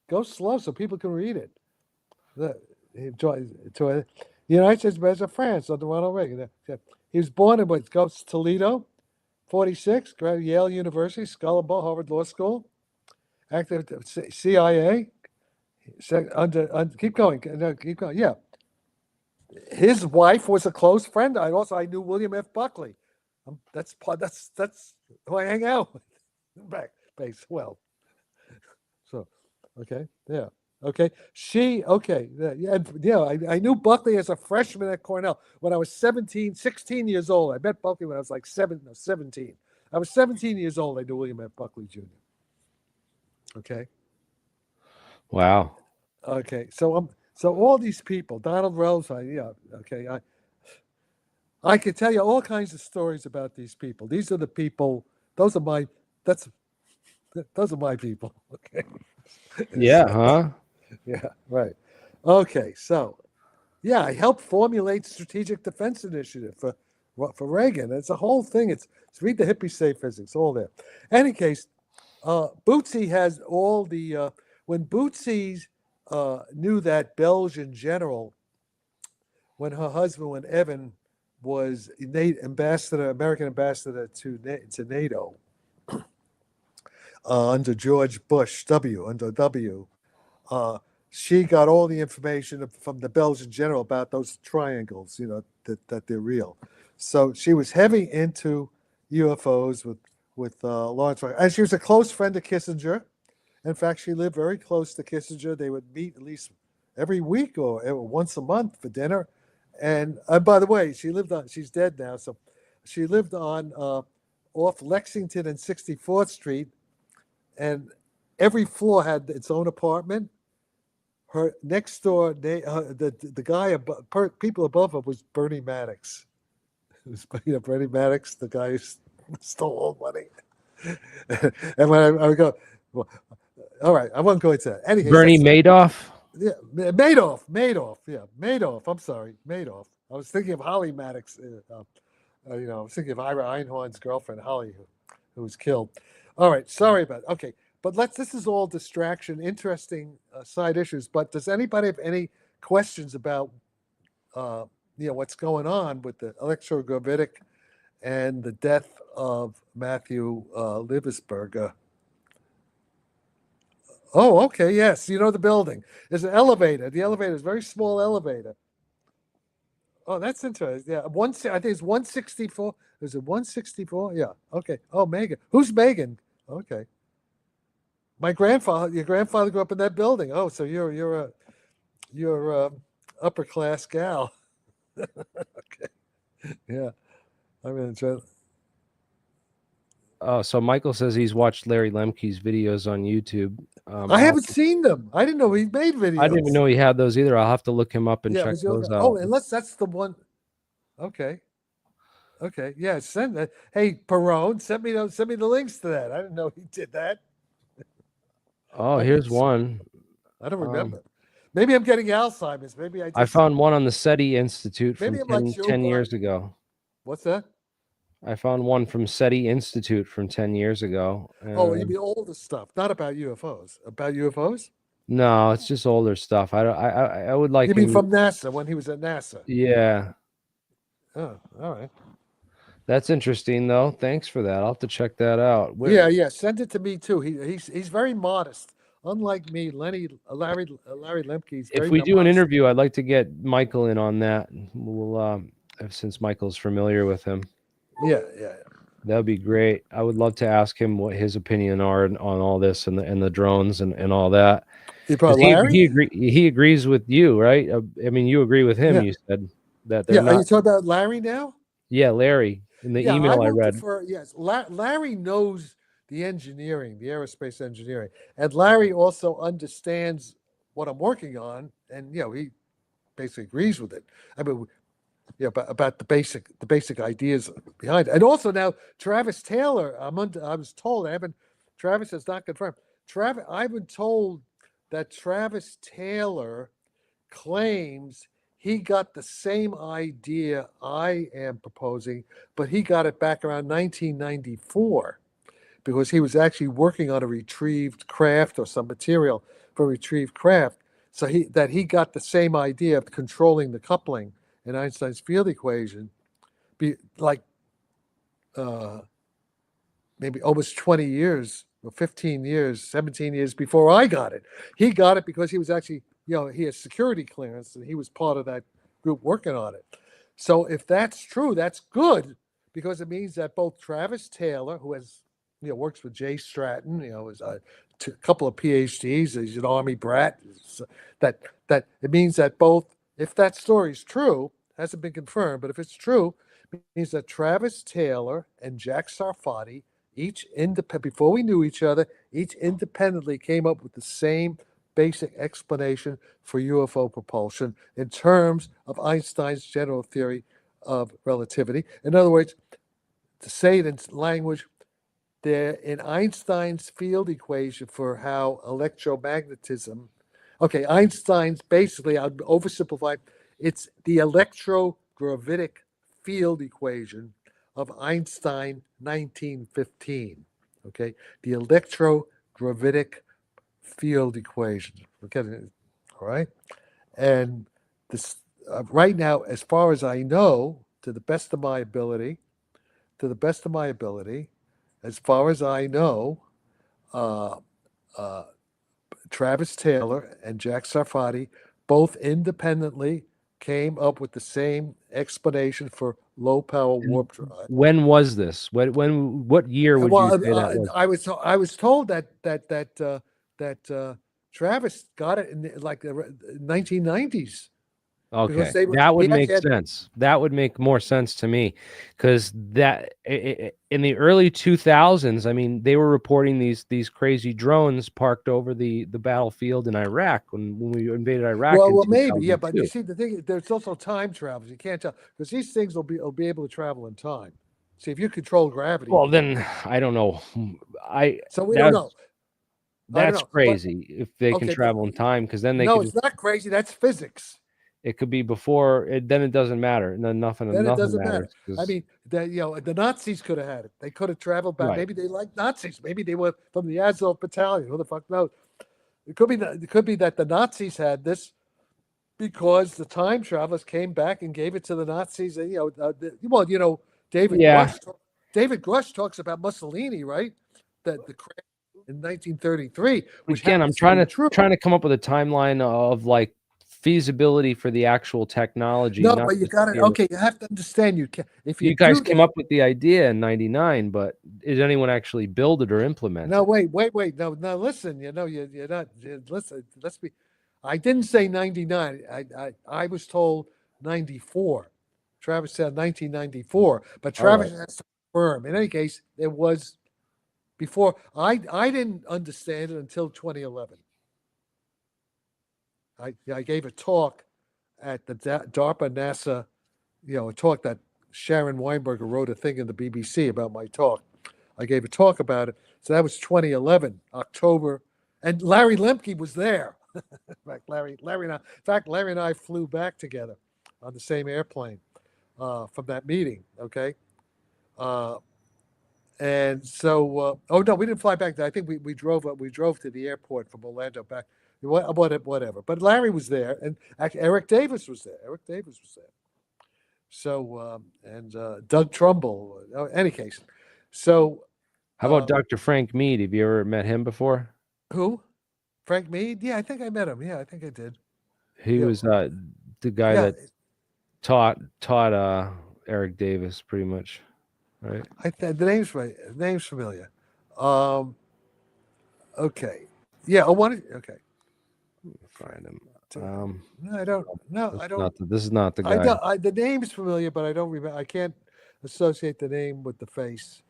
Go slow so people can read it. The United States President of France under Ronald Reagan. He was born in Toledo, 46, graduated Yale University, Skull and Bones, Harvard Law School, active at CIA. Keep going. Yeah. His wife was a close friend. I knew William F. Buckley. That's who I hang out with. Back base. Well, so okay, yeah, okay. I knew Buckley as a freshman at Cornell when I was 16 years old. I met Buckley when I was like 17. I was 17 years old. I knew William F. Buckley Jr. Okay. Wow. Okay, so all these people, Donald Rose, okay, I could tell you all kinds of stories about these people. These are the people. Those are my people. Okay. Yeah. Huh. Yeah. Right. Okay. So, yeah, I helped formulate strategic defense initiative for Reagan. It's a whole thing. It's read the hippie say physics. All there. Any case, Bootsy has all the when Bootsy knew that Belgian general, when Evan was American ambassador to NATO under George Bush W. She got all the information from the Belgian general about those triangles, that they're real. So she was heavy into UFOs with Lawrence Ryan, and she was a close friend of Kissinger. In fact, she lived very close to Kissinger. They would meet at least every week or once a month for dinner. And by the way, she's dead now. So she lived on off Lexington and 64th Street, and every floor had its own apartment. Her next door, the guy people above her was Bernie Maddox. It was Bernie Maddox, the guy who stole all money. And when I would go, well, all right, I won't go into that. Anyway, Bernie Madoff. Yeah, Madoff. Yeah, Madoff. I'm sorry, Madoff. I was thinking of Holly Maddox. I was thinking of Ira Einhorn's girlfriend, Holly, who was killed. All right, sorry about it. Okay, but this is all distraction, interesting side issues. But does anybody have any questions about, what's going on with the electrogravitic and the death of Matthew Livelsberger? Oh, okay, yes. The building. There's an elevator. The elevator is a very small elevator. Oh, that's interesting. Yeah, I think it's 164. Is it 164? Yeah. Okay. Oh, Megan. Who's Megan? Okay. My grandfather. Your grandfather grew up in that building. Oh, so you're a upper class gal. Okay. Yeah. I mean, Oh, so Michael says he's watched Larry Lemke's videos on YouTube. I haven't seen them. I didn't know he made videos. I didn't even know he had those either. I'll have to look him up and check those out. Oh, unless that's the one. Okay. Okay. Yeah. Send that. Hey, Perone, send me the links to that. I didn't know he did that. Oh, here's one. I don't remember. Maybe I'm getting Alzheimer's. Maybe I found one on the SETI Institute from Maybe I'm like 10 years ago. What's that? I found one from SETI Institute from 10 years ago. Oh, you mean older stuff, not about UFOs. About UFOs? No, it's just older stuff. I would like. You mean from NASA when he was at NASA? Yeah. Oh, all right. That's interesting, though. Thanks for that. I'll have to check that out. Yeah. Send it to me too. He's very modest, unlike me. Larry Lemke's. If we do an interview, I'd like to get Michael in on that. We'll since Michael's familiar with him. Yeah. That'd be great. I would love to ask him what his opinion are on all this and the drones and all that. He agrees with you, right? I mean, you agree with him. Yeah. You said that. Are you talking about Larry now? Yeah, Larry. In the email I read. Yes, Larry knows the engineering, the aerospace engineering, and Larry also understands what I'm working on, and he basically agrees with it. I mean, about the basic ideas behind it. And also now Travis Taylor, I was told, Travis has not confirmed. I've been told that Travis Taylor claims he got the same idea I am proposing, but he got it back around 1994 because he was actually working on a retrieved craft or some material for retrieved craft. So he got the same idea of controlling the coupling in Einstein's field equation, maybe almost 20 years or 15 years, 17 years before I got it. He got it because he was actually, he has security clearance and he was part of that group working on it. So if that's true, that's good because it means that both Travis Taylor, who has, works with Jay Stratton, is a couple of PhDs, he's an Army brat, that it means that both, if that story is true, hasn't been confirmed, but if it's true, it means that Travis Taylor and Jack Sarfati, before we knew each other, each independently came up with the same basic explanation for UFO propulsion in terms of Einstein's general theory of relativity. In other words, to say it in language, in Einstein's field equation for how electromagnetism, Einstein's basically, I'd oversimplify, it's the electrogravitic field equation of Einstein 1915. The electrogravitic field equation. All right. And this right now, as far as I know, to the best of my ability, as far as I know, Travis Taylor and Jack Sarfati both independently came up with the same explanation for low power warp drive. When was this? What year would you say that was? I was told that Travis got it in the 1990s. Okay, that would make sense. That would make more sense to me, because that in the early 2000s, I mean, they were reporting these crazy drones parked over the battlefield in Iraq when we invaded Iraq. Well, maybe, yeah, but you see, the thing, there's also time travel. You can't tell because these things will be able to travel in time. See, if you control gravity. Well, then I don't know. So we don't know. That's crazy if they can travel in time, because then they. No, it's not crazy. That's physics. It could be before. Then it doesn't matter. Then nothing. Then it doesn't matters. Matter. I mean, the Nazis could have had it. They could have traveled back. Right. Maybe they like Nazis. Maybe they were from the Azov battalion. Who the fuck knows? It could be that the Nazis had this because the time travelers came back and gave it to the Nazis. And David Grush talks about Mussolini, right? That the crash in 1933. Which again, I'm trying to come up with a timeline of like feasibility for the actual technology. No, not but you just got it. theory. Okay, you have to understand. You can if you You guys do came that. up with the idea in '99, but did anyone actually build it or implement No, it? wait. No, listen. You're not. Listen. Let's be. I didn't say 99. I was told 94. Travis said 1994, but All right. Travis has to confirm. In any case, it was before. I didn't understand it until 2011. I gave a talk at the DARPA NASA, a talk that Sharon Weinberger wrote a thing in the BBC about my talk. I gave a talk about it. So that was 2011, October, and Larry Lemke was there. In fact, Larry and I flew back together on the same airplane from that meeting. Okay, and so oh no, we didn't fly back. I think we drove to the airport from Orlando back. Whatever. But Larry was there, and actually Eric Davis was there. So and Doug Trumbull. Any case, so How about Dr. Frank Mead? Have you ever met him before? who? Frank Mead? Yeah, I think I met him. Yeah, I think I did. He Yeah. was the guy Yeah, that taught Eric Davis pretty much, right? the name's right. The name's familiar. Okay. Yeah. Okay. Find him. No, I don't. No, I don't. This is not the I guy. don't. The name's familiar, but I don't remember. I can't associate the name with the face.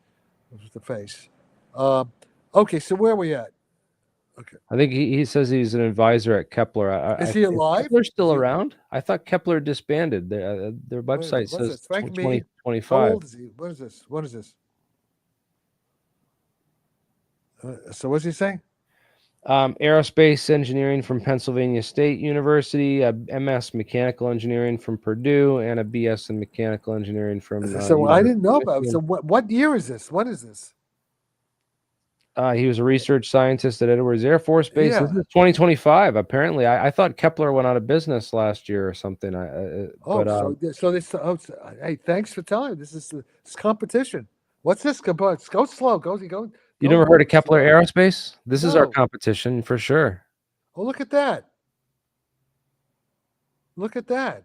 Okay. So where are we at? Okay. I think he says he's an advisor at Kepler. Is he alive? Kepler still Is he- around? I thought Kepler disbanded. Their website what is says this? Frank Mead? 2025. How old is he? What is this? So what's he saying? Aerospace engineering from Pennsylvania State University, a MS mechanical engineering from Purdue, and a BS in mechanical engineering from. So I didn't know University of about. So Michigan. what year is this? What is this? He was a research scientist at Edwards Air Force Base. Yeah. This is 2025. Apparently, I thought Kepler went out of business last year or something. Hey, thanks for telling me. This is competition. What's this? Go slow. Go. You never heard of Kepler slow. Aerospace? This is our No. competition for sure. Oh, look at that. Look at that.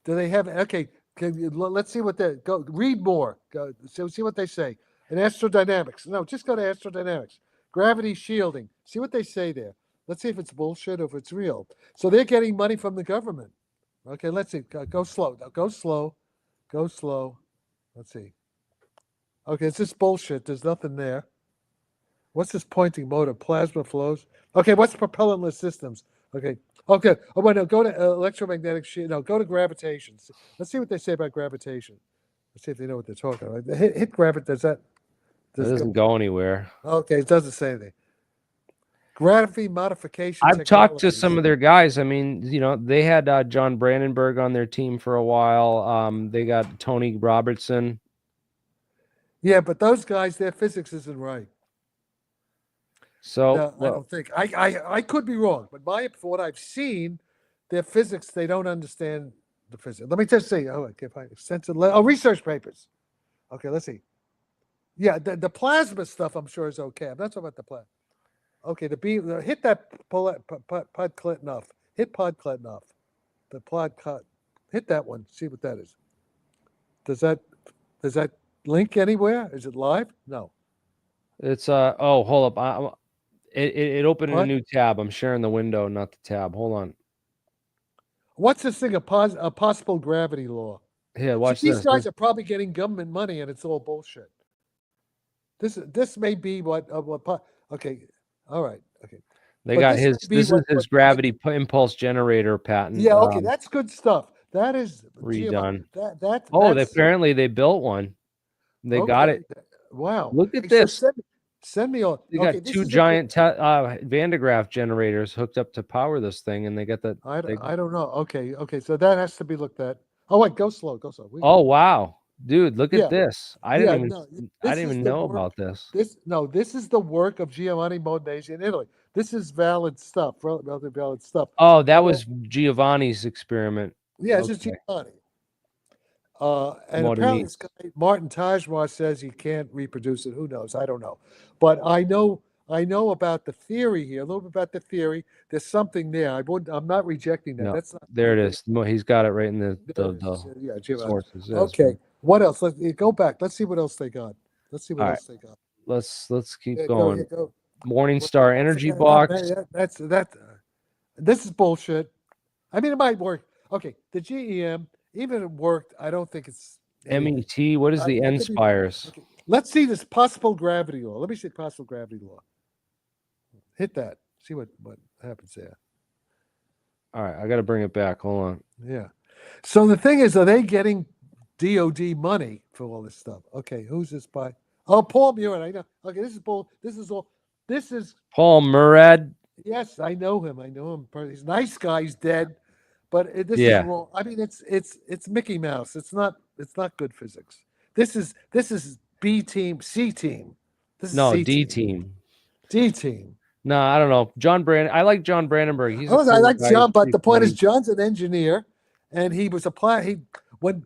Do they have? Okay. Let's see what they go. Read more. Go. See what they say. In astrodynamics. No, just go to astrodynamics. Gravity shielding. See what they say there. Let's see if it's bullshit or if it's real. So they're getting money from the government. Okay, let's see. Go slow. Go slow. Go slow. Let's see. Okay, it's just bullshit. There's nothing there. What's this pointing motor? Plasma flows. Okay, what's propellantless systems? Okay. Oh, wait, no, go to electromagnetic shield. No, go to gravitation. Let's see what they say about gravitation. Let's see if they know what they're talking about. Hit gravity. It doesn't go anywhere. Okay, it doesn't say anything. Gravity modification. I've talked to some of their guys. I mean, they had John Brandenburg on their team for a while. They got Tony Robertson. Yeah, but those guys, their physics isn't right. So No, I don't think. I could be wrong, but for what I've seen, their physics, they don't understand the physics. Let me just say, I can't find extensive. Research papers. Okay, let's see. Yeah, the plasma stuff I'm sure is okay. I'm not talking about the plasma. Okay, hit that Podkletnov. Hit Podkletnov. The Podklet. Hit that one. See what that is. Does that link anywhere? Is it live? No. it's oh, hold up. It opened in a What? new tab. I'm sharing the window, not the tab. Hold on. What's this thing? A possible gravity law. Here, watch These this. guys are probably getting government money, and it's all bullshit. This may be what. Okay, all right, okay. They But got this his. would be This is what- his what- gravity impulse generator patent. Yeah, okay, that's good stuff. That is redone. That's Apparently they built one. They got it. Wow. Look at Hey, this. So send me all. They Okay, got this two is a- giant Van de Graaff generators hooked up to power this thing, and they got that. I don't know. Okay, so that has to be looked at. Oh wait, go slow. Oh wow, dude, look Yeah. at this! I Yeah, didn't no, even this is know the work- about this. This is the work of Giovanni Monesi in Italy. This is valid stuff, relatively valid stuff. Oh, that was Giovanni's experiment. Yeah, this is Okay. Giovanni. And Motor apparently needs. this guy, Martin Tajmar says he can't reproduce it. Who knows? I don't know. But I know I know about the theory here, a little bit about the theory. There's something there. I'm not rejecting that. No, That's not there it is. He's got it right in the There it is. the Yeah, Jim. sources. Yes. Okay. What else? Let's go back. Let's see what else they got. Let's see what All right. else they got. Let's keep Yeah, going. go. Morningstar Energy Box. That's that. This is bullshit. I mean, it might work. Okay, the GEM, even if it worked, I don't think it's anything. MET. What is the It could be- Nspires? okay. Let's see this possible gravity law. Let me see possible gravity law. Hit that. See what happens there. All right, I got to bring it back. Hold on. Yeah. So the thing is, are they getting DOD money for all this stuff? Okay, who's this by? Oh, Paul Murin. I know. Okay, this is Paul. This is Paul Murad. yes, I know him. He's a nice guy. He's dead, but this Yeah. is wrong. I mean, it's Mickey Mouse. It's not good physics. This is B team, C team. This is No, C D team. D team. No, I don't know. John Brand. I like John Brandenburg. He's. I cool like guy. John, but He's the point is, funny. John's an engineer, and he was when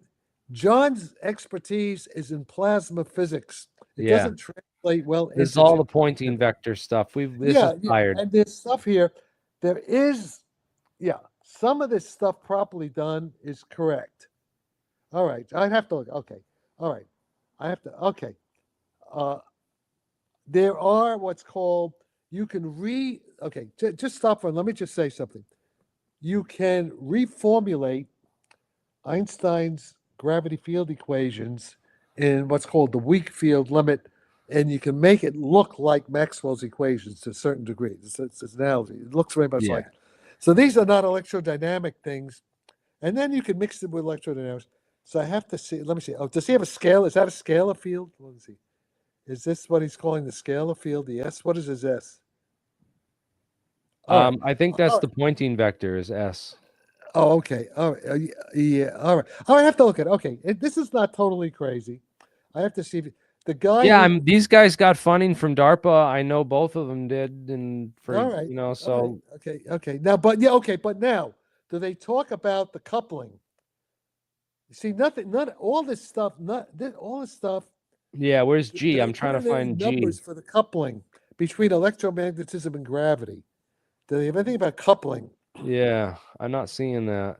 John's expertise is in plasma physics. It Yeah. doesn't translate well. It's into all the geometry. pointing vector stuff. This is tired. And there's stuff here. There is, some of this stuff properly done is correct. All right, I'd have to look. Okay, all right, I have to. Okay, there are what's called you can Okay, just stop for. Let me just say something. You can reformulate Einstein's gravity field equations in what's called the weak field limit, and you can make it look like Maxwell's equations to a certain degree. It's an analogy. It looks very much like it. So these are not electrodynamic things. And then you can mix it with electrodynamics. So I have to see. Let me see. Oh, does he have a scale? Is that a scalar field? Let me see. Is this what he's calling the scalar field? The S? What is his S? All right. I think that's the pointing vector is S. Oh, okay. All right. Yeah. All right. I have to look at it. Okay. This is not totally crazy. I have to see if the guy. Yeah, these guys got funding from DARPA. I know both of them did, and All right. so all right. Okay. Now, but now, do they talk about the coupling? You see, all this stuff. All this stuff. yeah. Where's G? they I'm trying to put in any find G. numbers for the coupling between electromagnetism and gravity. Do they have anything about coupling? Yeah, I'm not seeing that.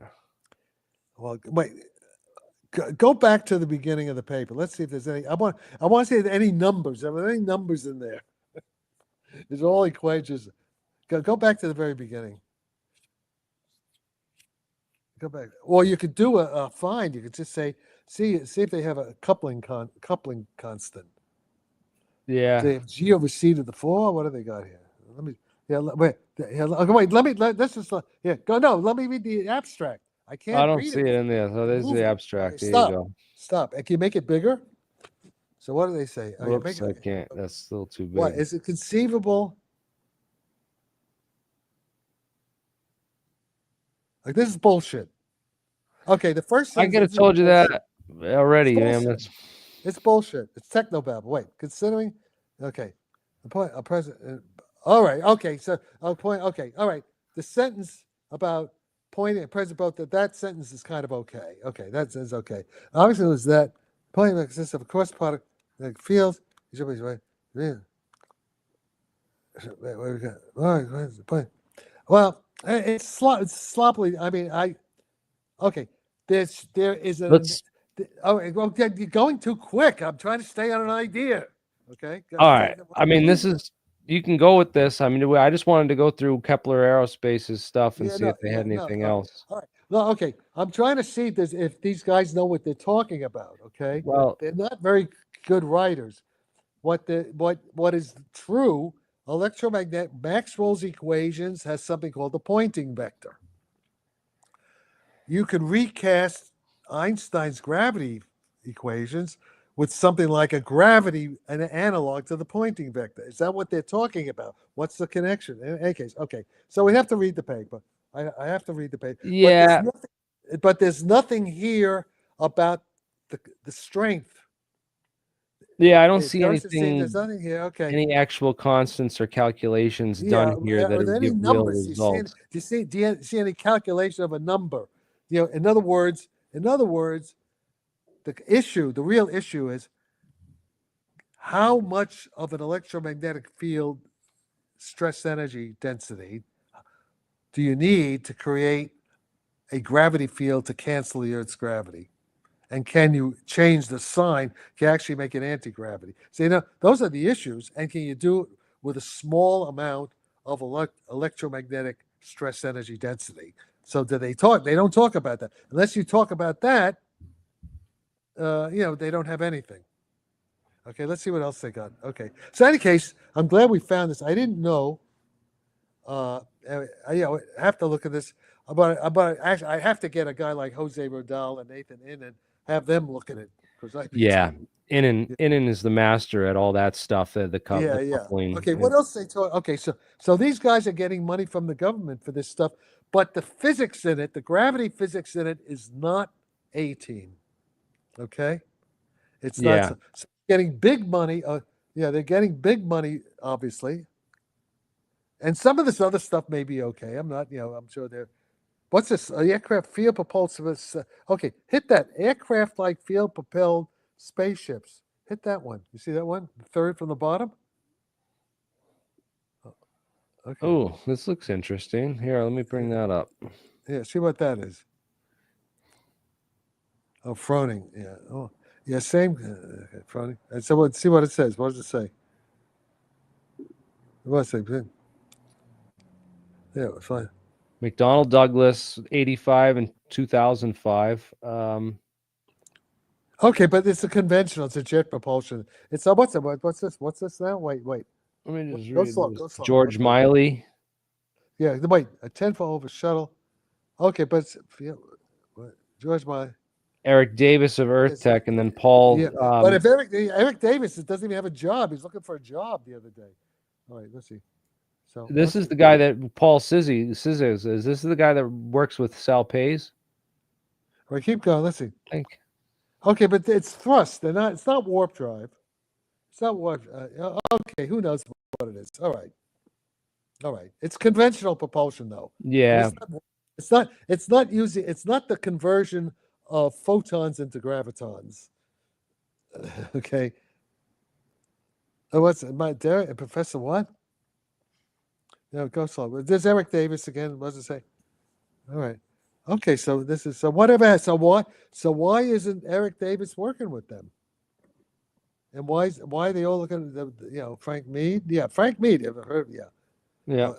Well, wait. Go back to the beginning of the paper. Let's see if there's any. I want to see if there are any numbers. Are there any numbers in there? It's all equations. Go back to the very beginning. Go back. Or you could do a find. You could just say, see if they have a coupling constant. Yeah. They have G over C to the 4. What do they got here? Let me. Wait. Let's just. Go. No. Let me read the abstract. I can't. I don't read see it in there. So there's Move the it. abstract. Okay, There you go. Stop. And can you make it bigger? So what do they say? Oh, Whoops, I can't. That's still too big. What is it conceivable? Like this is bullshit. Okay, the first I thing could have told you that already, man. bullshit. It's bullshit. It's technobabble. Wait, considering. Okay, the point. A president. All right. Okay. So a point. Okay. All right. The sentence about pointing at President Boat that sentence is kind of okay. Okay, that is okay. Obviously, it was that pointing consists of a cross product like fields. Right. Yeah. Where we got? All right. Where's the point? Well, it's sloppily. I mean, okay. There is a. Well, you're going too quick. I'm trying to stay on an idea. Okay. All right. I mean, this is. You can go with this. I mean, I just wanted to go through Kepler Aerospace's stuff and see if they had anything else. All right. No, okay. I'm trying to see if these guys know what they're talking about. Okay. Well, they're not very good writers. What is true? Electromagnetic Maxwell's equations has something called the pointing vector. You can recast Einstein's gravity equations with something like an analog to the pointing vector. Is that what they're talking about? What's the connection? In any case, okay. So we have to read the paper. I have to read the paper. Yeah. But there's nothing here about the strength. Yeah, I don't see anything. There's nothing here. Okay. Any actual constants or calculations done here that are give real results. Do you see any calculation of a number? In other words, the real issue is how much of an electromagnetic field stress energy density do you need to create a gravity field to cancel the Earth's gravity? And can you change the sign to actually make it anti-gravity? So, those are the issues. And can you do it with a small amount of electromagnetic stress energy density? So do they talk? They don't talk about that. Unless you talk about that, they don't have anything. Okay, let's see what else they got. Okay. So in any case, I'm glad we found this. I didn't know. I have to look at this. But actually, I have to get a guy like Jose Rodal and Nathan in and have them look at it. Yeah. Inan is the master at all that stuff. The Yeah. coupling. Okay, what else they talk? Okay, so these guys are getting money from the government for this stuff, but the physics in it, the gravity physics in it, is not 18. Okay, it's not. Yeah. So getting big money. They're getting big money, obviously, and some of this other stuff may be okay. I'm not. I'm sure they're. What's this? Aircraft field propulsive. Okay, hit that aircraft-like field propelled spaceships. Hit that one. You see that one? The third from the bottom. Okay. Oh, this looks interesting. Here, let me bring that up. Yeah, see what that is. Oh, Froning. Yeah. Oh, yeah. Same. Okay, Froning. And so, see what it says. What does it say? What does it say? Yeah, fine. McDonnell Douglas, 85 and 2005. Okay, but it's a conventional. It's a jet propulsion. It's what's this? What's this now? Wait. Let me just Go read slow. this. Go slow. George Miley. Yeah, wait. A 10-foot over shuttle. Okay, but George Miley. Eric Davis of Earth Tech, and then Paul. Yeah, but if Eric Davis doesn't even have a job, he's looking for a job the other day. All right, let's see. So this is the guy that Paul Sizzy is. This is the guy that works with Sal Pays. All right, keep going. Let's see. I think. Okay, but it's thrust. They're not. It's not warp drive. It's not warp. Okay, who knows what it is? All right. It's conventional propulsion, though. Yeah. It's not using. It's not the conversion of photons into gravitons. Okay. Oh, what's my Derek? Professor what? No, go slow. There's Eric Davis again. What does it say? All right. Okay, so this is whatever. So why isn't Eric Davis working with them? And why are they all looking at Frank Mead? Yeah, Frank Mead. Ever heard? Yeah.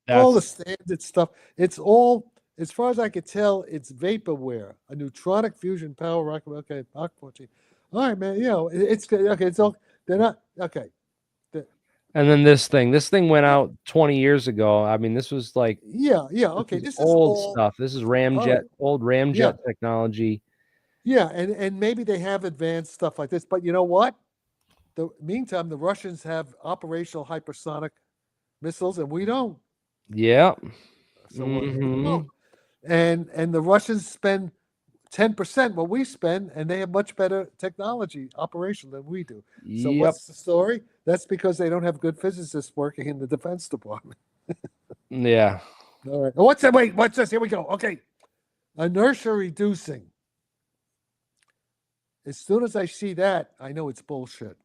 All the standard stuff. It's all, as far as I could tell, it's vaporware, a neutronic fusion power rocket. Okay, Mach 14. All right, man. It's okay. It's all. They're not okay. And then this thing went out 20 years ago. I mean, this was like okay. This is old stuff. This is old ramjet technology. Yeah, and maybe they have advanced stuff like this, but you know what? Meantime, the Russians have operational hypersonic missiles, and we don't. Yeah. So we don't. And the Russians spend 10% what we spend, and they have much better technology operation than we do. So what's the story? That's because they don't have good physicists working in the Defense Department. Yeah. All right. What's that? Wait, what's this? Here we go. Okay. Inertia reducing. As soon as I see that, I know it's bullshit.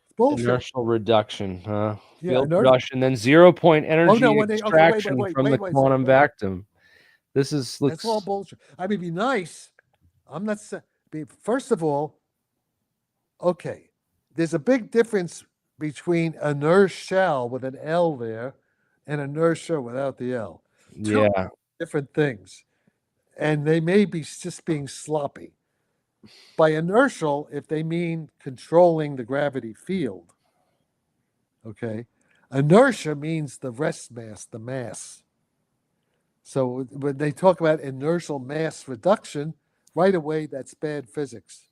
It's bullshit. Inertial reduction, huh? Yeah, Field reduction, then 0-point energy wait, extraction from the quantum vacuum. That's all bullshit. I mean, it'd be nice. I'm not saying. First of all, okay, there's a big difference between inertial with an L there and inertia without the L. Two different things, and they may be just being sloppy. By inertial, if they mean controlling the gravity field, okay, inertia means the rest mass, the mass. So when they talk about inertial mass reduction, right away that's bad physics,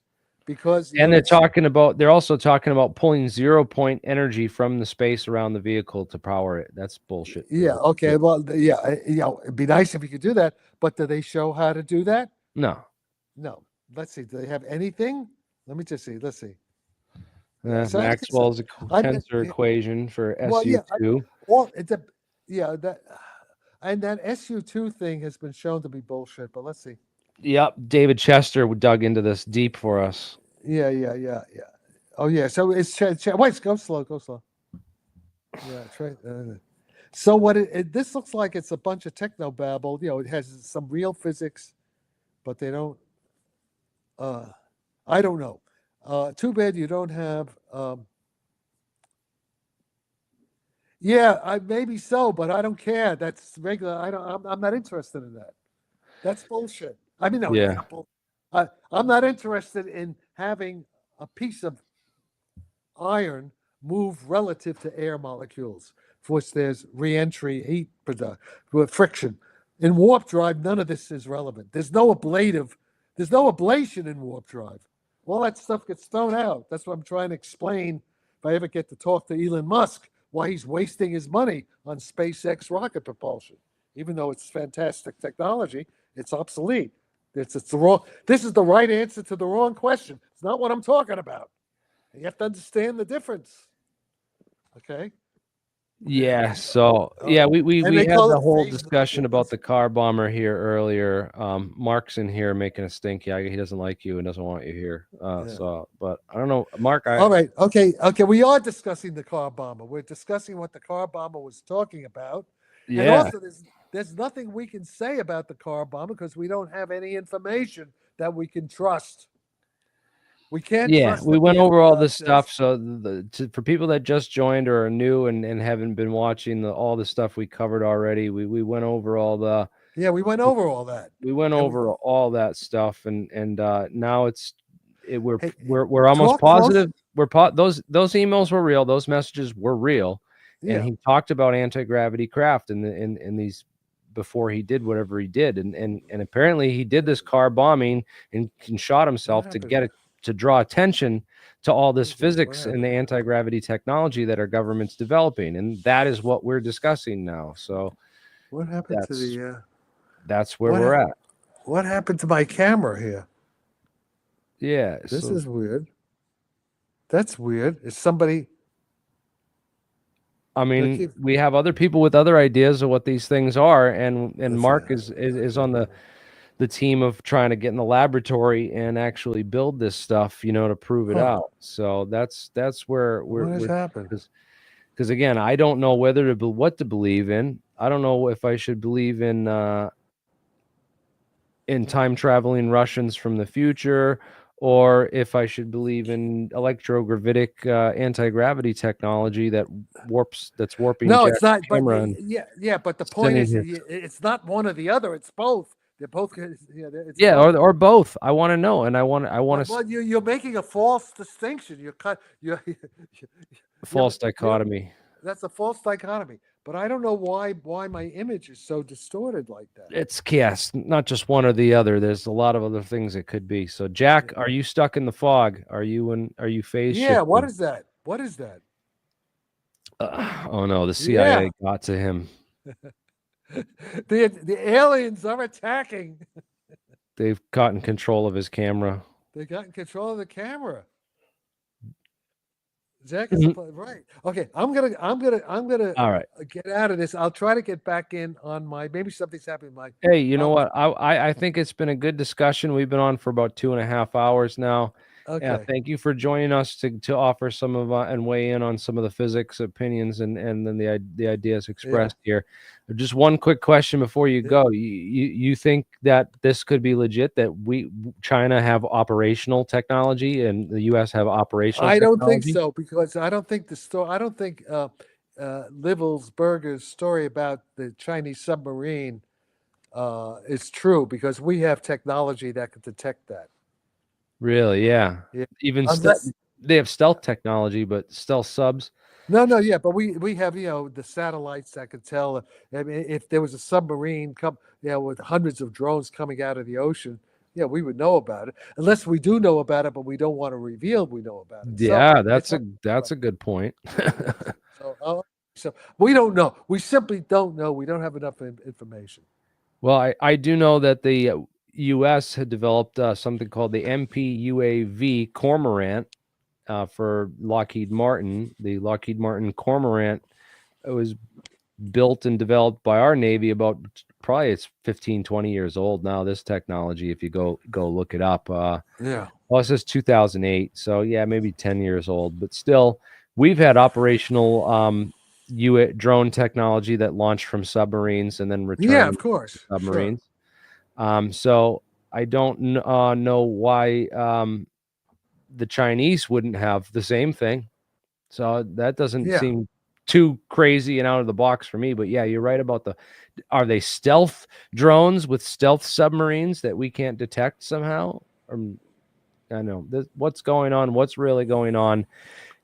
because they're also talking about pulling 0-point energy from the space around the vehicle to power it. That's bullshit. Yeah. Okay. Well, it'd be nice if you could do that, but do they show how to do that? No. Let's see. Do they have anything? Let me just see. Let's see. Maxwell's tensor equation for SU2. And that SU2 thing has been shown to be bullshit, but let's see. Yep. David Chester dug into this deep for us. Yeah. Oh, yeah. So it's wait, go slow. Yeah. So what this looks like, it's a bunch of techno babble. You know, it has some real physics, but they don't. I don't know. Too bad you don't have. Yeah, maybe so, but I don't care. That's regular. I don't. I'm not interested in that. That's bullshit. I mean, no, Yeah. not bull. I'm not interested in having a piece of iron move relative to air molecules, for which there's reentry, heat with friction. In warp drive, none of this is relevant. There's no ablation in warp drive. All that stuff gets thrown out. That's what I'm trying to explain. If I ever get to talk to Elon Musk, why he's wasting his money on SpaceX rocket propulsion, even though it's fantastic technology, it's obsolete. It's the wrong. This is the right answer to the wrong question. It's not what I'm talking about. You have to understand the difference. Okay. Yeah, so yeah, we And they had call the it whole phase discussion about noise. the car bomber here earlier. Mark's in here making a stink. Yeah, he doesn't like you and doesn't want you here. Yeah. So, but I don't know, Mark. All right. Okay. We are discussing the car bomber. We're discussing what the car bomber was talking about. And Yeah, also, there's nothing we can say about the car bomber because we don't have any information that we can trust. We can't yeah, trust we what went the over all FBI this says. stuff. So for people that just joined or are new and haven't been watching all the stuff we covered already, we went over all the. Yeah, we went over all that. We went And over all that stuff, and now we're Hey, we're almost talk close. positive. Those emails were real. Those messages were real, and Yeah. he talked about anti-gravity craft in these before he did whatever he did, and apparently he did this car bombing and shot himself to happened? to draw attention to all this What physics and the happened? anti-gravity technology that our government's developing, and that is what we're discussing now. So What happened to the? that's where What we're at. What happened to my camera here? Yeah, This so is weird. That's weird. Is somebody? I mean, keep- we have other people with other ideas of what these things are, and Let's Mark see. is on the team of trying to get in the laboratory and actually build this stuff, to prove it Huh. out. So that's where What has happened? because again, I don't know what to believe in. I don't know if I should believe in time traveling Russians from the future, or if I should believe in electrogravitic anti-gravity technology that's warping No, Jack's it's not. But camera and yeah. But the point sending is, his it's not one or the other. It's both. They're both. Yeah, it's yeah, both. or both. I want to know, and I want to Well, you're making a false distinction. You're false dichotomy. That's a false dichotomy. But I don't know why my image is so distorted like that. It's yes, not just one or the other. There's a lot of other things it could be. So, Jack, are you stuck in the fog? Are you phase Yeah. shifting? What is that? What is that? Oh no, the CIA got to him. The aliens are attacking. They've gotten control of his camera. They got in control of the camera. Jack is right. Okay, I'm gonna All right. get out of this. I'll try to get back in on maybe something's happening. Hey, you know what? I think it's been a good discussion. We've been on for about 2.5 hours now. Okay. Yeah, thank you for joining us to offer some of and weigh in on some of the physics opinions and then the ideas expressed here. Just one quick question before you go. You think that this could be legit? That China have operational technology and the U.S. have operational? I don't think technology? so because I don't think the story. I don't think Livelsberger's story about the Chinese submarine is true because we have technology that can detect that. Really? Yeah. Yeah. Even Unless- they have stealth technology, but stealth subs. No, yeah, but we have the satellites that could tell. I mean, if there was a submarine with hundreds of drones coming out of the ocean, we would know about it. Unless we do know about it, but we don't want to reveal we know about it. Yeah, that's a good point. So we don't know. We simply don't know. We don't have enough information. Well, I do know that the U.S. had developed something called the MPUAV Cormorant for Lockheed Martin. The Lockheed Martin Cormorant, it was built and developed by our Navy about probably it's 15, 20 years old now, this technology, if you go look it up. Well, it says 2008. So, yeah, maybe 10 years old. But still, we've had operational drone technology that launched from submarines and then returned Yeah, of course. to Sure. submarines. So I don't know why the Chinese wouldn't have the same thing. So that doesn't Yeah. seem too crazy and out of the box for me. But yeah, you're right about are they stealth drones with stealth submarines that we can't detect somehow? I know what's going on, what's really going on.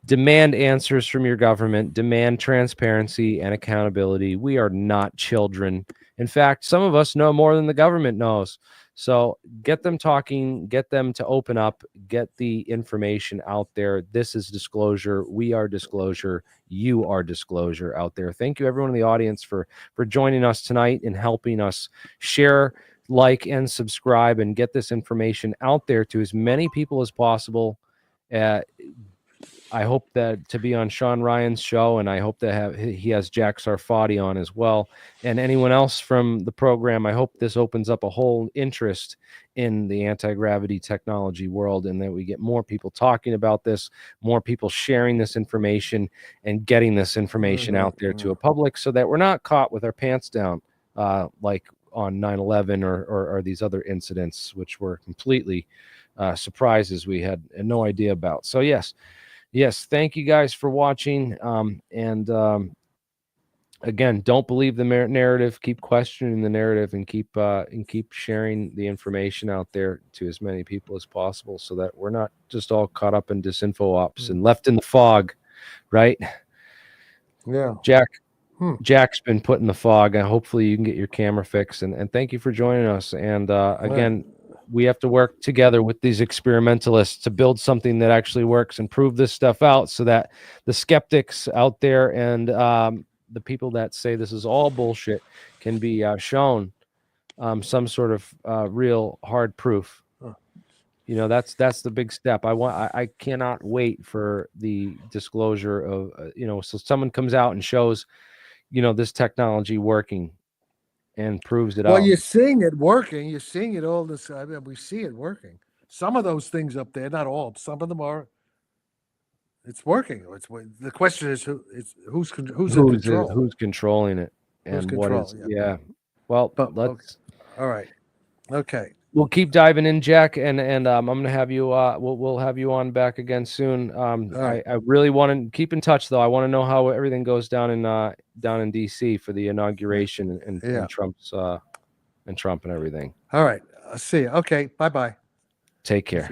Demand answers from your government, demand transparency and accountability. We are not children. In fact, some of us know more than the government knows. So get them talking, get them to open up, get the information out there. This is disclosure. We are disclosure. You are disclosure out there. Thank you, everyone in the audience, for joining us tonight and helping us share, like, and subscribe and get this information out there to as many people as possible. I hope that to be on Shawn Ryan's show, and I hope that he has Jack Sarfati on as well, and anyone else from the program. I hope this opens up a whole interest in the anti-gravity technology world, and that we get more people talking about this, more people sharing this information, and getting this information out there to a public, so that we're not caught with our pants down, like on 9/11 or these other incidents, which were completely surprises we had no idea about. So yes, thank you guys for watching. Again, don't believe the narrative. Keep questioning the narrative, and keep sharing the information out there to as many people as possible, so that we're not just all caught up in disinfo ops and left in the fog, right? Yeah. Jack's been put in the fog, and hopefully you can get your camera fixed. And thank you for joining us. And again, we have to work together with these experimentalists to build something that actually works and prove this stuff out, so that the skeptics out there and the people that say this is all bullshit can be shown some sort of real hard proof. You know, that's the big step. I cannot wait for the disclosure of so someone comes out and shows this technology working and proves it Well, out. you're seeing it working. You're seeing it all this. I mean, we see it working. Some of those things up there, not all. Some of them are. It's working. The question is who's in control. Who's controlling it, Who's and what is control? yeah. Well, But let's. All right. Okay. We'll keep diving in, Jack, and I'm gonna have you. We'll have you on back again soon. right. I really want to keep in touch, though. I want to know how everything goes down in DC for the inauguration and Trump's and Trump and everything. All right. I'll see you. Okay. Bye-bye. Take care,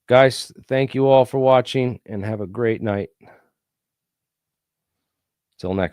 guys. Thank you all for watching, and have a great night. Till next time.